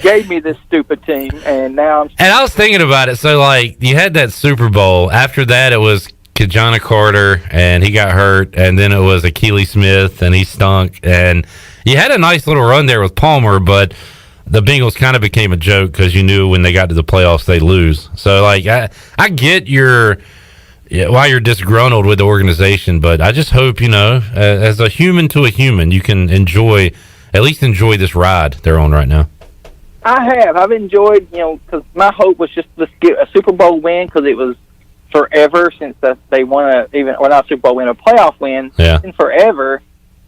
gave me this stupid team, and now I'm... And I was thinking about it. So, like, you had that Super Bowl. After that, it was Kajana Carter, and he got hurt, and then it was Achilles Smith, and he stunk, and you had a nice little run there with Palmer, but the Bengals kind of became a joke because you knew when they got to the playoffs they'd lose. So, like, I get why you're disgruntled with the organization, but I just hope, as a human to a human, you can at least enjoy this ride they're on right now. I've enjoyed, because my hope was just to get a Super Bowl win, because it was forever since they won not a Super Bowl win, a playoff win, in forever.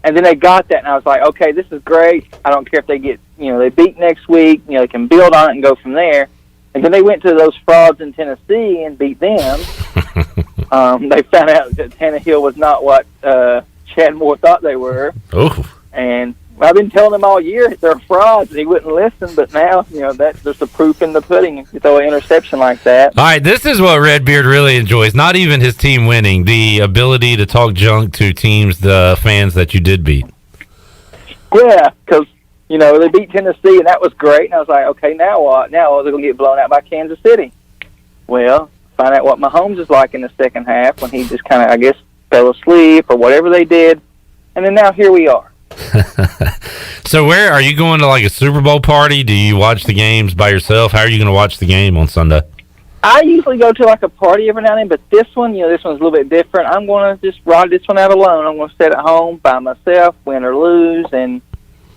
And then they got that, and I was like, okay, this is great. I don't care if they get, they beat next week, they can build on it and go from there. And then they went to those frauds in Tennessee and beat them. They found out that Tannehill was not what Chad Moore thought they were. Oh. And I've been telling him all year they're frauds, and he wouldn't listen. But now, there's the proof in the pudding. If you throw an interception like that. All right, this is what Redbeard really enjoys. Not even his team winning, the ability to talk junk to teams, the fans that you did beat. Yeah, because, they beat Tennessee, and that was great. And I was like, okay, now what? Now they're going to get blown out by Kansas City. Well, find out what Mahomes is like in the second half when he just kind of, I guess, fell asleep or whatever they did. And then now here we are. So where are you going to, like a Super Bowl party? Do you watch the games by yourself? How are you going to watch the game on Sunday? I usually go to like a party every now and then, but this one, this one's a little bit different. I'm going to just ride this one out alone. I'm going to sit at home by myself, win or lose, and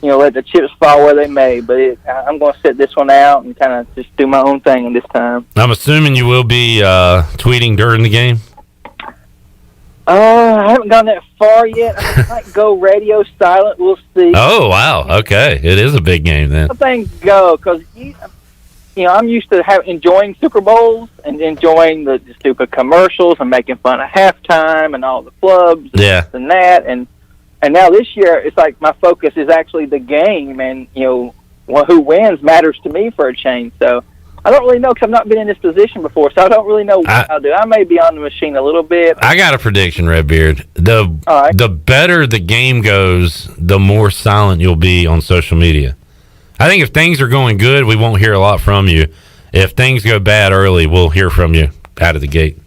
let the chips fall where they may. But I'm going to sit this one out and kind of just do my own thing this time. I'm assuming you will be tweeting during the game? I haven't gone that far yet. I might go radio silent. We'll see. Oh, wow. Okay. It is a big game then. Let things go, because, I'm used to enjoying Super Bowls and enjoying the stupid commercials and making fun of halftime and all the flubs and that. And now this year, it's like my focus is actually the game, and, who wins matters to me for a change. So I don't really know, because I've not been in this position before, so I don't really know what I'll do. I may be on the machine a little bit. I got a prediction, Redbeard. The better the game goes, the more silent you'll be on social media. I think if things are going good, we won't hear a lot from you. If things go bad early, we'll hear from you out of the gate.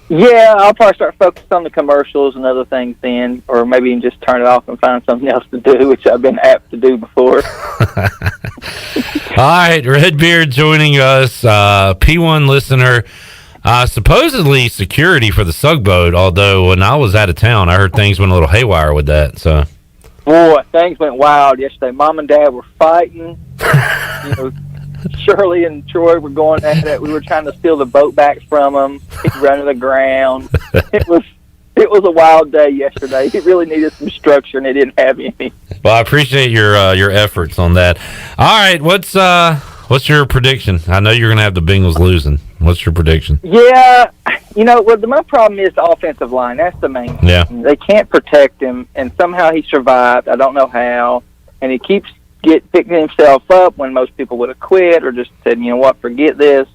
Yeah, I'll probably start focusing on the commercials and other things then, or maybe even just turn it off and find something else to do, which I've been apt to do before. All right, Redbeard joining us, P1 listener, supposedly security for the Sugboat, although when I was out of town, I heard things went a little haywire with that. So, boy, things went wild yesterday. Mom and Dad were fighting. Shirley and Troy were going at it. We were trying to steal the boat back from them. He'd run to the ground. It was a wild day yesterday. It really needed some structure, and it didn't have any. Well, I appreciate your efforts on that. All right, what's your prediction? I know you're going to have the Bengals losing. What's your prediction? Yeah, my problem is the offensive line. That's the main thing. Yeah. They can't protect him, and somehow he survived. I don't know how, and he keeps picking himself up when most people would have quit or just said, forget this.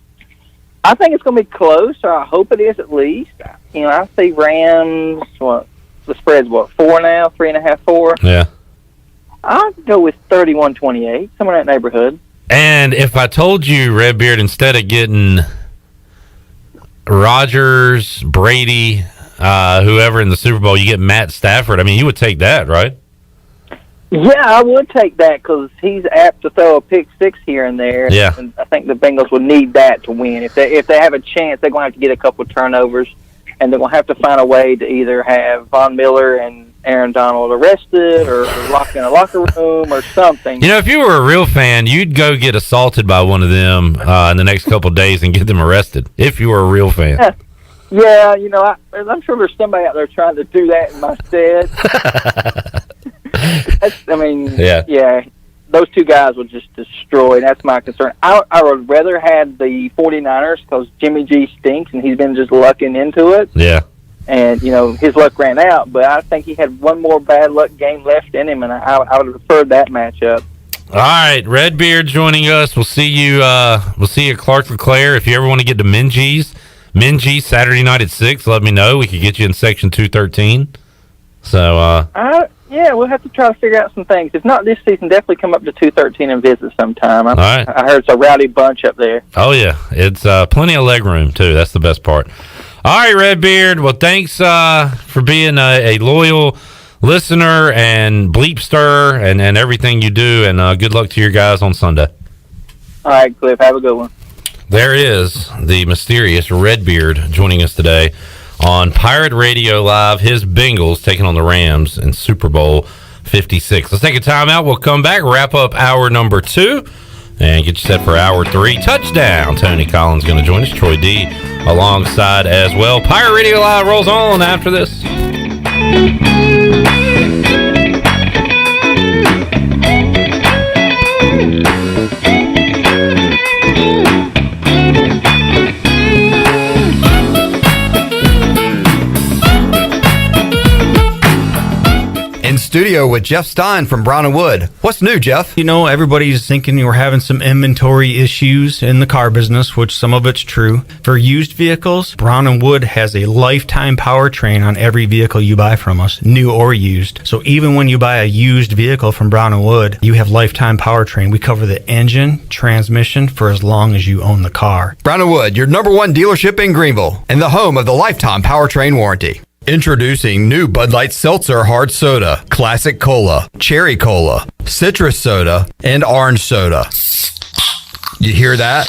I think it's going to be close, or I hope it is at least. I see Rams, the spread's 4 now, 3.5, 4? Yeah. I'll go with 31-28, somewhere in that neighborhood. And if I told you, Redbeard, instead of getting Rodgers, Brady, whoever in the Super Bowl, you get Matt Stafford, you would take that, right? Yeah, I would take that because he's apt to throw a pick six here and there. Yeah. And I think the Bengals would need that to win. If they have a chance, they're going to have to get a couple of turnovers, and they're going to have to find a way to either have Von Miller and Aaron Donald arrested or locked in a locker room or something. If you were a real fan, you'd go get assaulted by one of them in the next couple of days and get them arrested, if you were a real fan. Yeah, I'm sure there's somebody out there trying to do that in my stead. Yeah. those two guys will just destroy. That's my concern. I would rather have the 49ers because Jimmy G stinks, and he's been just lucking into it. Yeah. And, his luck ran out, but I think he had one more bad luck game left in him, and I would have preferred that matchup. All right, Redbeard joining us. We'll see you at Clark LeClaire. If you ever want to get to Minji's Saturday night at 6, let me know. We could get you in section 213. So, yeah, we'll have to try to figure out some things. If not this season, definitely come up to 213 and visit sometime. All right. I heard it's a rowdy bunch up there. Oh, yeah. It's plenty of leg room, too. That's the best part. All right, Redbeard. Well, thanks for being a loyal listener and bleepster and everything you do, and good luck to your guys on Sunday. All right, Cliff. Have a good one. There is the mysterious Redbeard joining us today on Pirate Radio Live. His Bengals taking on the Rams in Super Bowl 56. Let's take a timeout. We'll come back, wrap up hour number 2, and get you set for hour 3. Touchdown. Tony Collins going to join us. Troy D alongside as well. Pirate Radio Live rolls on after this. In studio with Jeff Stein from Brown & Wood. What's new, Jeff? Everybody's thinking we're having some inventory issues in the car business, which some of it's true. For used vehicles, Brown & Wood has a lifetime powertrain on every vehicle you buy from us, new or used. So even when you buy a used vehicle from Brown & Wood, you have lifetime powertrain. We cover the engine, transmission for as long as you own the car. Brown & Wood, your #1 dealership in Greenville and the home of the lifetime powertrain warranty. Introducing new Bud Light Seltzer Hard Soda, Classic Cola, Cherry Cola, Citrus Soda, and Orange Soda. You hear that?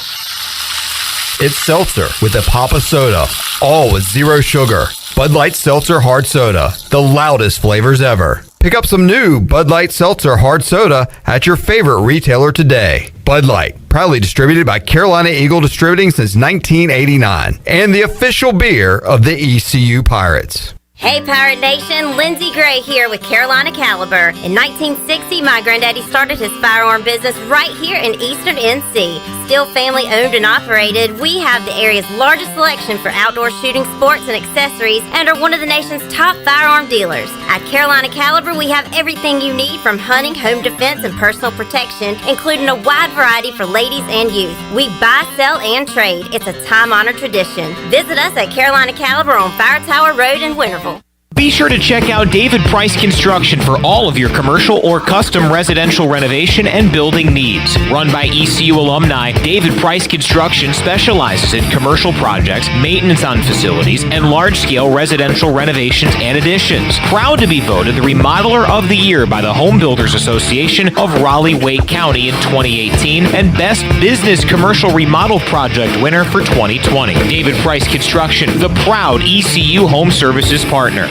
It's seltzer with a pop of soda, all with 0 sugar. Bud Light Seltzer Hard Soda, the loudest flavors ever. Pick up some new Bud Light Seltzer Hard Soda at your favorite retailer today. Bud Light, proudly distributed by Carolina Eagle Distributing since 1989, and the official beer of the ECU Pirates. Hey Pirate Nation, Lindsey Gray here with Carolina Caliber. In 1960, my granddaddy started his firearm business right here in Eastern NC. Still family owned and operated, we have the area's largest selection for outdoor shooting sports and accessories and are one of the nation's top firearm dealers. At Carolina Caliber, we have everything you need from hunting, home defense, and personal protection, including a wide variety for ladies and youth. We buy, sell, and trade. It's a time-honored tradition. Visit us at Carolina Caliber on Fire Tower Road in Winterville. Be sure to check out David Price Construction for all of your commercial or custom residential renovation and building needs. Run by ECU alumni, David Price Construction specializes in commercial projects, maintenance on facilities, and large-scale residential renovations and additions. Proud to be voted the Remodeler of the Year by the Home Builders Association of Raleigh-Wake County in 2018 and Best Business Commercial Remodel Project winner for 2020. David Price Construction, the proud ECU Home Services partner.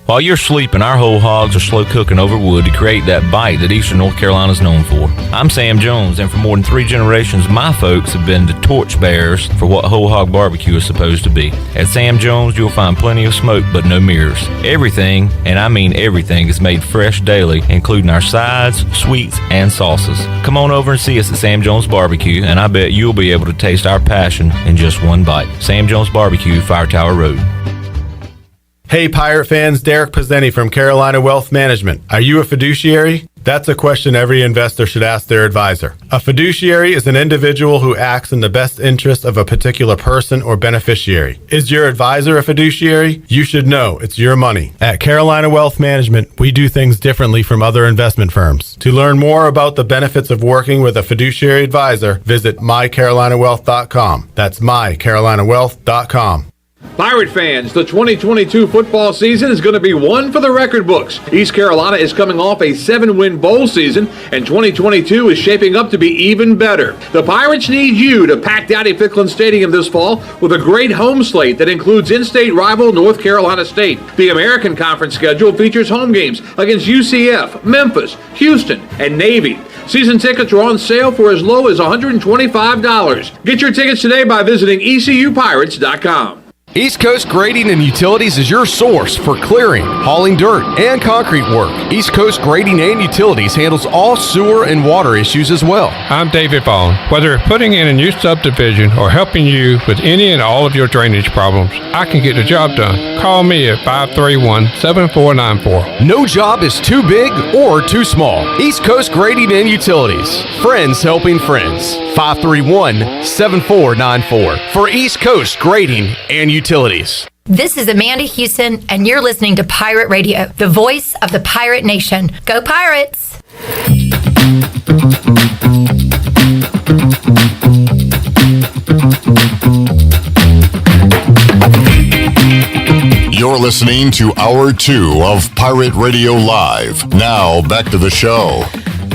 While you're sleeping, our whole hogs are slow cooking over wood to create that bite that Eastern North Carolina is known for. I'm Sam Jones, and for more than 3 generations, my folks have been the torchbearers for what whole hog barbecue is supposed to be. At Sam Jones, you'll find plenty of smoke, but no mirrors. Everything, and I mean everything, is made fresh daily, including our sides, sweets, and sauces. Come on over and see us at Sam Jones Barbecue, and I bet you'll be able to taste our passion in just one bite. Sam Jones Barbecue, Fire Tower Road. Hey Pirate fans, Derek Pizzeni from Carolina Wealth Management. Are you a fiduciary? That's a question every investor should ask their advisor. A fiduciary is an individual who acts in the best interest of a particular person or beneficiary. Is your advisor a fiduciary? You should know it's your money. At Carolina Wealth Management, we do things differently from other investment firms. To learn more about the benefits of working with a fiduciary advisor, visit mycarolinawealth.com. That's mycarolinawealth.com. Pirate fans, the 2022 football season is going to be one for the record books. East Carolina is coming off a 7-win bowl season, and 2022 is shaping up to be even better. The Pirates need you to pack Dowdy-Ficklin Stadium this fall with a great home slate that includes in-state rival North Carolina State. The American Conference schedule features home games against UCF, Memphis, Houston, and Navy. Season tickets are on sale for as low as $125. Get your tickets today by visiting ECUPirates.com. East Coast Grading and Utilities is your source for clearing, hauling dirt, and concrete work. East Coast Grading and Utilities handles all sewer and water issues as well. I'm David Vaughn. Whether putting in a new subdivision or helping you with any and all of your drainage problems, I can get the job done. Call me at 531-7494. No job is too big or too small. East Coast Grading and Utilities. Friends helping friends. 531-7494 for East Coast Grading and Utilities. This is Amanda Houston, and you're listening to Pirate Radio, the voice of the Pirate Nation. Go Pirates! You're listening to Hour 2 of Pirate Radio Live. Now, back to the show.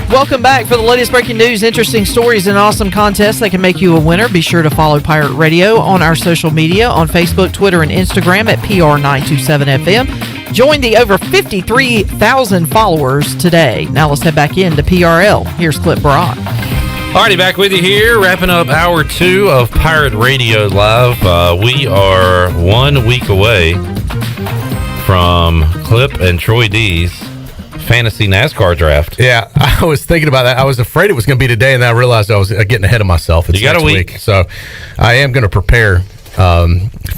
Welcome back. For the latest breaking news, interesting stories, and awesome contests that can make you a winner, be sure to follow Pirate Radio on our social media on Facebook, Twitter, and Instagram at PR927FM. Join the over 53,000 followers today. Now let's head back into PRL. Here's Clip Brock. Alrighty, back with you here, wrapping up Hour 2 of Pirate Radio Live. We are 1 week away from Clip and Troy D's fantasy NASCAR draft. Yeah, I was thinking about that. I was afraid it was going to be today, and then I realized I was getting ahead of myself. It's you got next a week. So I am going to prepare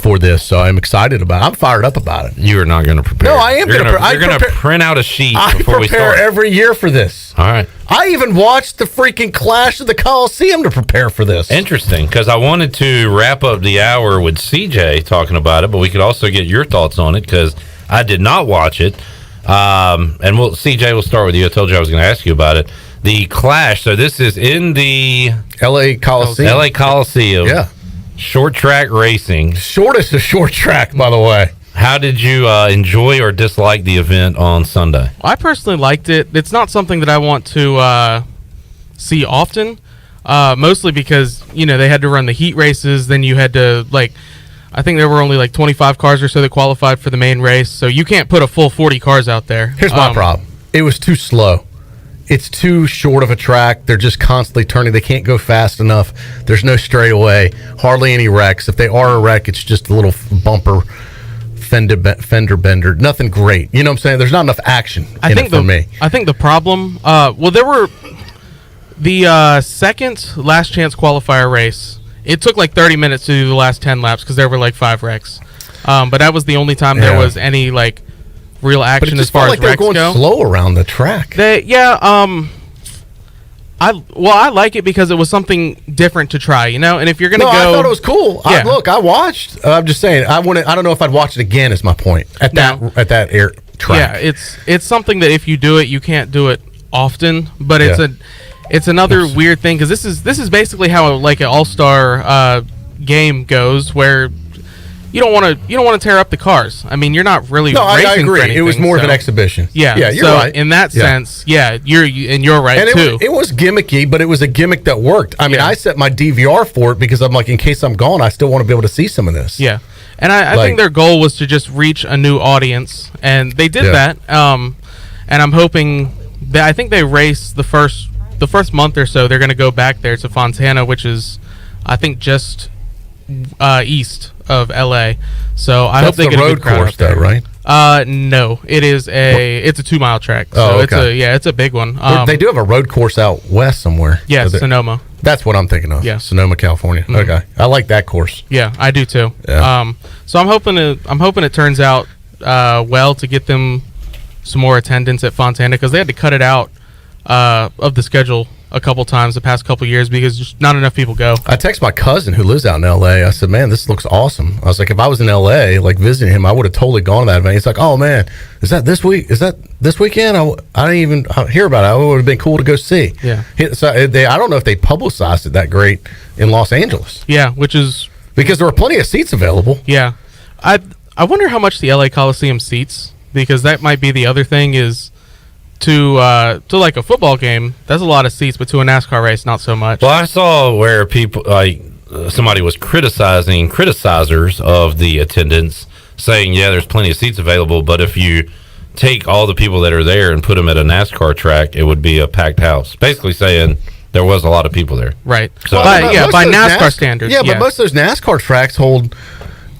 for this, so I'm excited about it. I'm fired up about it. You are not going to prepare. No, I am going to prepare. You're going to print out a sheet before we start. I prepare every year for this. All right. I even watched the freaking Clash of the Coliseum to prepare for this. Interesting, because I wanted to wrap up the hour with CJ talking about it, but we could also get your thoughts on it, because I did not watch it. And CJ, we'll start with you. I told you I was going to ask you about it. The Clash. So this is in the LA Coliseum. LA Coliseum. Yeah. Short track racing. Shortest of short track, by the way. How did you enjoy or dislike the event on Sunday? I personally liked it. It's not something that I want to see often, mostly because, they had to run the heat races. Then you had to, I think there were only 25 cars or so that qualified for the main race, so you can't put a full 40 cars out there. Here's my problem. It was too slow. It's too short of a track. They're just constantly turning. They can't go fast enough. There's no straightaway. Hardly any wrecks. If they are a wreck, it's just a little bumper, fender bender. Nothing great. You know what I'm saying? There's not enough action for me. I think the problem, there were the second last chance qualifier race. It took 30 minutes to do the last 10 laps because there were 5 wrecks. But that was the only time there was any real action as far as wrecks go. They're going slow around the track. I like it because it was something different to try, and if you're going to go, I thought it was cool. Yeah. I watched. I'm just saying, I don't know if I'd watch it again. Is my point at that air track. Yeah, it's something that if you do it, you can't do it often. But it's another weird thing because this is basically how an all-star game goes, where you don't want to tear up the cars. I mean, you're not really racing. I agree. For anything, it was more of an exhibition. Yeah, you're so right. In that sense, you're right and too. It was gimmicky, but it was a gimmick that worked. I mean, I set my DVR for it because I'm in case I'm gone, I still want to be able to see some of this. Yeah, and I think their goal was to just reach a new audience, and they did that. And I'm hoping that I think they race the first month or so. They're going to go back there to Fontana, which is, I think, just east of LA. So I hope they get a good crowd course, though, right? No, it's a 2-mile track. So it's a big one. They do have a road course out west somewhere. Yeah, Sonoma. That's what I'm thinking of. Yeah, Sonoma, California. Mm-hmm. Okay, I like that course. Yeah, I do too. Yeah. So I'm hoping it turns out well to get them some more attendance at Fontana, because they had to cut it out of the schedule a couple times the past couple years because just not enough people go. I text my cousin who lives out in LA. I said, "Man, this looks awesome." I was like, if I was in LA, visiting him, I would have totally gone to that event. He's like, "Oh man, is that this week? Is that this weekend?" I didn't even hear about it. It would have been cool to go see. Yeah. So I don't know if they publicized it that great in Los Angeles. Yeah, which is because there were plenty of seats available. Yeah, I wonder how much the LA Coliseum seats, because that might be the other thing is. To a football game, that's a lot of seats, but to a NASCAR race, not so much. Well, I saw where people somebody was criticizers of the attendance, saying, "Yeah, there's plenty of seats available, but if you take all the people that are there and put them at a NASCAR track, it would be a packed house." Basically saying there was a lot of people there. Right. So by NASCAR standards. Yeah, but most of those NASCAR tracks hold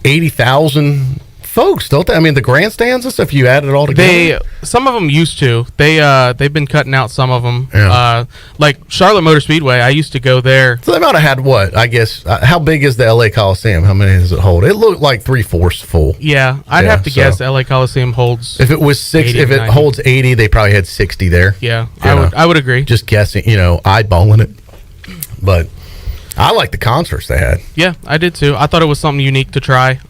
80,000 folks, don't they? I mean, the grandstands and stuff, you add it all together? Some of them used to. They've been cutting out some of them. Yeah. Like Charlotte Motor Speedway, I used to go there. So they might have had what? I guess, how big is the LA Coliseum? How many does it hold? It looked like 3/4 full. Yeah, I'd have to guess LA Coliseum holds. If it was 60, if it 90. holds 80, they probably had 60 there. Yeah, I would agree. Just guessing, eyeballing it. But I like the concerts they had. Yeah, I did too. I thought it was something unique to try.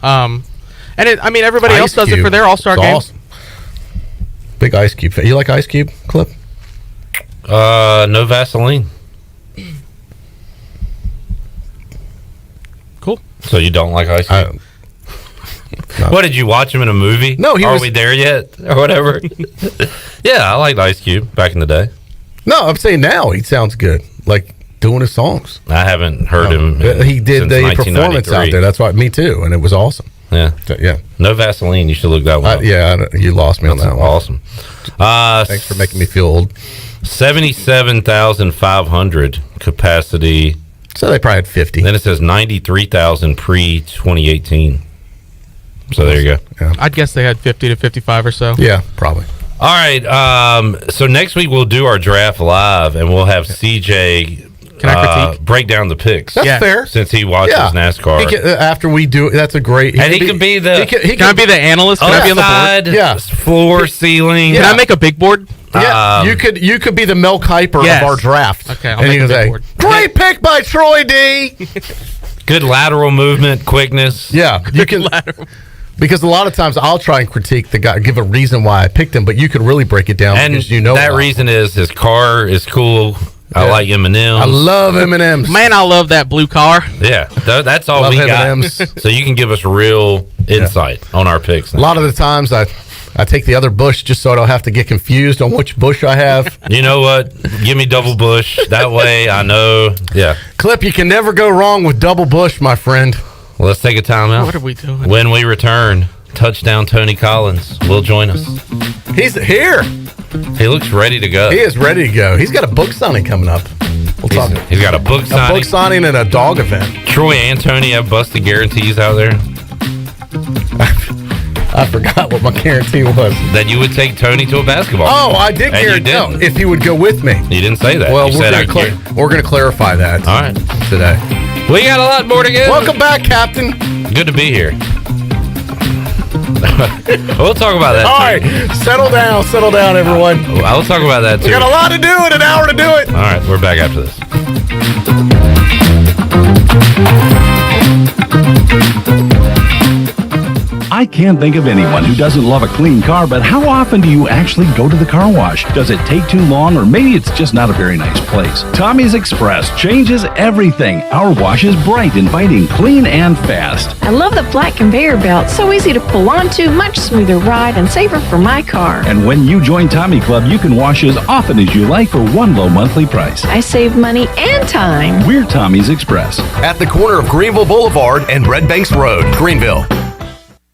And everybody Ice else does Cube. it for their All-Star It's game. awesome. Big Ice Cube fan. You like Ice Cube, Clip? No Vaseline. Cool. So you don't like Ice Cube? What, did you watch him in a movie? No, Are we there yet? Or whatever. Yeah, I liked Ice Cube back in the day. No, I'm saying now he sounds good. Like doing his songs. I haven't heard him. He did the performance out there. That's why, me too, and it was awesome. Yeah, yeah. No Vaseline. You should look that one up. You lost me on that one. Awesome. Thanks for making me feel old. 77,500 capacity. So they probably had 50. Then it says 93,000 pre-2018. So there you go. Yeah. I'd guess they had 50 to 55 or so. Yeah, probably. All right. So next week we'll do our draft live, and we'll have CJ. Can I critique? Break down the picks. That's fair. Since he watches NASCAR. He can, after we do it, that's a great... And he can be the... Can I be the analyst? Can I be on the board? Yeah. Floor, ceiling. Can I make a big board? Yeah, you could be the Mel Kiper of our draft. Okay, I'll and make you a can big say, board. great pick by Troy D. Good lateral movement, quickness. Yeah, you can... Because a lot of times I'll try and critique the guy, give a reason why I picked him, but you could really break it down And because you know that reason is his car is cool. I like M&M's. I love M&M's. Man, I love that blue car. Yeah, that's all Love we M&Ms. got. So you can give us real insight on our picks. A lot of the times I take the other bush just so I don't have to get confused on which bush I have. You know what? Give me double bush. That way I know. Yeah. Clip, you can never go wrong with double bush, my friend. Well, let's take a timeout. What are we doing? When we return, touchdown Tony Collins will join us. He's here. He looks ready to go. He is ready to go. He's got a book signing coming up. He's got a book signing. A book signing and a dog event. Troy and Tony have busted guarantees out there. I forgot what my guarantee was. That you would take Tony to a basketball. Oh, I did And you guarantee didn't. if he would go with me. You didn't say that. Well, You we're said going to clarify that. All right. Today. We got a lot more to go. Welcome back, Captain. Good to be here. We'll talk about that. All right, settle down, everyone. I'll talk about that too. We got a lot to do in an hour to do it. All right, we're back after this. I can't think of anyone who doesn't love a clean car, but how often do you actually go to the car wash? Does it take too long, or maybe it's just not a very nice place? Tommy's Express changes everything. Our wash is bright, inviting, clean, and fast. I love the flat conveyor belt. So easy to pull onto, much smoother ride, and safer for my car. And when you join Tommy Club, you can wash as often as you like for one low monthly price. I save money and time. We're Tommy's Express. At the corner of Greenville Boulevard and Red Banks Road, Greenville.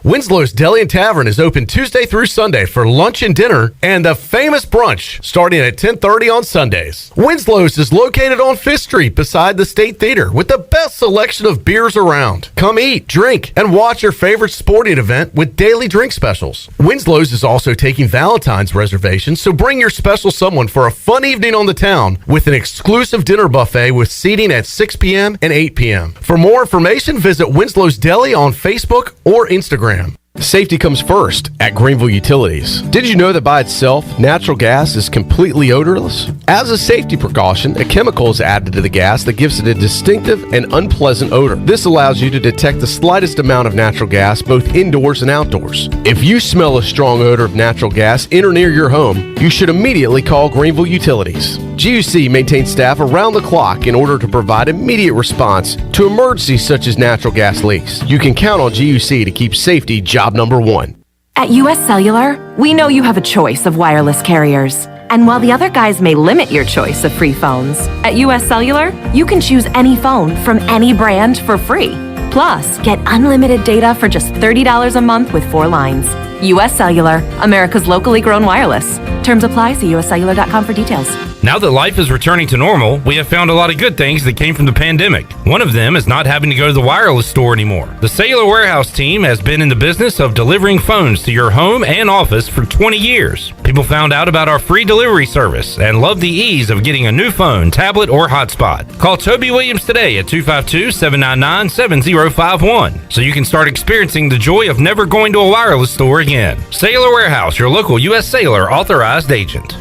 Winslow's Deli and Tavern is open Tuesday through Sunday for lunch and dinner and the famous brunch starting at 10:30 on Sundays. Winslow's is located on 5th Street beside the State Theater with the best selection of beers around. Come eat, drink, and watch your favorite sporting event with daily drink specials. Winslow's is also taking Valentine's reservations, so bring your special someone for a fun evening on the town with an exclusive dinner buffet with seating at 6 p.m. and 8 p.m. For more information, visit Winslow's Deli on Facebook or Instagram. Safety comes first at Greenville Utilities. Did you know that by itself, natural gas is completely odorless? As a safety precaution, a chemical is added to the gas that gives it a distinctive and unpleasant odor. This allows you to detect the slightest amount of natural gas both indoors and outdoors. If you smell a strong odor of natural gas in or near your home, you should immediately call Greenville Utilities. GUC maintains staff around the clock in order to provide immediate response to emergencies such as natural gas leaks. You can count on GUC to keep safety job number one. At US Cellular, we know you have a choice of wireless carriers. And while the other guys may limit your choice of free phones, at US Cellular, you can choose any phone from any brand for free. Plus, get unlimited data for just $30 a month with 4 lines. US Cellular, America's locally grown wireless. Terms apply. See uscellular.com for details. Now that life is returning to normal, we have found a lot of good things that came from the pandemic. One of them is not having to go to the wireless store anymore. The Cellular Warehouse team has been in the business of delivering phones to your home and office for 20 years. People found out about our free delivery service and love the ease of getting a new phone, tablet, or hotspot. Call Toby Williams today at 252-799-7051 so you can start experiencing the joy of never going to a wireless store again. Cellular Warehouse, your local U.S. Cellular authorized agent.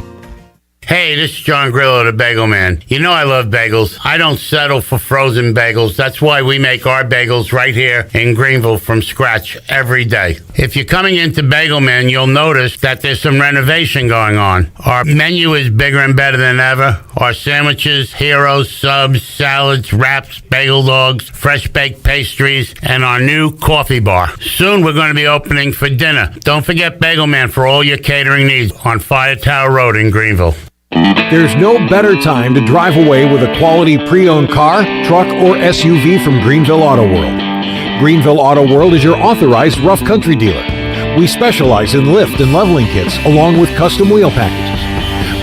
Hey, this is John Grillo, the Bagel Man. You know I love bagels. I don't settle for frozen bagels. That's why we make our bagels right here in Greenville from scratch every day. If you're coming into Bagel Man, you'll notice that there's some renovation going on. Our menu is bigger and better than ever. Our sandwiches, heroes, subs, salads, wraps, bagel dogs, fresh baked pastries, and our new coffee bar. Soon we're going to be opening for dinner. Don't forget Bagel Man for all your catering needs on Fire Tower Road in Greenville. There's no better time to drive away with a quality pre-owned car, truck, or SUV from Greenville Auto World. Greenville Auto World is your authorized rough country dealer. We specialize in lift and leveling kits along with custom wheel packages.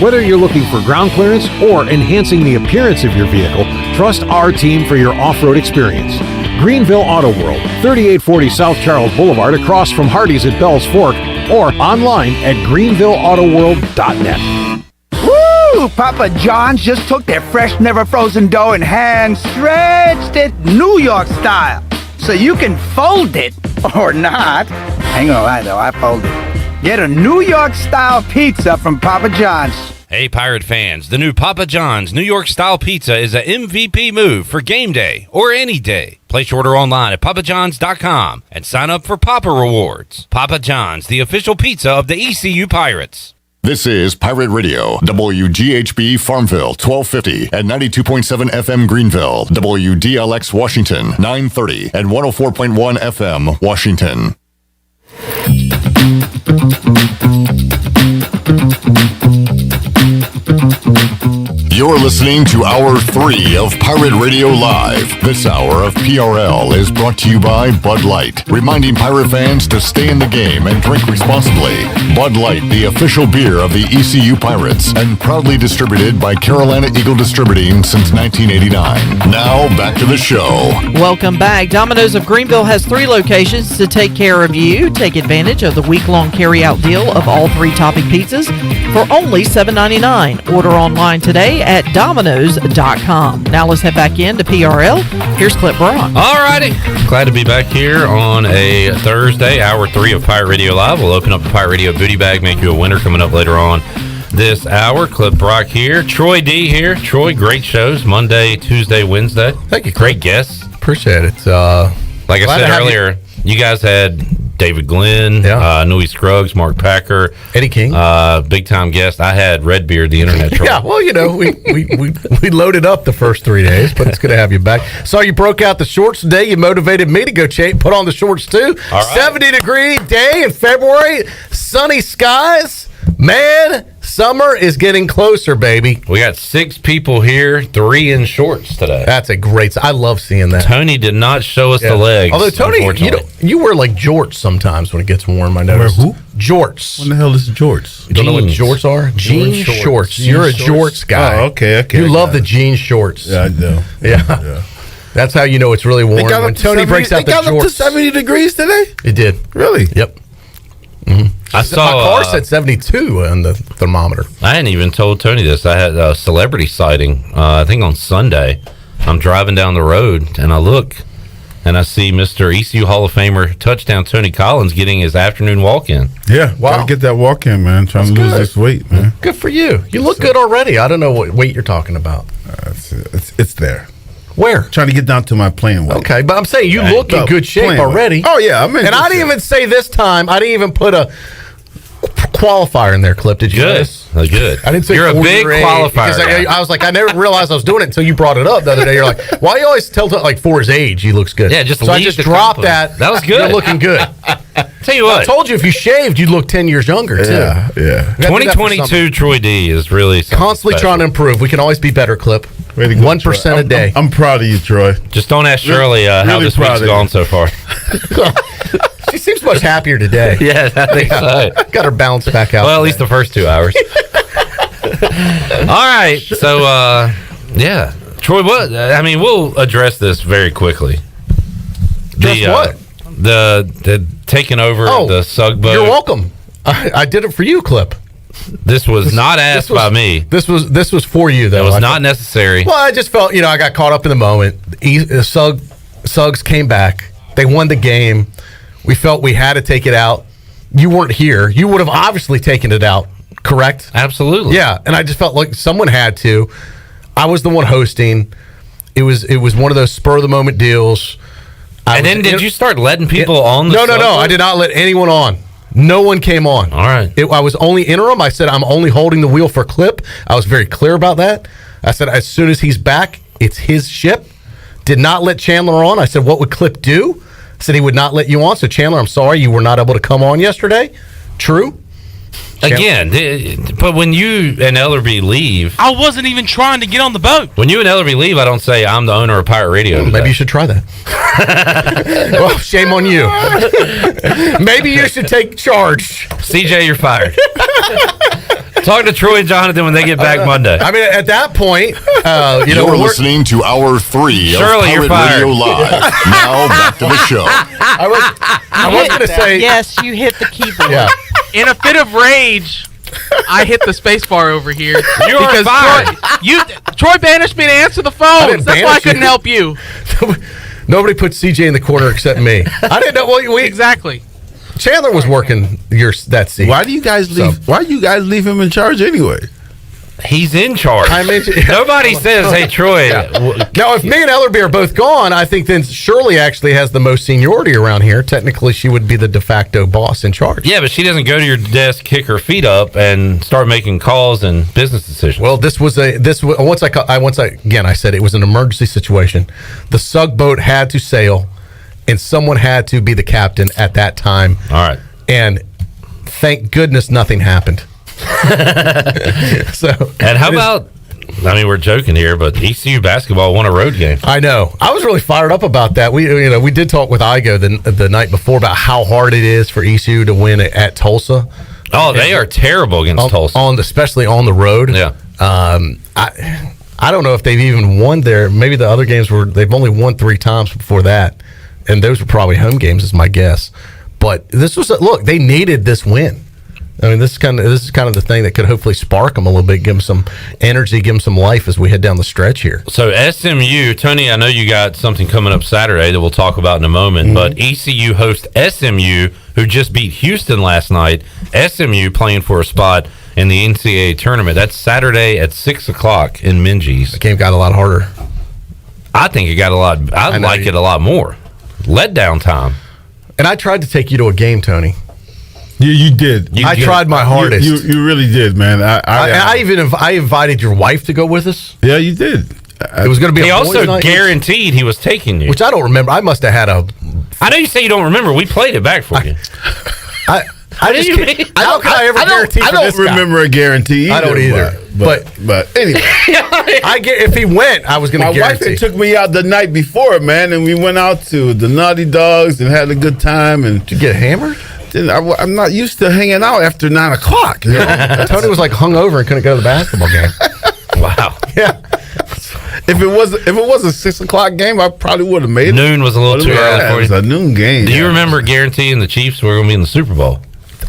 Whether you're looking for ground clearance or enhancing the appearance of your vehicle, trust our team for your off-road experience. Greenville Auto World, 3840 South Charles Boulevard across from Hardee's at Bell's Fork, or online at greenvilleautoworld.net. Woo! Papa John's just took their fresh, never frozen dough and hand stretched it New York style. So you can fold it or not. I ain't gonna lie though, I fold it. Get a New York style pizza from Papa John's. Hey, Pirate fans, the new Papa John's New York Style Pizza is a MVP move for game day or any day. Place your order online at papajohns.com and sign up for Papa Rewards. Papa John's, the official pizza of the ECU Pirates. This is Pirate Radio, WGHB Farmville, 1250 and 92.7 FM Greenville, WDLX Washington, 930 and 104.1 FM Washington. You're listening to Hour 3 of Pirate Radio Live. This hour of PRL is brought to you by Bud Light, reminding pirate fans to stay in the game and drink responsibly. Bud Light, the official beer of the ECU Pirates, and proudly distributed by Carolina Eagle Distributing since 1989. Now, back to the show. Welcome back. Domino's of Greenville has 3 locations to take care of you. Take advantage of the week-long carry-out deal of all 3 topping pizzas for only $7.99. Order online today at Domino's.com. Now let's head back into PRL. Here's Clip Brock. All righty. Glad to be back here on a Thursday, Hour 3 of Pirate Radio Live. We'll open up the Pirate Radio booty bag, make you a winner coming up later on this hour. Clip Brock here. Troy D here. Troy, great shows. Monday, Tuesday, Wednesday. Thank you. Great guests. Appreciate it. Like I said earlier, you guys had David Glenn, Nui Scruggs, Mark Packer, Eddie King, big time guest. I had Redbeard, the internet troll. Yeah, well, you know, we loaded up the first 3 days, but it's good to have you back. Saw you broke out the shorts today. You motivated me to go put on the shorts too. All right. 70-degree day in February, sunny skies. Man, summer is getting closer, baby. We got 6 people here, 3 in shorts today. That's a great. I love seeing that. Tony did not show us the legs. Although Tony, you wear like jorts sometimes when it gets warm. I noticed. Wear who? Jorts. What the hell is jorts? You don't know what jorts are? Jean shorts. You're a jorts guy. Oh, okay. You love the jean shorts. Yeah, I do. Yeah. That's how you know it's really warm. When Tony breaks out the jorts. It got up to 70 degrees today? It did. Really? Yep. I saw my car said 72 on the thermometer. I hadn't even told Tony this. I had a celebrity sighting, I think on Sunday. I'm driving down the road and I look and I see Mr. ECU Hall of Famer touchdown Tony Collins getting his afternoon walk-in. Yeah, gotta get that walk-in, man. Trying to lose this weight, man. Good for you. You look good already. I don't know what weight you're talking about. It's there. Where? Trying to get down to my playing weight. Okay, but I'm saying you look in good shape already. Oh, yeah. And I didn't even say this time, I didn't even put a qualifier in there, Clip. Did you? Good. I didn't say you're a big 48, qualifier. I was like, I never realized I was doing it until you brought it up the other day. You're like, why you always tell like for his age he looks good? Yeah, just so I just dropped that. That was good. You're looking good. Tell you what, I told you if you shaved, you'd look 10 years younger too. Yeah. 2022 Troy D is really constantly trying to improve. We can always be better, Clip. 1% a day. I'm proud of you, Troy. Just don't ask Shirley how this week's gone so far. She seems much happier today. Yeah, I think so. Got her balance back out. Well, at least the first 2 hours. right. So, yeah. Troy, we'll address this very quickly. What? The taking over the Sug boat. You're welcome. I did it for you, Clip. This was not asked by me. This was for you, though. It was not necessary. Well, I just felt, I got caught up in the moment. Suggs came back. They won the game. We felt we had to take it out. You weren't here. You would have obviously taken it out, correct? Absolutely. Yeah, and I just felt like someone had to. I was the one hosting. It was one of those spur of the moment deals. Did you start letting people on? No. I did not let anyone on. No one came on. All right. I was only interim. I said I'm only holding the wheel for Clip. I was very clear about that. I said as soon as he's back, it's his ship. Did not let Chandler on. I said, what would Clip do? I said he would not let you on. So Chandler, I'm sorry you were not able to come on yesterday. True. Again, but when you and Ellerby leave, I wasn't even trying to get on the boat. When you and Ellerby leave, I don't say I'm the owner of Pirate Radio. Well, maybe you should try that. Well, shame on you. Maybe you should take charge. CJ, you're fired. Talk to Troy and Jonathan when they get back Monday. I mean, at that point, you're listening to Hour 3 of Pirate Radio Live. Now back to the show. I was going to say, yes, you hit the keyboard. Yeah. In a fit of rage, I hit the space bar over here. You are fired. Troy banished me to answer the phone. That's why I couldn't help you. Nobody put CJ in the corner except me. I didn't know. Well, exactly. Chandler was working that seat. Why do you guys leave? Why do you guys leave him in charge anyway? He's in charge. Nobody says, "Hey, Troy." Yeah. Now, if me and Ellerby are both gone, I think then Shirley actually has the most seniority around here. Technically, she would be the de facto boss in charge. Yeah, but she doesn't go to your desk, kick her feet up, and start making calls and business decisions. Well, once I said it was an emergency situation. The Sug boat had to sail, and someone had to be the captain at that time. All right, and thank goodness nothing happened. And how about? I mean, we're joking here, but ECU basketball won a road game. I know. I was really fired up about that. We did talk with Igo the night before about how hard it is for ECU to win at Tulsa. Oh, they are terrible against Tulsa, especially on the road. Yeah. I don't know if they've even won there. Maybe the other games they've only won 3 times before that, and those were probably home games, is my guess. But this was they needed this win. I mean, this is kind of the thing that could hopefully spark them a little bit, give them some energy, give them some life as we head down the stretch here. So SMU, Tony, I know you got something coming up Saturday that we'll talk about in a moment, but ECU hosts SMU, who just beat Houston last night. SMU playing for a spot in the NCAA tournament. That's Saturday at 6:00 in Minges. The game got a lot harder. I think it got a lot. I like it a lot more. Letdown time. And I tried to take you to a game, Tony. You did. I tried my hardest. You really did, man. I invited your wife to go with us. Yeah, you did. It was going to be. He a also night, guaranteed he was taking you, which I don't remember. I must have had a. I know you say you don't remember. We played it back for you. I don't remember a guarantee. I don't either. But anyway, if he went, I was going to guarantee. My wife took me out the night before, man, and we went out to the Naughty Dogs and had a good time. And did you get hammered? I'm not used to hanging out after 9 o'clock. You know? Tony was like hungover and couldn't go to the basketball game. Wow. Yeah. If it was a 6 o'clock game, I probably would have made it. Noon was a little too early for you. It was a noon game. Do you remember guaranteeing the Chiefs were going to be in the Super Bowl?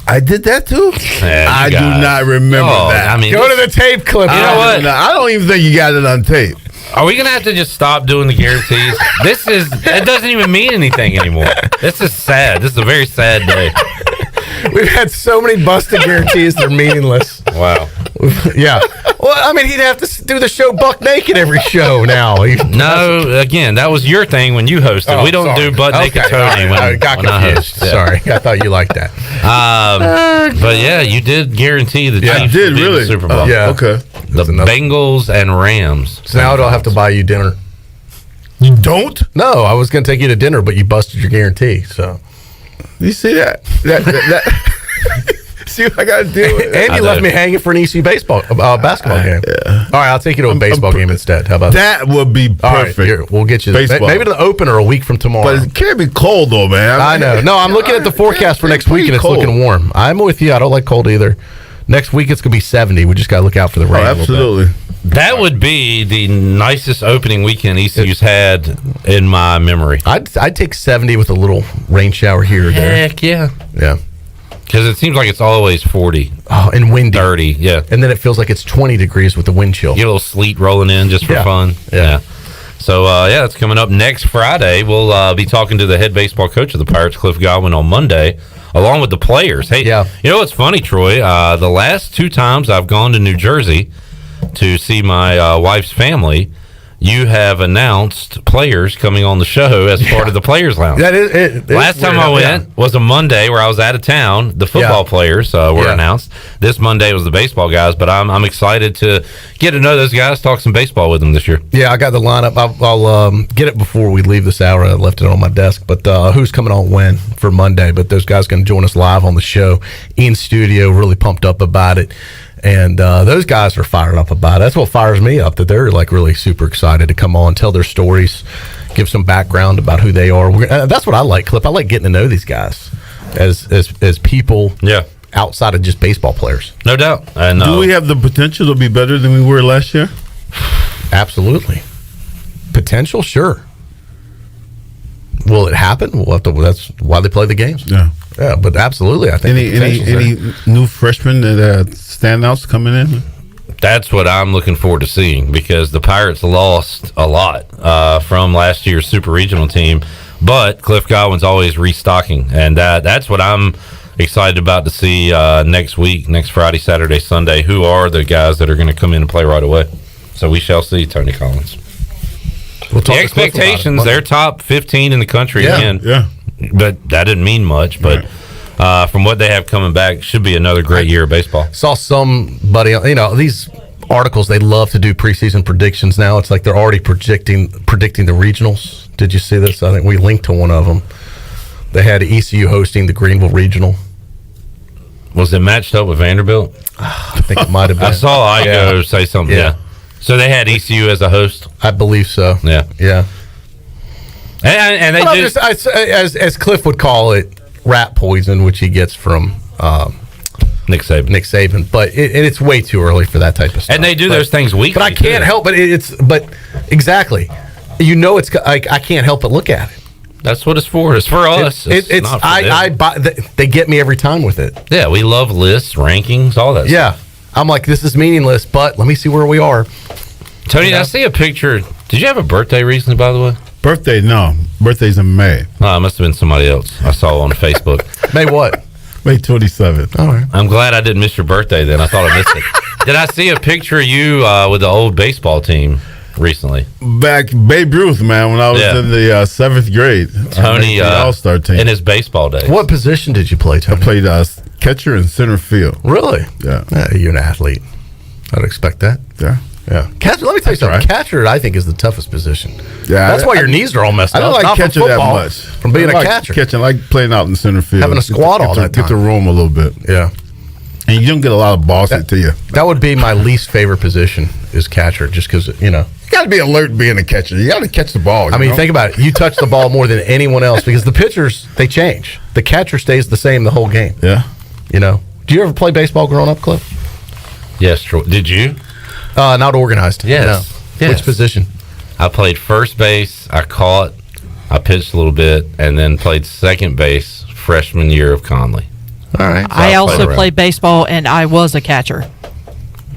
I did that too. I do not remember that. I mean, go to the tape clip. You know what? I don't even think you got it on tape. Are we gonna have to just stop doing the guarantees? It doesn't even mean anything anymore. This is sad. This is a very sad day. We've had so many busted guarantees, they're meaningless. Wow. Yeah. Well, I mean, he'd have to do the show buck naked every show now. No, again, that was your thing when you hosted. Oh, we don't do butt naked Tony when I host. Yeah. Sorry, I thought you liked that. But yeah, you did guarantee the Chiefs did would be in really the Super Bowl. Yeah. Okay. The Bengals and Rams. So now I'll have to buy you dinner. You don't? No, I was going to take you to dinner, but you busted your guarantee. So you see that? See what I got to deal with? And you left me hanging for an ECU basketball game. Yeah. All right, I'll take you to a baseball game instead. How about that? Would be perfect. All right, here, we'll get you maybe the opener a week from tomorrow. But it can't be cold though, man. I know. No, I'm looking at the forecast for next week, and it's looking warm. I'm with you. I don't like cold either. Next week it's going to be 70. We just got to look out for the rain. Absolutely. That would be the nicest opening weekend ECU's had in my memory. I'd take 70 with a little rain shower here or there. Heck yeah. Yeah. Because it seems like it's always 40. Oh, and windy. 30, yeah. And then it feels like it's 20 degrees with the wind chill. Get a little sleet rolling in just for fun. Yeah. So, it's coming up next Friday. We'll be talking to the head baseball coach of the Pirates, Cliff Godwin, on Monday, along with the players. Hey, you know what's funny, Troy? The last 2 times I've gone to New Jersey to see my wife's family, you have announced players coming on the show as part of the Players Lounge. Last time I went was a Monday where I was out of town. The football players were announced. This Monday was the baseball guys, but I'm excited to get to know those guys, talk some baseball with them this year. Yeah, I got the lineup. I'll get it before we leave this hour. I left it on my desk. But who's coming on when for Monday? But those guys going to join us live on the show in studio. Really pumped up about it. And those guys are fired up about it. That's what fires me up, that they're like really super excited to come on, tell their stories, give some background about who they are. That's what I like, Clip. I like getting to know these guys as people outside of just baseball players. No doubt. Do we have the potential to be better than we were last year? Absolutely. Potential, sure. Will it happen? That's why they play the games. Yeah, but absolutely, I think. Any new freshmen that standouts coming in? That's what I'm looking forward to seeing, because the Pirates lost a lot from last year's Super Regional team, but Cliff Godwin's always restocking, and that's what I'm excited about to see next week, next Friday, Saturday, Sunday. Who are the guys that are going to come in and play right away? So we shall see, Tony Collins. The expectations, they're top 15 in the country again. Yeah. But that didn't mean much. But from what they have coming back, should be another great year of baseball. Saw somebody, these articles, they love to do preseason predictions now. It's like they're already predicting the regionals. Did you see this? I think we linked to one of them. They had ECU hosting the Greenville Regional. Was it matched up with Vanderbilt? I think it might have been. I saw Igo say something. Yeah. So they had ECU as a host? I believe so. Yeah. And they did. As Cliff would call it, rat poison, which he gets from Nick Saban. But it's way too early for that type of stuff. And they do those things weekly. But I can't help it. But exactly. It's I can't help but look at it. That's what it's for. It's for us. It's not for them. They get me every time with it. Yeah, we love lists, rankings, all that stuff. I'm like, this is meaningless, but let me see where we are. Tony, I see a picture. Did you have a birthday recently, by the way? Birthday? No. Birthday's in May. Oh, it must have been somebody else I saw on Facebook. May what? May 27th. All right. I'm glad I didn't miss your birthday then. I thought I missed it. Did I see a picture of you with the old baseball team recently? Back Babe Ruth, man, when I was in the 7th grade. Tony, All-Star team. In his baseball days. What position did you play, Tony? I played catcher and center field. Really? Yeah. You're an athlete. I'd expect that. Yeah. Catcher, let me tell you something. Right. Catcher, I think, is the toughest position. Yeah. That's why your knees are all messed up. I don't like catching that much. From being a catcher. I like playing out in center field. Having a squat all that time. Get to roam a little bit. Yeah. And you don't get a lot of balls hit to you. That would be my least favorite position is catcher, just because, You got to be alert being a catcher. You got to catch the ball. I mean, think about it. You touch the ball more than anyone else because the pitchers, they change. The catcher stays the same the whole game. Yeah. Do you ever play baseball growing up, Cliff? Yes, Troy. Did you? Not organized. Yes. No. Which position? I played first base. I caught. I pitched a little bit, and then played second base freshman year of Conley. All right. So I also played baseball, and I was a catcher.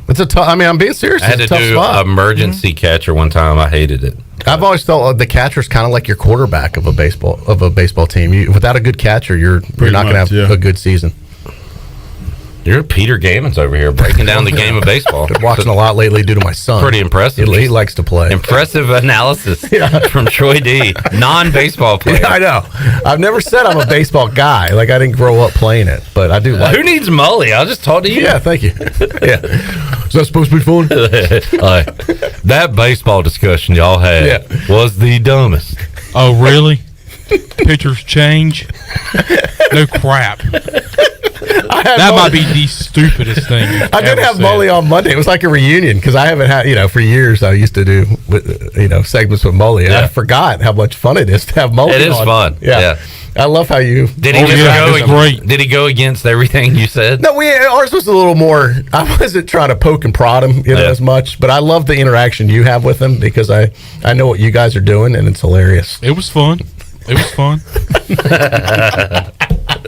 It's a tough. I'm being serious. I had to do emergency catcher one time. I hated it. I've always felt the catcher's kind of like your quarterback of a baseball team. Without a good catcher, you're not going to have a good season. You're Peter Gammons over here breaking down the game of baseball. Been watching a lot lately due to my son. Pretty impressive. He likes to play. Impressive analysis from Troy D. Non-baseball player. Yeah, I know. I've never said I'm a baseball guy. Like I didn't grow up playing it, but I do like Who needs Mully? I'll just talk to you. Yeah, thank you. Yeah. Is that supposed to be fun? That baseball discussion y'all had was the dumbest. Oh, really? Pitchers change? No crap. That might be the stupidest thing. I did have Mully on Monday. It was like a reunion because I haven't had, for years I used to do, segments with Mully. And I forgot how much fun it is to have Mully on. It is fun. Yeah. I love how you did he Did he go against everything you said? No, ours was a little more. I wasn't trying to poke and prod him, as much, but I love the interaction you have with him because I know what you guys are doing, and it's hilarious. It was fun.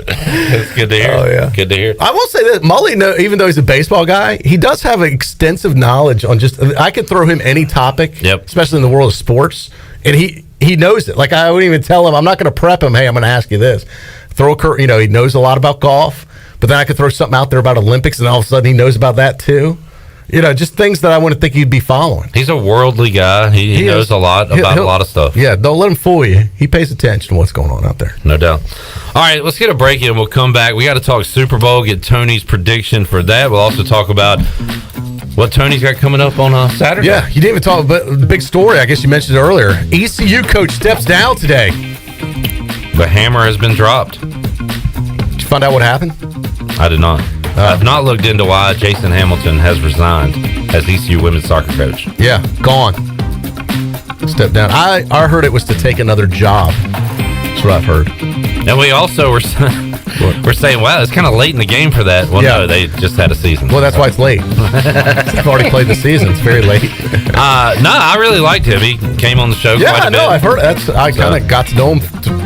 It's good to hear. Oh yeah, good to hear. I will say that Mully, even though he's a baseball guy, he does have extensive knowledge on just. I could throw him any topic, especially in the world of sports, and he knows it. Like I wouldn't even tell him. I'm not going to prep him. Hey, I'm going to ask you this. Throw a he knows a lot about golf, but then I could throw something out there about Olympics, and all of a sudden he knows about that too. Just things that I wouldn't think he'd be following. He's a worldly guy. He knows a lot about a lot of stuff. Yeah, don't let him fool you. He pays attention to what's going on out there. No doubt. All right, let's get a break in. We'll come back. We got to talk Super Bowl, get Tony's prediction for that. We'll also talk about what Tony's got coming up on Saturday. Yeah, you didn't even talk about the big story. I guess you mentioned it earlier. ECU coach steps down today. The hammer has been dropped. Did you find out what happened? I did not. I've not looked into why Jason Hamilton has resigned as ECU women's soccer coach. Yeah, gone. Step down. I heard it was to take another job. That's what I've heard. And we also were saying, wow, it's kind of late in the game for that. Well, no, they just had a season. Well, that's why it's late. They've already played the season. It's very late. No, I really liked him. He came on the show quite a bit. I've heard. I kind of got to know him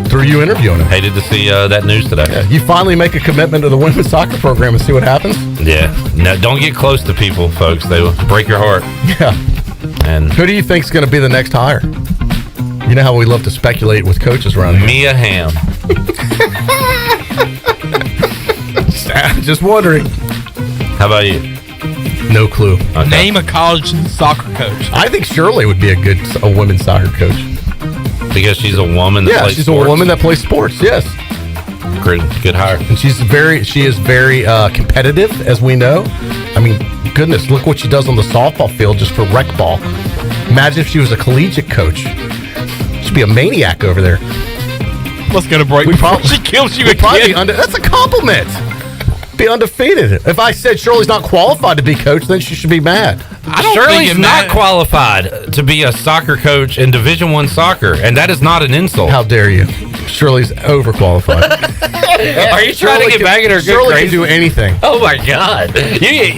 through you interviewing him. Hated to see that news today. Yeah, you finally make a commitment to the women's soccer program and see what happens? Yeah. No, don't get close to people, folks. They will break your heart. Yeah. And who do you think's going to be the next hire? You know how we love to speculate with coaches around here. Mia Hamm. Just wondering. How about you? No clue. Okay. Name a college soccer coach. I think Shirley would be a women's soccer coach. Because she's a woman that plays sports? A woman that plays sports, yes. Good hire. And she is very competitive, as we know. I mean, goodness, look what she does on the softball field just for rec ball. Imagine if she was a collegiate coach. She'd be a maniac over there. Let's get a break before she kills you again. That's a compliment. Be undefeated. If I said Shirley's not qualified to be coach, then she should be mad. Shirley's not qualified to be a soccer coach in Division I soccer, and that is not an insult. How dare you? Shirley's overqualified. Are you trying to get back at her good Shirley graces? can do anything. Oh my God!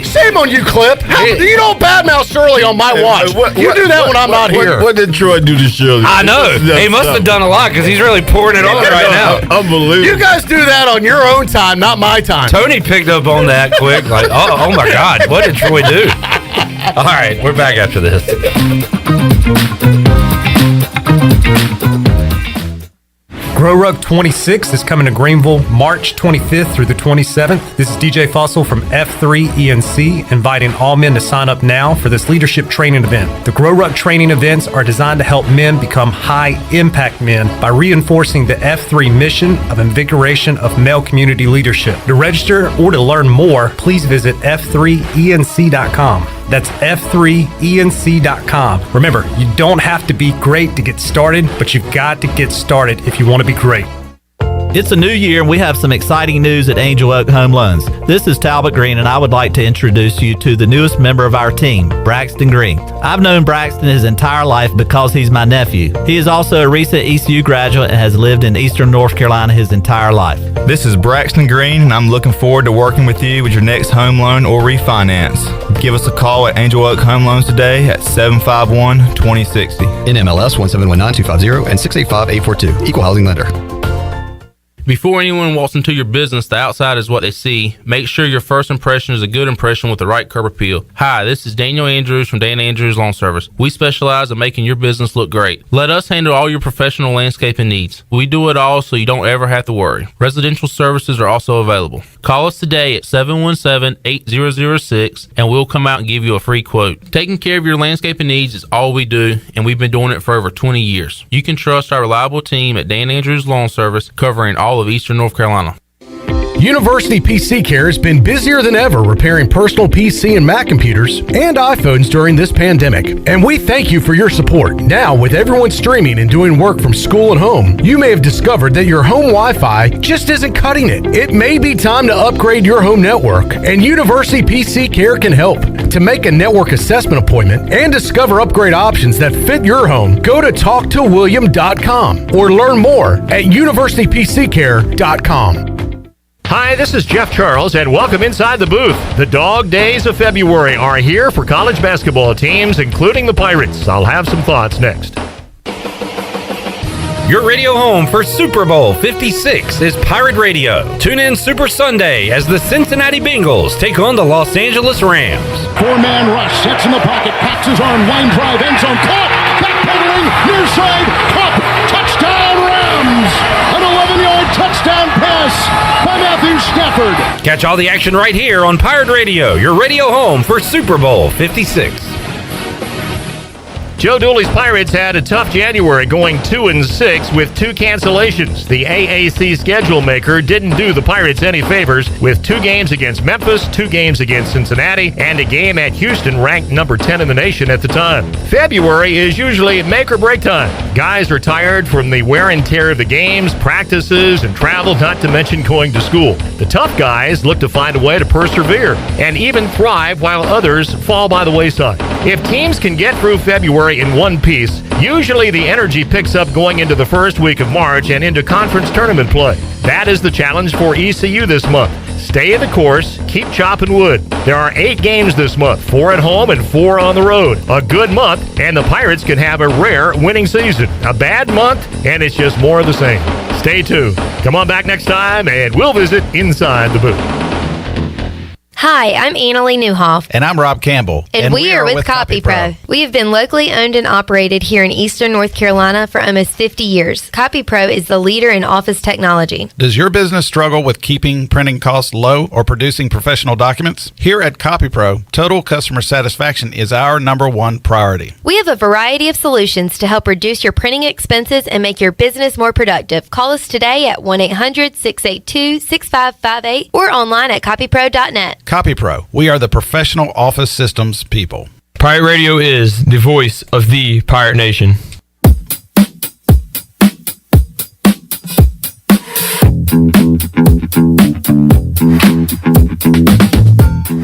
Shame on you, Clip. You don't badmouth Shirley on my watch. You do that when I'm not here. What did Troy do to Shirley? I know. He must have done a lot because he's really pouring it on right now. Unbelievable. You guys do that on your own time, not my time. Tony picked up on that quick. Like, oh my God, what did Troy do? All right, we're back after this. Grow Rug 26 is coming to Greenville March 25th through the 27th. This is DJ Fussell from F3 ENC, inviting all men to sign up now for this leadership training event. The Grow Rug training events are designed to help men become high-impact men by reinforcing the F3 mission of invigoration of male community leadership. To register or to learn more, please visit f3enc.com. That's f3enc.com. Remember, you don't have to be great to get started, but you've got to get started if you want to be great. It's a new year and we have some exciting news at Angel Oak Home Loans. This is Talbot Green and I would like to introduce you to the newest member of our team, Braxton Green. I've known Braxton his entire life because he's my nephew. He is also a recent ECU graduate and has lived in Eastern North Carolina his entire life. This is Braxton Green and I'm looking forward to working with you with your next home loan or refinance. Give us a call at Angel Oak Home Loans today at 751-2060. NMLS 1719250 and 685842. Equal housing lender. Before anyone walks into your business, the outside is what they see. Make sure your first impression is a good impression with the right curb appeal. Hi, this is Daniel Andrews from Dan Andrews Lawn Service. We specialize in making your business look great. Let us handle all your professional landscaping needs. We do it all so you don't ever have to worry. Residential services are also available. Call us today at 717-8006 and we'll come out and give you a free quote. Taking care of your landscaping needs is all we do, and we've been doing it for over 20 years. You can trust our reliable team at Dan Andrews Lawn Service, covering all of Eastern North Carolina. University PC Care has been busier than ever repairing personal PC and Mac computers and iPhones during this pandemic. And we thank you for your support. Now, with everyone streaming and doing work from school and home, you may have discovered that your home Wi-Fi just isn't cutting it. It may be time to upgrade your home network, and University PC Care can help. To make a network assessment appointment and discover upgrade options that fit your home, go to talktowilliam.com or learn more at universitypccare.com. Hi, this is Jeff Charles, and welcome inside the booth. The dog days of February are here for college basketball teams, including the Pirates. I'll have some thoughts next. Your radio home for Super Bowl 56 is Pirate Radio. Tune in Super Sunday as the Cincinnati Bengals take on the Los Angeles Rams. Four-man rush, sets in the pocket, packs his arm, line drive, end zone, caught, backpedaling, near side, caught, touchdown Rams! An 11-yard touchdown pass by Matthew Stafford. Catch all the action right here on Pirate Radio, your radio home for Super Bowl 56. Joe Dooley's Pirates had a tough January, going 2-6 with 2 cancellations. The AAC schedule maker didn't do the Pirates any favors with 2 games against Memphis, 2 games against Cincinnati, and a game at Houston, ranked number 10 in the nation at the time. February is usually make or break time. Guys are tired from the wear and tear of the games, practices, and travel, not to mention going to school. The tough guys look to find a way to persevere and even thrive while others fall by the wayside. If teams can get through February in one piece, usually the energy picks up going into the first week of March and into conference tournament play. That is the challenge for ECU this month. Stay the course, keep chopping wood. There are 8 games this month, 4 at home and 4 on the road. A good month, and the Pirates can have a rare winning season. A bad month, and it's just more of the same. Stay tuned. Come on back next time, and we'll visit Inside the Booth. Hi, I'm Annalie Newhoff. And I'm Rob Campbell. And we are with CopyPro. We have been locally owned and operated here in Eastern North Carolina for almost 50 years. CopyPro is the leader in office technology. Does your business struggle with keeping printing costs low or producing professional documents? Here at CopyPro, total customer satisfaction is our #1 priority. We have a variety of solutions to help reduce your printing expenses and make your business more productive. Call us today at 1-800-682-6558 or online at copypro.net. CopyPro, we are the professional office systems people. Pirate Radio is the voice of the Pirate Nation.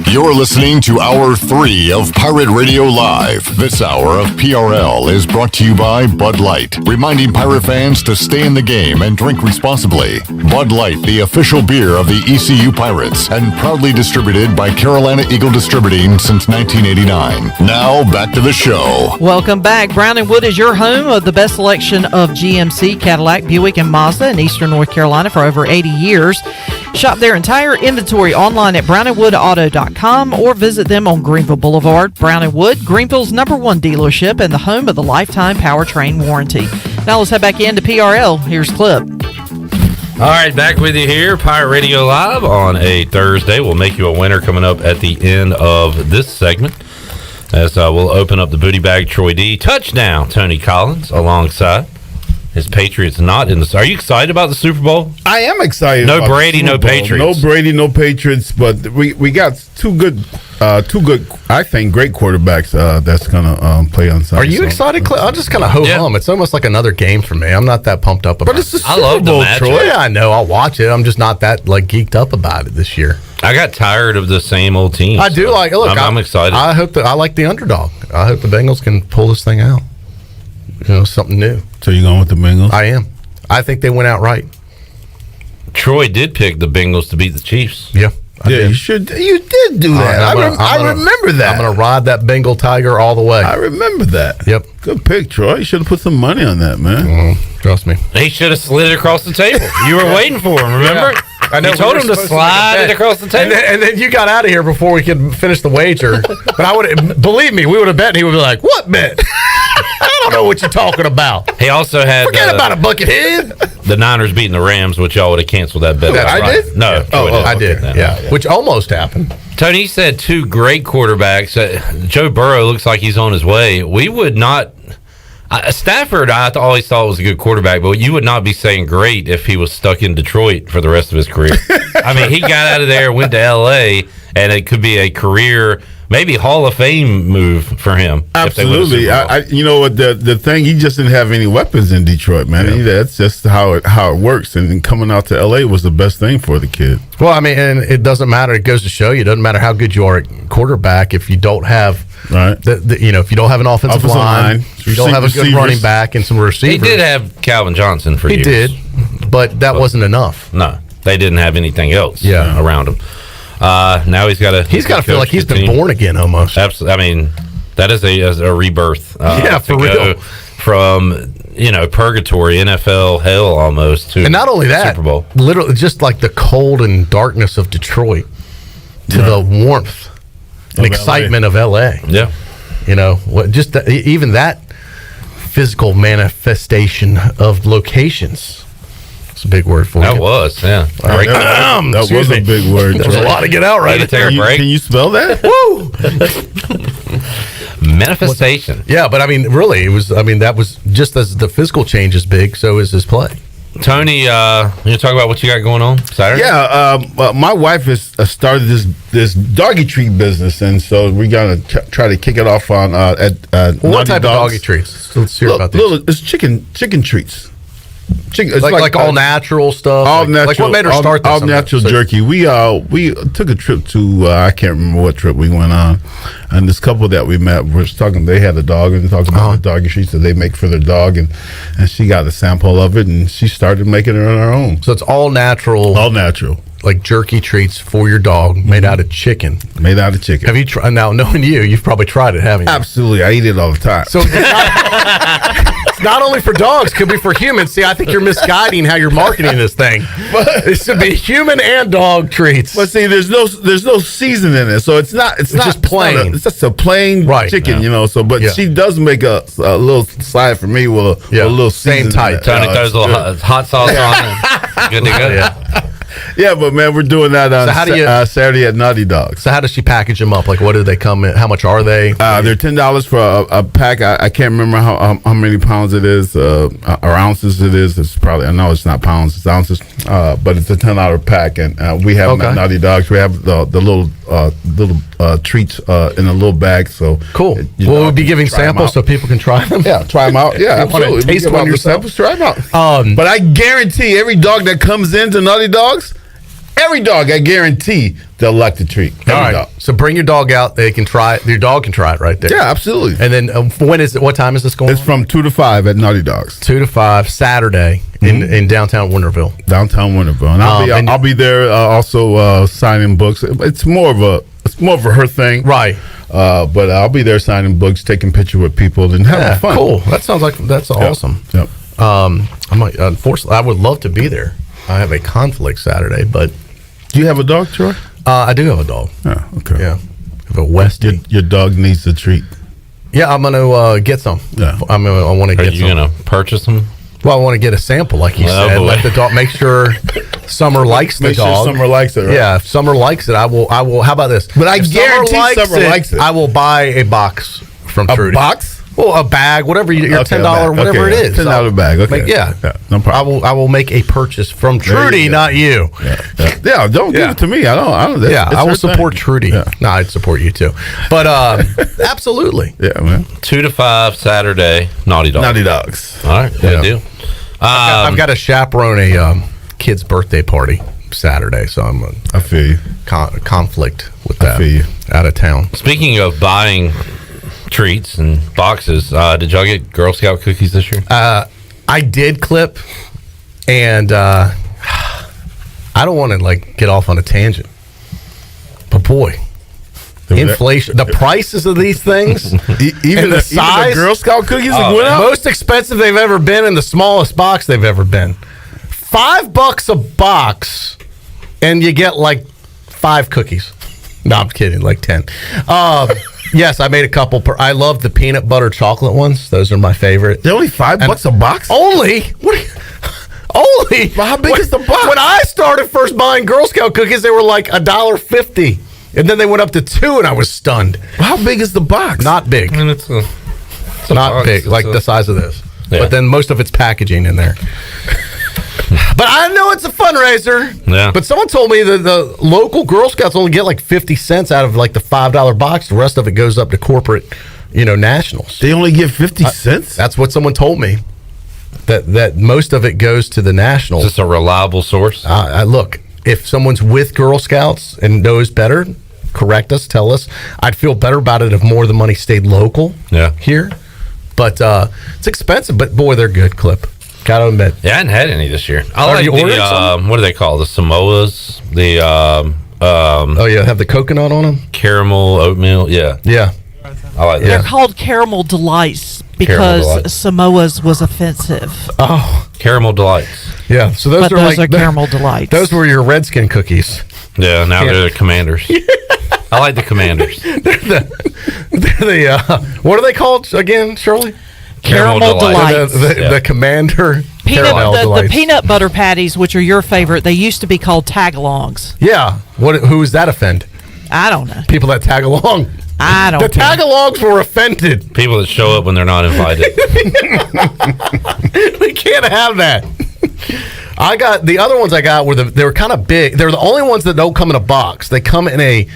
You're listening to Hour 3 of Pirate Radio Live. This hour of PRL is brought to you by Bud Light, reminding Pirate fans to stay in the game and drink responsibly. Bud Light, the official beer of the ECU Pirates, and proudly distributed by Carolina Eagle Distributing since 1989. Now, back to the show. Welcome back. Brown & Wood is your home of the best selection of GMC, Cadillac, Buick, and Mazda in Eastern North Carolina for over 80 years. Shop their entire inventory online at brownandwoodauto.com or visit them on Greenville Boulevard. Brown & Wood, Greenville's #1 dealership and the home of the lifetime powertrain warranty. Now let's head back into PRL. Here's Clip. All right, back with you here, Pirate Radio Live on a Thursday. We'll make you a winner coming up at the end of this segment. As we'll open up the booty bag, Troy D. Touchdown, Tony Collins alongside his Patriots not in the... Are you excited about the Super Bowl? I am excited. No Brady, no Patriots. No Brady, no Patriots, but we got two good, I think, great quarterbacks that's going to play on Sunday. Are you excited, Cliff? I'm just kind of ho-hum. It's almost like another game for me. I'm not that pumped up about it. But it's the Super Bowl, Troy. Yeah, I know. I'll watch it. I'm just not that geeked up about it this year. I got tired of the same old team. I do like. Look, I'm excited. I hope I like the underdog. I hope the Bengals can pull this thing out. Something new. So you're going with the Bengals? I am. I think they went out right. Troy did pick the Bengals to beat the Chiefs. Yeah. You did do that. I remember that. I'm going to ride that Bengal Tiger all the way. I remember that. Yep. Good pick, Troy. You should have put some money on that, man. Trust me. He should have slid it across the table. You were waiting for him, remember? Yeah. I know. You told him to slide it across the table. And then you got out of here before we could finish the wager. But I would believe me, we would have bet, and he would be like, "What bet? I don't know what you're talking about." He also had forget about a bucket head. The Niners beating the Rams, which y'all would have canceled that bet. I did. No, I did. Yeah, which almost happened. Tony said 2 great quarterbacks. Joe Burrow looks like he's on his way. We would not. Stafford, I always thought was a good quarterback, but you would not be saying great if he was stuck in Detroit for the rest of his career. I mean, he got out of there, went to L.A., and it could be a career, maybe Hall of Fame move for him. Absolutely. You know what? The thing, he just didn't have any weapons in Detroit, man. Yeah. That's just how it works. And coming out to L.A. was the best thing for the kid. Well, I mean, and it doesn't matter. It goes to show you, it doesn't matter how good you are at quarterback if you don't have if you don't have an offensive line, if you don't have a good running back and some receivers. He did have Calvin Johnson for years. He did, but that wasn't enough. No, they didn't have anything else Yeah. around him. Now he's got to feel like he's been born again almost. Absolutely. I mean, that is a rebirth. Yeah, for real. From purgatory, NFL hell almost to And not only that, Super Bowl. literally just like the cold and darkness of Detroit to the warmth and excitement of LA. Yeah. Even that physical manifestation of locations. It's a big word for That you. was, yeah. That was a big word. There was a lot to get out right Need to take a break. Can you spell that? Woo! Manifestation. Yeah, but I mean, really, that was just as the physical change is big, so is his play. Tony, you talk about what you got going on Saturday? Yeah, my wife has started this doggy treat business, and so we're gonna try to kick it off on what type of doggy treats? Let's hear about these. It's chicken treats. It's like all natural stuff. All natural. Like what made her start this? All natural jerky. We took a trip to I can't remember what trip we went on, and this couple that we met was talking. They had a dog and talking about the doggy treats that they make for their dog, and she got a sample of it, and she started making it on her own. So it's all natural. All natural. Like jerky treats for your dog made out of chicken. Made out of chicken. Have you tried? Now, knowing you've probably tried it, haven't you? Absolutely. I eat it all the time. So it's not only for dogs, could be for humans. See, I think you're misguiding how you're marketing this thing. It should be human and dog treats. But see, there's no seasoning in it, so it's not just plain. It's just a plain chicken, So, but she does make a little slide for me with a little same seasoning. type. Tony throws a little hot sauce on. Good to go. Yeah. Yeah, but man, we're doing that on Saturday at Naughty Dogs. So how does she package them up? Like, what do they come in? How much are they? They're $10 for a pack. I can't remember how many pounds it is or ounces it is. It's probably, I know it's not pounds, it's ounces. But it's a $10 pack, and we have them at Naughty Dogs. We have the little treats in a little bag. So cool. We'll be giving samples so people can try them. Yeah, try them out. Yeah, absolutely. Taste one yourself. Samples, try them out. But I guarantee every dog that comes into Naughty Dogs, every dog, I guarantee they'll like the treat. Every dog. So bring your dog out. They can try it. Your dog can try it right there. Yeah, absolutely. And then when is it? What time is this going? It's from 2 to 5 at Naughty Dogs. 2 to 5 Saturday in downtown Winterville. And I'll be there also signing books. It's more of a her thing, right? But I'll be there signing books, taking pictures with people, and having fun. Cool. That sounds like that's awesome. Yep. Unfortunately, I would love to be there. I have a conflict Saturday, but do you have a dog, Troy? I do have a dog. Oh, okay. Yeah, I have a Westie. Your dog needs a treat. Yeah, I'm gonna get some. Yeah, I want to get some. Are you gonna purchase them? Well, I want to get a sample, like you said. Let the dog make sure Summer likes the dog. Sure Summer likes it. Right? Yeah, if Summer likes it, I will. How about this? But I guarantee Summer likes it. I will buy a box from Trudy. A box? Well, a bag, whatever your $10, whatever it is. $10 bag. Okay. No problem. I will make a purchase from Trudy, not you. Yeah, don't give it to me. I don't. I will support Trudy. Yeah. No, I'd support you too. But absolutely. Yeah, man. 2 to 5 Saturday, Naughty Dogs. Naughty Dogs. All right, good deal. I've got to chaperone a kid's birthday party Saturday, so I feel you. Conflict with that. I feel you. Out of town. Speaking of buying treats and boxes, did y'all get Girl Scout cookies this year? I did, Clip, and I don't want to get off on a tangent, but boy, inflation, the prices of these things, even the size, even the Girl Scout cookies went up. Most expensive they've ever been, in the smallest box they've ever been. $5 a box, and you get 5 cookies. No, I'm kidding, 10. Yes, I made a couple. I love the peanut butter chocolate ones. Those are my favorite. They're only $5 a box? Only? Only? Well, how big is the box? When I started first buying Girl Scout cookies, they were $1.50. And then they went up to $2, and I was stunned. How big is the box? Not big. I mean, it's not box. big, the size of this. Yeah. But then most of it's packaging in there. But I know it's a fundraiser. Yeah. But someone told me that the local Girl Scouts only get like 50 cents out of like the $5 box. The rest of it goes up to corporate, nationals. They only get 50 cents? That's what someone told me. That most of it goes to the nationals. Is this a reliable source? Look, if someone's with Girl Scouts and knows better, correct us, tell us. I'd feel better about it if more of the money stayed local here. But it's expensive. But boy, they're good, Clip. Gotta admit. Yeah, I hadn't had any this year. I Are like you ordering the what do they call the Samoas? The have the coconut on them. Caramel oatmeal. Yeah. I like that. They're called Caramel Delights Caramel because Delights. Samoa's was offensive. Oh, Caramel Delights. Yeah, so those are Caramel Delights. Those were your Redskin cookies. Yeah, now they're the Commanders. I like the Commanders. They're the what are they called again, Shirley? Caramel Delights. The Commander Caramel The Delights. peanut butter patties, which are your favorite, they used to be called tagalongs. Yeah. Who does that offend? I don't know. People that tag along. I don't The tagalongs were offended. People that show up when they're not invited. We can't have that. I got the other ones. They were kind of big. They're the only ones that don't come in a box. They come in a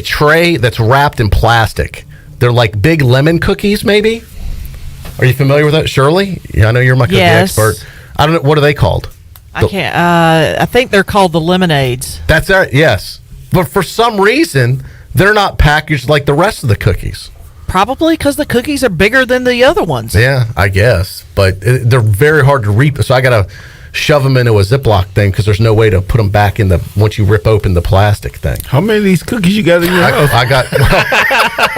tray that's wrapped in plastic. They're like big lemon cookies, maybe. Are you familiar with that, Shirley? Yeah, I know you're my cookie expert. I don't know, what are they called? I can't. I think they're called the lemonades. That's right. Yes, but for some reason they're not packaged like the rest of the cookies. Probably because the cookies are bigger than the other ones. Yeah, I guess. But they're very hard to reap. So I got to shove them into a Ziploc thing because there's no way to put them back in once you rip open the plastic thing. How many of these cookies you got in your house? I got,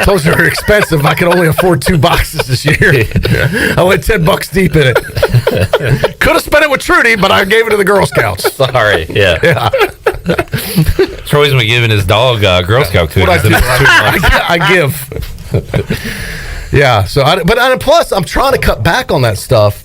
those are expensive. I could only afford 2 boxes this year. I went $10 deep in it. Could have spent it with Trudy, but I gave it to the Girl Scouts. Sorry. Yeah. Troy's been giving his dog Girl Scout cookies. I give. Yeah. So, plus, I'm trying to cut back on that stuff.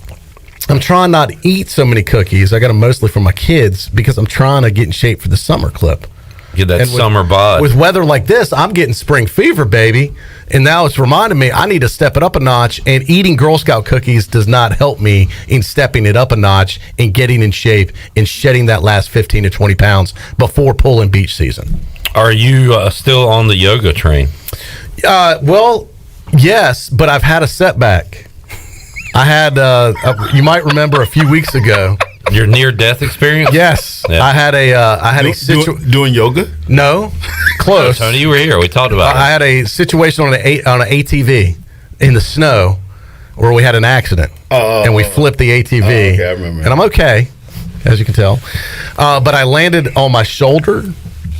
I'm trying not to eat so many cookies. I got them mostly for my kids because I'm trying to get in shape for the summer, Clip. Get that summer bod. With weather like this, I'm getting spring fever, baby. And now it's reminding me I need to step it up a notch. And eating Girl Scout cookies does not help me in stepping it up a notch and getting in shape and shedding that last 15 to 20 pounds before pulling beach season. Are you still on the yoga train? Well, yes, but I've had a setback. I had, you might remember a few weeks ago. Your near-death experience? Yes. Yeah. I had a situation. Doing yoga? No. Close. No, Tony, you were here. We talked about it. I had a situation on an ATV in the snow where we had an accident. And we flipped the ATV. Okay, I remember. And I'm okay, as you can tell. But I landed on my shoulder,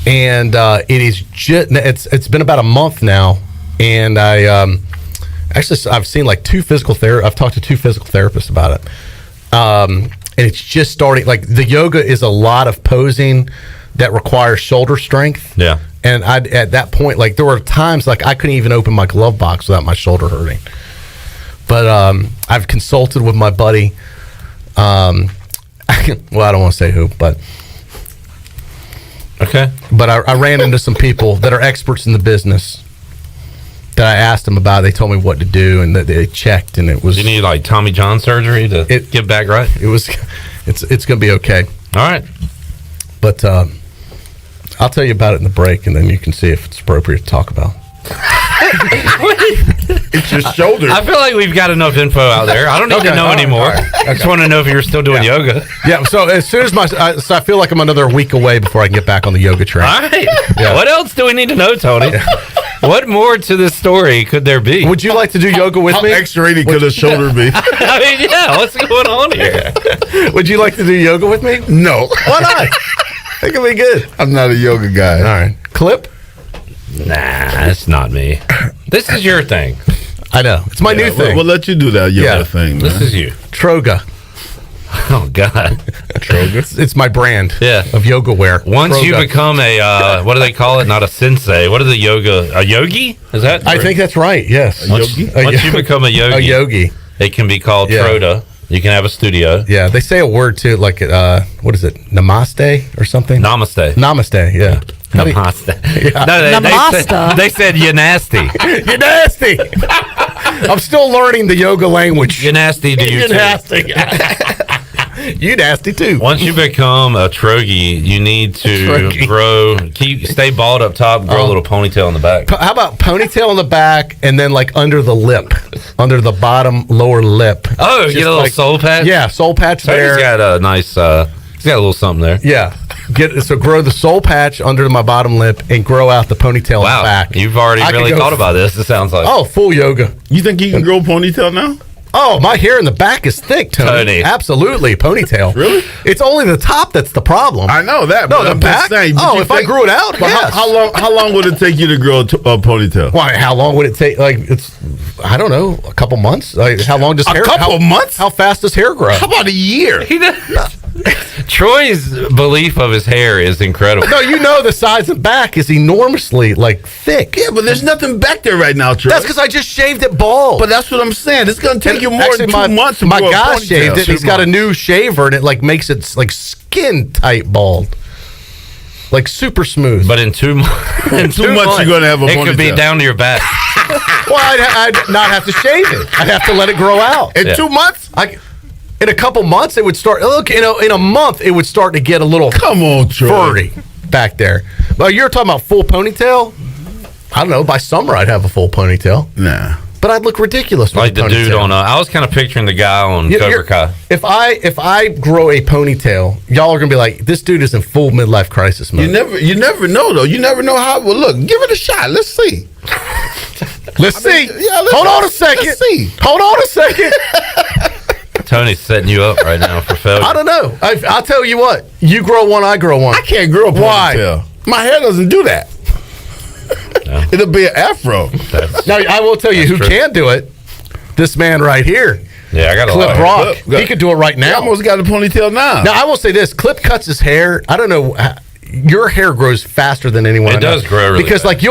and it is it's been about a month now, and I've seen like 2 physical therapists. I've talked to 2 physical therapists about it. And it's just starting. Like the yoga is a lot of posing that requires shoulder strength. Yeah. And at that point, like there were times like I couldn't even open my glove box without my shoulder hurting. But I've consulted with my buddy. Well, I don't want to say who, but okay. But I ran into some people that are experts in the business. That I asked them about, they told me what to do, and that they checked, and it was. You need like Tommy John surgery to get back right. It's going to be okay. All right, but I'll tell you about it in the break, and then you can see if it's appropriate to talk about. It's your shoulder. I feel like we've got enough info out there. I don't need to know anymore. I just want to know if you're still doing yoga. Yeah. So as soon as so I feel like I'm another week away before I can get back on the yoga train. All right. Yeah. What else do we need to know, Tony? What more to this story could there be? Would you like to do yoga with me? How X-rated could a shoulder be? I mean, yeah. What's going on here? Would you like to do yoga with me? No. Why not? It could be good. I'm not a yoga guy. All right. Clip? Nah, it's not me. This is your thing. I know. It's my new thing. We'll let you do that yoga thing, man. This is you. Troga. Oh, God. Troga? It's my brand of yoga wear. Once Troga. you become a, what do they call it? Not a sensei. What is a yogi? Is that? I think that's right, yes. Once you become a yogi. It can be called Troda. You can have a studio. Yeah, they say a word too, like, what is it? Namaste or something? Namaste. Namaste, yeah. Namaste. Yeah. No, they said you nasty. You nasty. I'm still learning the yoga language. You nasty to you You nasty. You nasty too. Once you become a trogie, you need to stay bald up top, grow a little ponytail in the back. How about ponytail in the back and then like under the lip, under the bottom lower lip? Oh, Just get a little soul patch? Yeah, soul patch there. He's got a nice, he's got a little something there. Yeah. Grow the soul patch under my bottom lip and grow out the ponytail in the back. You've already really thought about this, it sounds like. Oh, full yoga. You think you can grow a ponytail now? Oh, my hair in the back is thick, Tony. Absolutely, ponytail. Really? It's only the top that's the problem. I know that. No, but the I'm back. just saying, If I grew it out, yes. How long would it take you to grow a ponytail? Why? How long would it take? Like I don't know, a couple months. Like how long does hair? A couple months? How fast does hair grow? How about a year? Troy's belief of his hair is incredible. No, the size and back is enormously thick. Yeah, but there's nothing back there right now, Troy. That's because I just shaved it bald. But that's what I'm saying. It's going to take you more than 2 months to my grow a guy ponytail. shaved it. He's got a new shaver, and it makes it skin tight bald, super smooth. But in 2 months, in 2 months, you're going to have a ponytail. It could be down to your back. Well, I'd not have to shave it. I'd have to let it grow out. In 2 months? In a couple months, it would start. Look, in a month, it would start to get a little furry back there. Well, you're talking about full ponytail. I don't know. By summer, I'd have a full ponytail. Nah, but I'd look ridiculous. Like the dude on. I was kind of picturing the guy on Cobra Kai. If I grow a ponytail, y'all are gonna be like, this dude is in full midlife crisis mode. You never know though. You never know how it will look. Give it a shot. Let's see. Let's see. Hold on a second. Let's see. Hold on a second. Tony's setting you up right now for failure. I don't know. I'll tell you what. You grow one, I grow one. I can't grow a ponytail. Why? My hair doesn't do that. No. It'll be an afro. Now, I will tell you who can do it. This man right here. Yeah, I got a Clip lot. Rock. He could do it right now. He almost got a ponytail now. Now, I will say this. Clip cuts his hair. I don't know. Your hair grows faster than anyone. It does grow really because fast.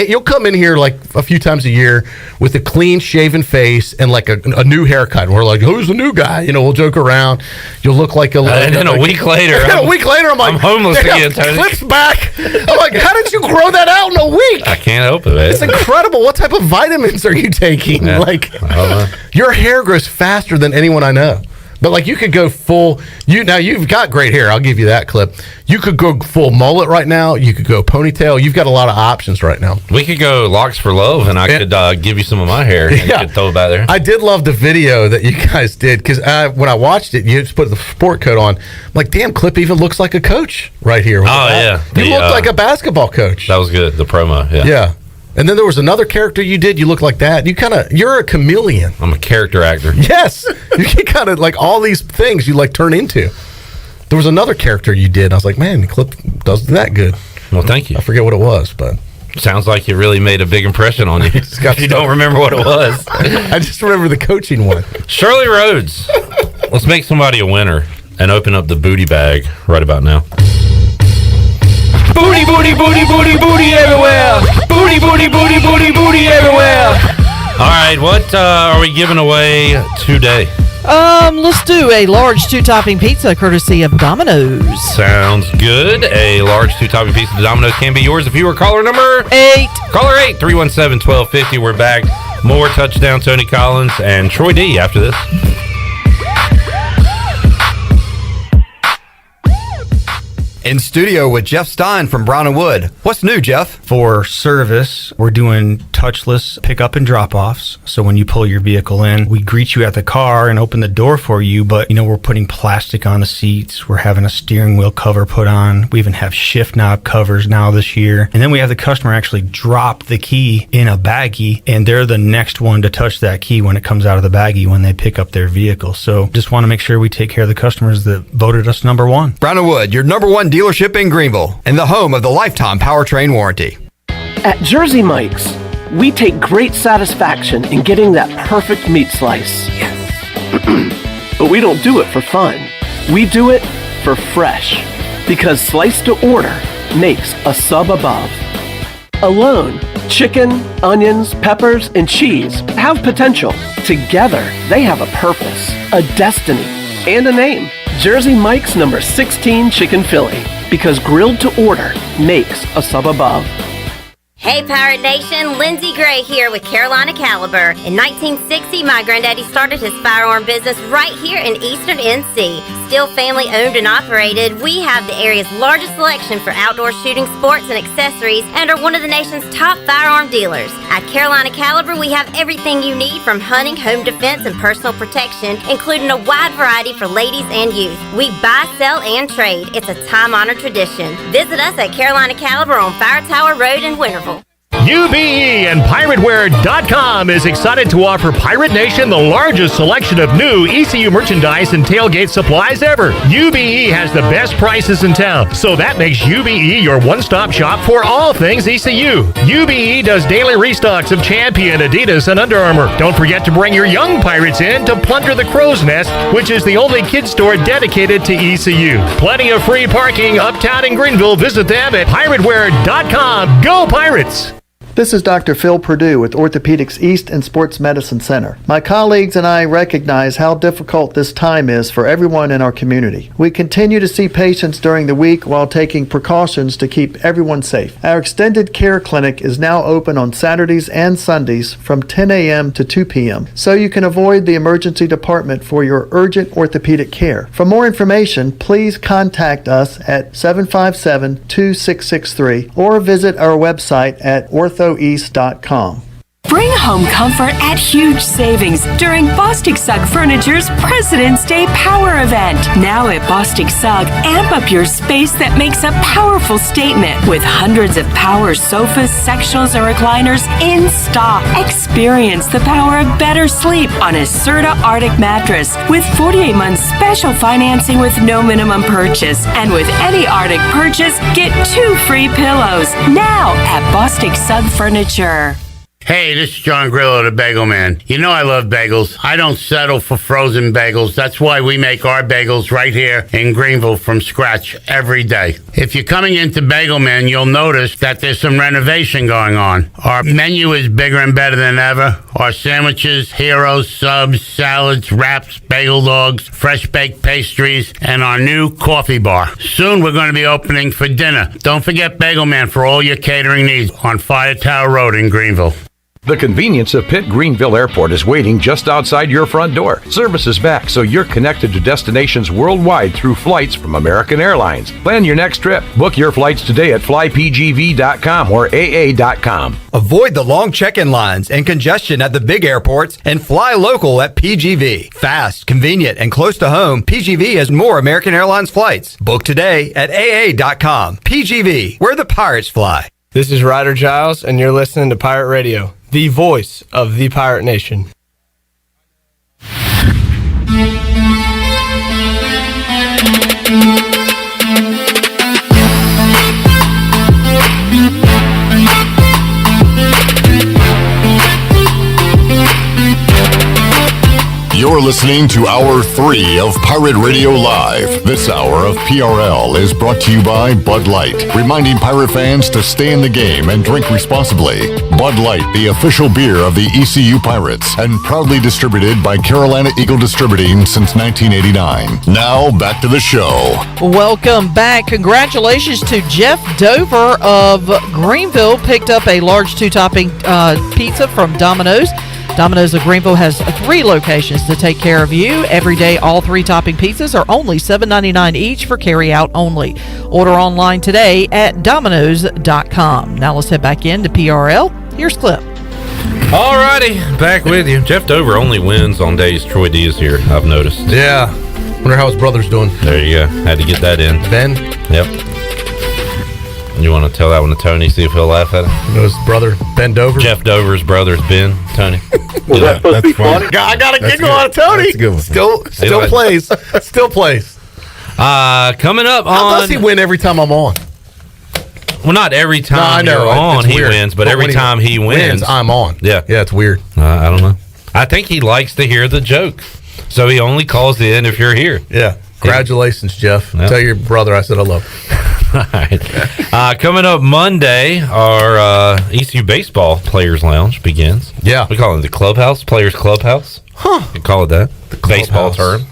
you'll come in here a few times a year with a clean shaven face and a new haircut. And we're like, who's the new guy? We'll joke around. You'll look like a. And then a week later, I'm like, I'm homeless again. Tony. Clip's back. I'm like, how did you grow that out in a week? I can't help it. Man. It's incredible. What type of vitamins are you taking? Yeah. Your hair grows faster than anyone I know. But you could go full. You've got great hair. I'll give you that, Clip. You could go full mullet right now. You could go ponytail. You've got a lot of options right now. We could go locks for love, and I could give you some of my hair and you could throw it back there. I did love the video that you guys did because when I watched it, you just put the sport coat on. I'm like, damn, Clip even looks like a coach right here. Yeah, you look like a basketball coach. That was good. The promo. Yeah. And then there was another character you did. You look like that. You're a chameleon. I'm a character actor. Yes. You can kind of all these things you turn into. There was another character you did. I was like, man, the Clip does that good. Well, thank you. I forget what it was, but. Sounds like it really made a big impression on you. You don't remember what it was. I just remember the coaching one. Shirley Rhodes. Let's make somebody a winner and open up the booty bag right about now. Booty, booty, booty, booty, booty everywhere. Booty, booty, booty, booty, booty everywhere. All right, what are we giving away today? Let's do a large 2-topping pizza courtesy of Domino's. Sounds good. A large 2-topping pizza of Domino's can be yours if you are caller number 8. Caller 8, 317-1250. We're back. More touchdown Tony Collins and Troy D after this. In studio with Jeff Stein from Brown & Wood. What's new, Jeff? For service, we're doing touchless pickup and drop-offs. So when you pull your vehicle in, we greet you at the car and open the door for you, but we're putting plastic on the seats. We're having a steering wheel cover put on. We even have shift knob covers now this year. And then we have the customer actually drop the key in a baggie, and they're the next one to touch that key when it comes out of the baggie when they pick up their vehicle. So just want to make sure we take care of the customers that voted us number one. Brown & Wood, your number one dealership in Greenville and the home of the lifetime powertrain warranty. At Jersey Mike's, we take great satisfaction in getting that perfect meat slice. Yes. But we don't do it for fun. We do it for fresh. Because slice to order makes a sub above. Alone, chicken, onions, peppers, and cheese have potential. Together, they have a purpose, a destiny, and a name. Jersey Mike's number 16 Chicken Philly. Because grilled to order makes a sub above. Hey Pirate Nation, Lindsay Gray here with Carolina Caliber. In 1960, my granddaddy started his firearm business right here in Eastern NC. still family owned and operated, we have the area's largest selection for outdoor shooting sports and accessories and are one of the nation's top firearm dealers. At Carolina Caliber, we have everything you need from hunting, home defense, and personal protection, including a wide variety for ladies and youth. We buy, sell, and trade. It's a time-honored tradition. Visit us at Carolina Caliber on Fire Tower Road in Winterville. UBE and PirateWear.com is excited to offer Pirate Nation the largest selection of new ECU merchandise and tailgate supplies ever. UBE has the best prices in town, so that makes UBE your one-stop shop for all things ECU. UBE does daily restocks of Champion, Adidas, and Under Armour. Don't forget to bring your young Pirates in to plunder the Crow's Nest, which is the only kids store dedicated to ECU. Plenty of free parking uptown in Greenville. Visit them at PirateWear.com. Go Pirates! This is Dr. Phil Perdue with Orthopedics East and Sports Medicine Center. My colleagues and I recognize how difficult this time is for everyone in our community. We continue to see patients during the week while taking precautions to keep everyone safe. Our extended care clinic is now open on Saturdays and Sundays from 10 a.m. to 2 p.m. so you can avoid the emergency department for your urgent orthopedic care. For more information, please contact us at 757-2663 or visit our website at orthoeast.com. Bring home comfort at huge savings during Bostic Sugg Furniture's President's Day Power Event. Now at Bostic Sugg, amp up your space that makes a powerful statement with hundreds of power sofas, sectionals, and recliners in stock. Experience the power of better sleep on a Serta Arctic mattress with 48 months special financing with no minimum purchase. And with any Arctic purchase, get 2 free pillows. Now at Bostic Sugg Furniture. Hey, this is John Grillo, the Bagel Man. You know I love bagels. I don't settle for frozen bagels. That's why we make our bagels right here in Greenville from scratch every day. If you're coming into Bagel Man, you'll notice that there's some renovation going on. Our menu is bigger and better than ever. Our sandwiches, heroes, subs, salads, wraps, bagel dogs, fresh baked pastries, and our new coffee bar. Soon we're going to be opening for dinner. Don't forget Bagel Man for all your catering needs on Fire Tower Road in Greenville. The convenience of Pitt Greenville Airport is waiting just outside your front door. Service is back, so you're connected to destinations worldwide through flights from American Airlines. Plan your next trip. Book your flights today at flypgv.com or aa.com. Avoid the long check-in lines and congestion at the big airports and fly local at PGV. Fast, convenient, and close to home, PGV has more American Airlines flights. Book today at aa.com. PGV, where the pirates fly. This is Ryder Giles, and you're listening to Pirate Radio, the voice of the Pirate Nation. You're listening to Hour 3 of Pirate Radio Live. This hour of PRL is brought to you by Bud Light, reminding pirate fans to stay in the game and drink responsibly. Bud Light, the official beer of the ECU Pirates, and proudly distributed by Carolina Eagle Distributing since 1989. Now, back to the show. Welcome back. Congratulations to Jeff Dover of Greenville. Picked up a large 2-topping pizza from Domino's. Domino's of Greenville has 3 locations to take care of you. Every day, all 3-topping pizzas are only $7.99 each for carry-out only. Order online today at Domino's.com. Now let's head back into PRL. Here's Clip. Alrighty, back with you. Jeff Dover only wins on days Troy D is here, I've noticed. Yeah. Wonder how his brother's doing. There you go. Had to get that in. Ben? Yep. You want to tell that one to Tony, see if he'll laugh at it? You know his brother, Ben Dover? Jeff Dover's brother's Ben, Tony. Well, that's supposed to be funny. I got a giggle on it, Tony. That's a good one. Still plays. Still plays. Coming up on... How does he win every time I'm on? Well, not every time you're on he wins, but every time he wins, I'm on. Yeah. Yeah, it's weird. I don't know. I think he likes to hear the joke, so he only calls in if you're here. Yeah. Congratulations, Jeff. Yep. Tell your brother I said hello. All right. Coming up Monday, our ECU Baseball Players Lounge begins. Yeah. We call it the Clubhouse, Players Clubhouse. Huh. You call it that. The baseball term.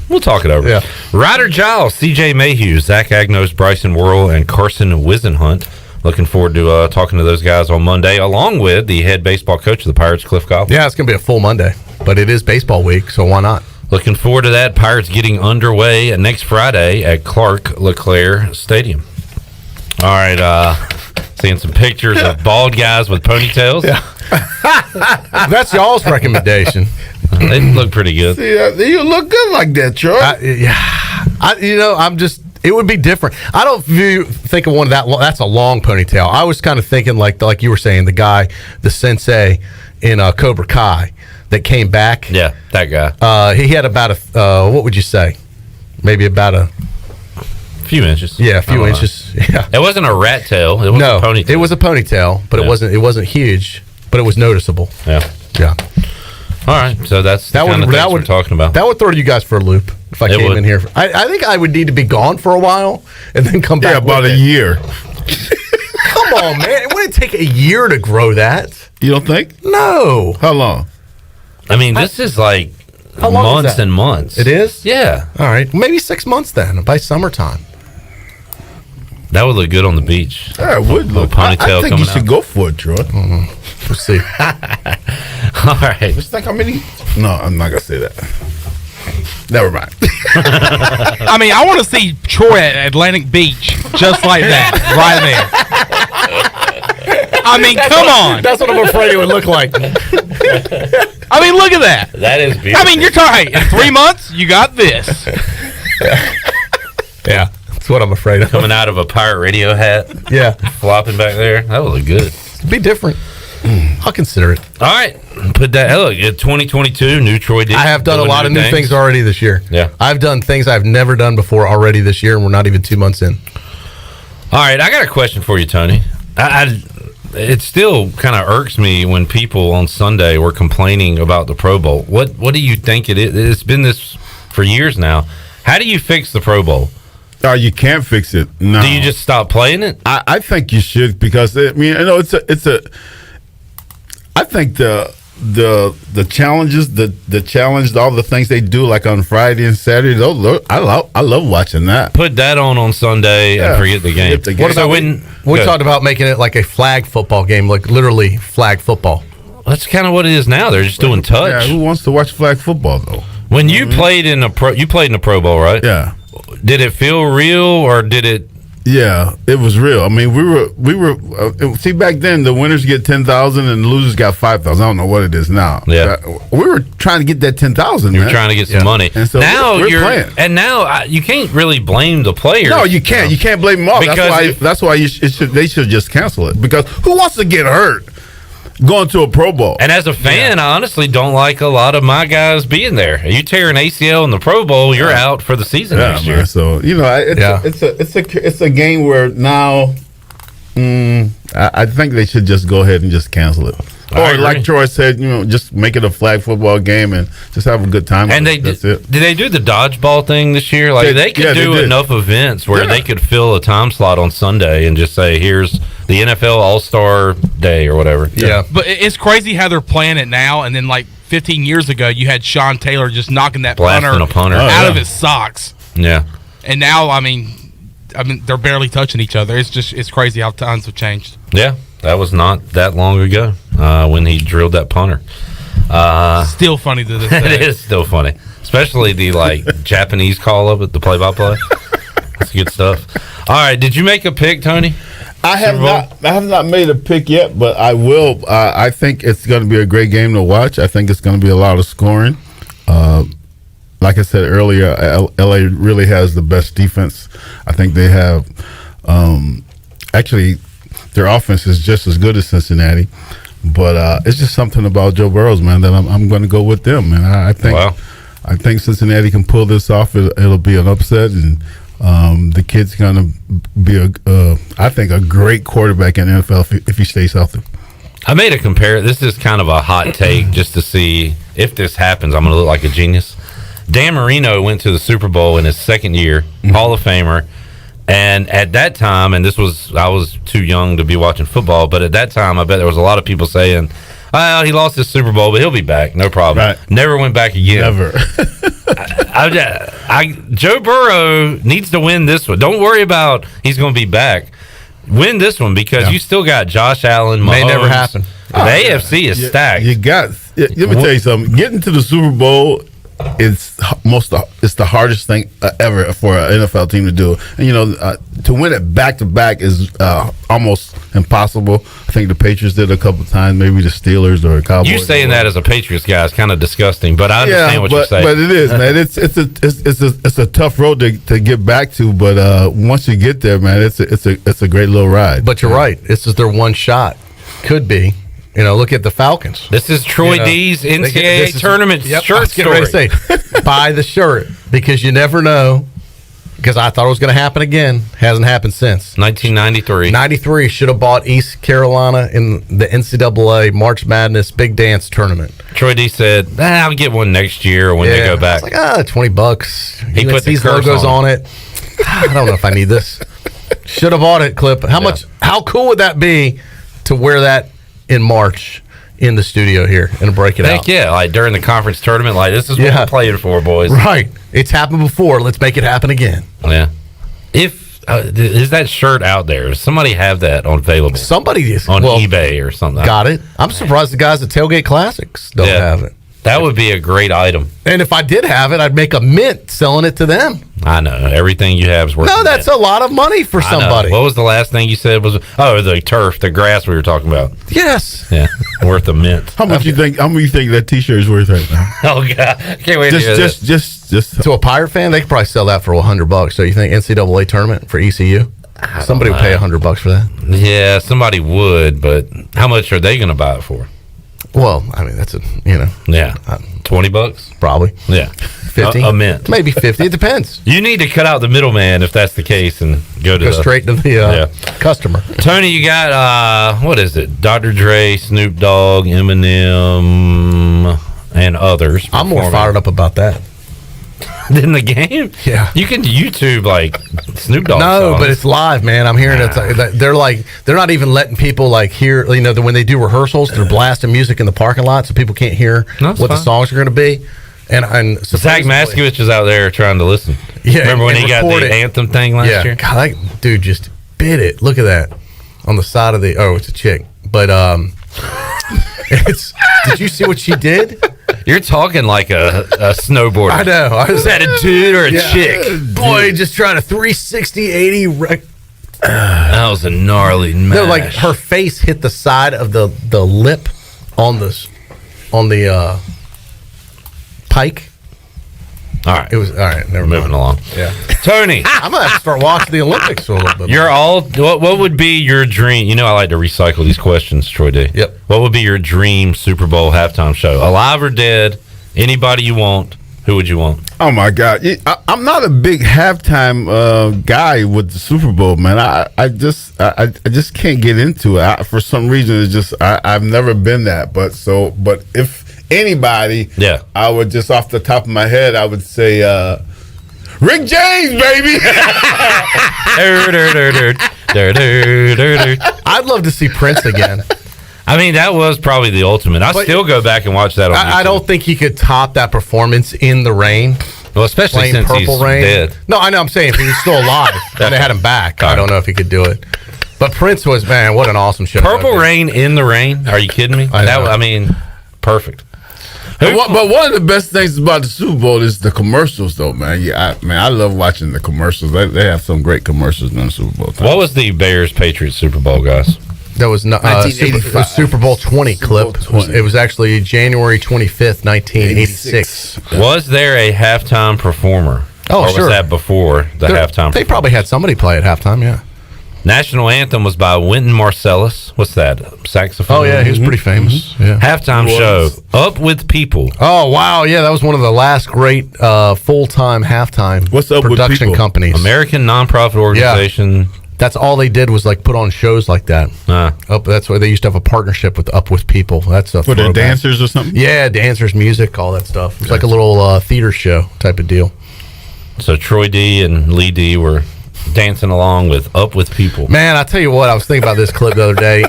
We'll talk it over. Yeah. Ryder Giles, CJ Mayhew, Zach Agnos, Bryson Worrell, and Carson Wisenhunt. Looking forward to talking to those guys on Monday, along with the head baseball coach of the Pirates, Cliff Goff. Yeah, it's going to be a full Monday, but it is baseball week, so why not? Looking forward to that. Pirates getting underway next Friday at Clark LeClaire Stadium. All right, seeing some pictures of bald guys with ponytails. Yeah. That's y'all's recommendation. They look pretty good. See, you look good like that, Troy. It would be different. I don't think of one that long. That's a long ponytail. I was kind of thinking like you were saying, the sensei in Cobra Kai that came back. Yeah, that guy. He had about what would you say? Maybe about a few inches. Yeah, a few inches. Yeah. It wasn't a rat tail. It was a ponytail. It was a ponytail, but it wasn't huge, but it was noticeable. Yeah. Yeah. All right, so that's the kind of things we're talking about. That would throw you guys for a loop if I came in here. I think I would need to be gone for a while and then come back. Yeah, about a year. Come on, man. It wouldn't take a year to grow that. You don't think? No. How long? I mean, this is like How long is months that? and months. It is? Yeah. All right. Maybe 6 months then, by summertime. That would look good on the beach. Yeah, it would look. Ponytail I think you coming should out. go for it, Troy. We'll see. All right. Just think how many. No, I'm not gonna say that. Never mind. I mean, I want to see Troy at Atlantic Beach just like that, right there. I mean, come on. That's what I'm afraid it would look like. I mean, look at that. That is beautiful. I mean, you're talking, in 3 months, you got this. Yeah, that's what I'm afraid of. Coming out of a pirate radio hat. Yeah. Flopping back there. That would look good. It'd be different. I'll consider it. All right. Put that. Hey, look, 2022, new Troy did. I have done a lot of new things already this year. Yeah. I've done things I've never done before already this year, and we're not even 2 months in. All right. I got a question for you, Tony. It still kind of irks me when people on Sunday were complaining about the Pro Bowl. What do you think it is? It's been this for years now. How do you fix the Pro Bowl? You can't fix it. No. Do you just stop playing it? I think you should, because I mean, I think the challenges, the challenge, all the things they do, like on Friday and Saturday, I love watching that. Put that on Sunday and forget the game. What about when we talked about making it like a flag football game, like literally flag football? That's kind of what it is now. They're just doing touch. Yeah, who wants to watch flag football though? When you played in a Pro Bowl, right? Yeah. Did it feel real, or did it? Yeah, it was real. I mean, we were see, back then the winners get 10,000 and the losers got 5,000. I don't know what it is now. Yeah, we were trying to get that 10,000. You were trying to get some money. And so now we're playing. And now you can't really blame the players. No, you can't. You can't blame them all. Because That's why they should just cancel it. Because who wants to get hurt going to a Pro Bowl? And as a fan, I honestly don't like a lot of my guys being there. You tear an ACL in the Pro Bowl, you're out for the season next year. Man, so it's a game where now I think they should just go ahead and just cancel it. Or like Troy said, just make it a flag football game and just have a good time. And that's it. Did they do the dodgeball thing this year? Like they could do enough events where they could fill a time slot on Sunday and just say, here's the NFL All-Star Day or whatever. Yeah. But it's crazy how they're playing it now, and then like 15 years ago, you had Sean Taylor just knocking that Blasting a punter out of his socks. Yeah. And now, I mean, they're barely touching each other. It's crazy how times have changed. Yeah. That was not that long ago when he drilled that punter. Still funny to this day. It is still funny. Especially the Japanese call of it, the play-by-play. That's good stuff. All right. Did you make a pick, Tony? I have not made a pick yet, but I will. I think it's going to be a great game to watch. I think it's going to be a lot of scoring. Like I said earlier, LA really has the best defense. I think they have actually their offense is just as good as Cincinnati, but it's just something about Joe Burrows, man, that I'm going to go with them, man. I think Cincinnati can pull this off. It'll be an upset, and the kid's going to be I think a great quarterback in the NFL if he stays healthy. I made a comparison. This is kind of a hot take just to see if this happens. I'm going to look like a genius. Dan Marino went to the Super Bowl in his second year, Hall of Famer. And at that time, and I was too young to be watching football, but at that time, I bet there was a lot of people saying, well, he lost his Super Bowl, but he'll be back. No problem. Right. Never went back again. Never. Joe Burrow needs to win this one. Don't worry about he's going to be back. Win this one because you still got Josh Allen, Mahomes. May never happen. The AFC is stacked. Let me tell you something. Getting to the Super Bowl it's the hardest thing ever for an NFL team to do. And to win it back to back is almost impossible. I think the Patriots did a couple times, maybe the Steelers or Cowboys. You saying that as a Patriots guy is kind of disgusting, but I understand what you're saying. But it is, man. It's a tough road to get back to, but once you get there, man, it's a great little ride. But you're right. This is their one shot. Could be. Look at the Falcons. This is Troy D's NCAA tournament shirt story. Say, buy the shirt because you never know. Because I thought it was going to happen again. Hasn't happened since. 1993. 93 should have bought East Carolina in the NCAA March Madness Big Dance Tournament. Troy D said, I'll get one next year when they go back. I was like, $20. He put these logos on it. I don't know if I need this. Should have bought it, Clip. How cool would that be to wear that in March in the studio here and break it out? Yeah, like during the conference tournament, like this is what we're playing for, boys. Right. It's happened before. Let's make it happen again. Yeah. If is that shirt out there? Does somebody have that available? Somebody is on eBay or something. Got it. I'm surprised the guys at Tailgate Classics don't have it. That would be a great item. And if I did have it, I'd make a mint selling it to them. I know. Everything you have is worth that's a lot of money for somebody. What was the last thing you said? The turf, the grass we were talking about. Yes. Yeah. Worth a mint. How much you think that T-shirt is worth right now? Oh God, can't wait to hear this. Just to a Pirate fan, they could probably sell that for $100. So you think NCAA tournament for ECU? Somebody would pay $100 for that. Yeah, somebody would, but how much are they going to buy it for? Well, I mean, that's $20 probably. Yeah, 50 a mint, maybe 50. It depends. You need to cut out the middleman if that's the case and go straight to the customer. Tony, you got what is it? Dr. Dre, Snoop Dogg, Eminem, and others. I'm more fired up about that than the game. Yeah, you can YouTube like Snoop Dogg. No, songs. but it's live, man. I'm hearing they're not even letting people hear. When they do rehearsals, they're blasting music in the parking lot, so people can't hear the songs are going to be. And Zach Maskowitz is out there trying to listen. Yeah, remember when he got the anthem thing last year? God, that dude just bit it. Look at that on the side of the. Oh, it's a chick, but Did you see what she did? You're talking like a snowboarder. I know. Is that a dude or a chick? Boy, just tried a 360, 80. That was a gnarly mash. No, like her face hit the side of the lip on the pike. All right. It was all right. Never moving along. Yeah. Tony, I'm gonna have to start watching the Olympics for a little bit. You're all. What would be your dream? I like to recycle these questions, Troy D. Yep. What would be your dream Super Bowl halftime show? Alive or dead? Anybody you want? Who would you want? Oh my God, I'm not a big halftime guy with the Super Bowl, man. I just can't get into it. For some reason, it's just I've never been that. But if anybody, I would just off the top of my head, I would say Rick James, baby. I'd love to see Prince again. I mean, that was probably the ultimate. I still go back and watch that on YouTube. I don't think he could top that performance in the rain. Well, especially since Purple he's Rain. dead. No, I know. I'm saying if he was still alive and they had him back, I don't know if he could do it. But Prince was, man, what an awesome show. Purple Rain in the rain? Are you kidding me? I mean, perfect. But one of the best things about the Super Bowl is the commercials, though, man. Yeah, I love watching the commercials. They have some great commercials in the Super Bowl time. What was the Bears-Patriots Super Bowl, guys? That was 1985. Super Bowl 20 clip. It was actually January 25th, 1986. Was there a halftime performer? Oh, or sure. was that before the halftime? They probably had somebody play at halftime, yeah. National anthem was by Wynton Marsalis. What's that? Saxophone? Oh, yeah, he was pretty famous. Yeah. Halftime show, Up With People. Oh, wow, yeah, that was one of the last great full-time halftime production companies. American nonprofit organization. Yeah. That's all they did was put on shows like that. That's why they used to have a partnership with Up With People. That's a for the dancers or something. Yeah, dancers, music, all that stuff. It's like a little theater show type of deal. So Troy D and Lee D were dancing along with Up With People. Man, I tell you what, I was thinking about this clip the other day.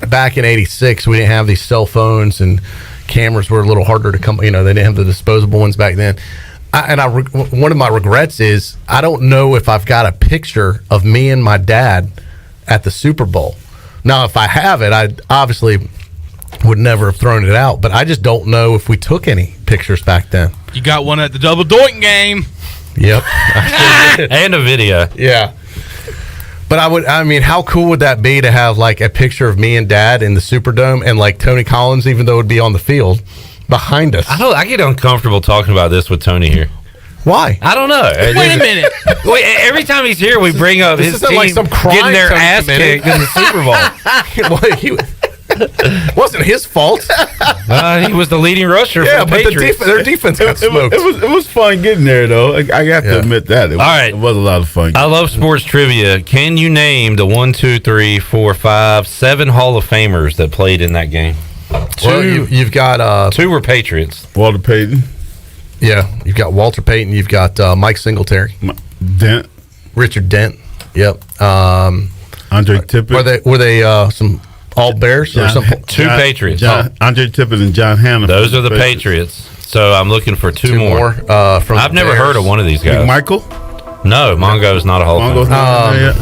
Back in '86, we didn't have these cell phones and cameras were a little harder to come. They didn't have the disposable ones back then. One of my regrets is I don't know if I've got a picture of me and my dad at the Super Bowl. Now, if I have it, I obviously would never have thrown it out, but I just don't know if we took any pictures back then. You got one at the Double Doink game. Yep. And a video. Yeah. But I mean, how cool would that be to have like a picture of me and Dad in the Superdome and like Tony Collins, even though it would be on the field, behind us? I get uncomfortable talking about this with Tony here. Why? I don't know. Wait a minute. Every time he's here, we bring up his team like some crime getting their Tony ass committed. kicked in the Super Bowl. It wasn't his fault. He was the leading rusher for the Patriots. Their defense got smoked. It was fun getting there, though. I have to admit that. It was a lot of fun. I love sports trivia. Can you name the 1, 2, 3, 4, 5, 7 Hall of Famers that played in that game? Well, you've got 2 were Patriots. Walter Payton. Yeah, you've got Walter Payton. You've got Mike Singletary. Dent. Richard Dent. Yep. Andre Tippett. Were they some All Bears or something? 2 Patriots. Andre Tippett and John Hanna. Those are the Patriots. So I'm looking for 2 more. From I've never heard of one of these guys. Michael? No, Mongo's not a Hall of Famer.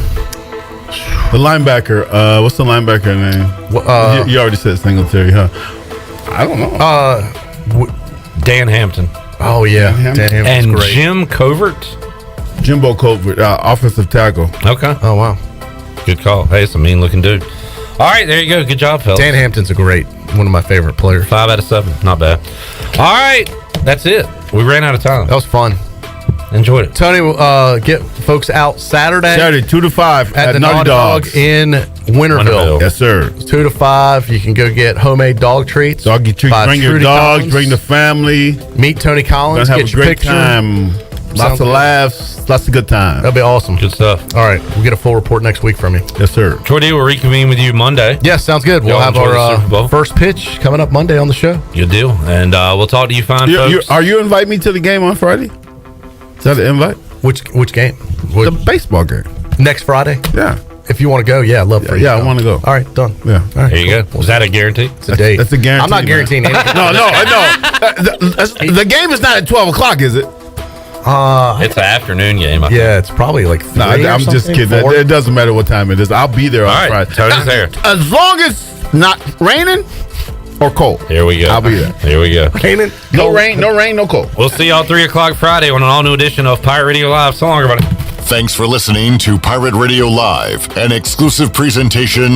The linebacker. What's the linebacker name? You already said Singletary, huh? I don't know. Dan Hampton. Oh, yeah. Dan Hampton's and great. Jim Covert? Jimbo Covert, offensive tackle. Okay. Oh, wow. Good call. Hey, it's a mean-looking dude. All right, there you go. Good job, fellas. Dan Hampton's one of my favorite players. 5 out of 7. Not bad. All right. That's it. We ran out of time. That was fun. Enjoyed it. Tony, get folks out Saturday 2 to 5 at the Naughty Dog in Winterville. Yes, sir. 2 to 5. You can go get homemade dog treats. Doggy treats. Bring your dogs. Bring the family. Meet Tony Collins. Have Get a your great picture. time. Lots of laughs. Lots of good time. That'll be awesome. Good stuff. All right. We'll get a full report next week from you. Yes, sir. Troy D will reconvene with you Monday. Yes, sounds good. We'll have our first pitch coming up Monday on the show. Good deal. And we'll talk to you fine folks. Are you inviting me to the game on Friday? Is that an invite? Which game? The baseball game. Next Friday? Yeah. If you want to go, I'd love for you. Yeah, I want to go. All right, done. Yeah. All right, there you go. Was that a guarantee? It's a date. That's a guarantee. I'm not guaranteeing anything. No. The game is not at 12 o'clock, is it? It's an afternoon game. Yeah, it's probably like 3 I'm just kidding. 4? It doesn't matter what time it is. I'll be there on Friday. Tony's there. As long as it's not raining or cold. Here we go. I'll be there. Here we go. Raining? No rain, no cold. We'll see y'all 3 o'clock Friday on an all-new edition of Pirate Radio Live. So long, everybody. Thanks for listening to Pirate Radio Live, an exclusive presentation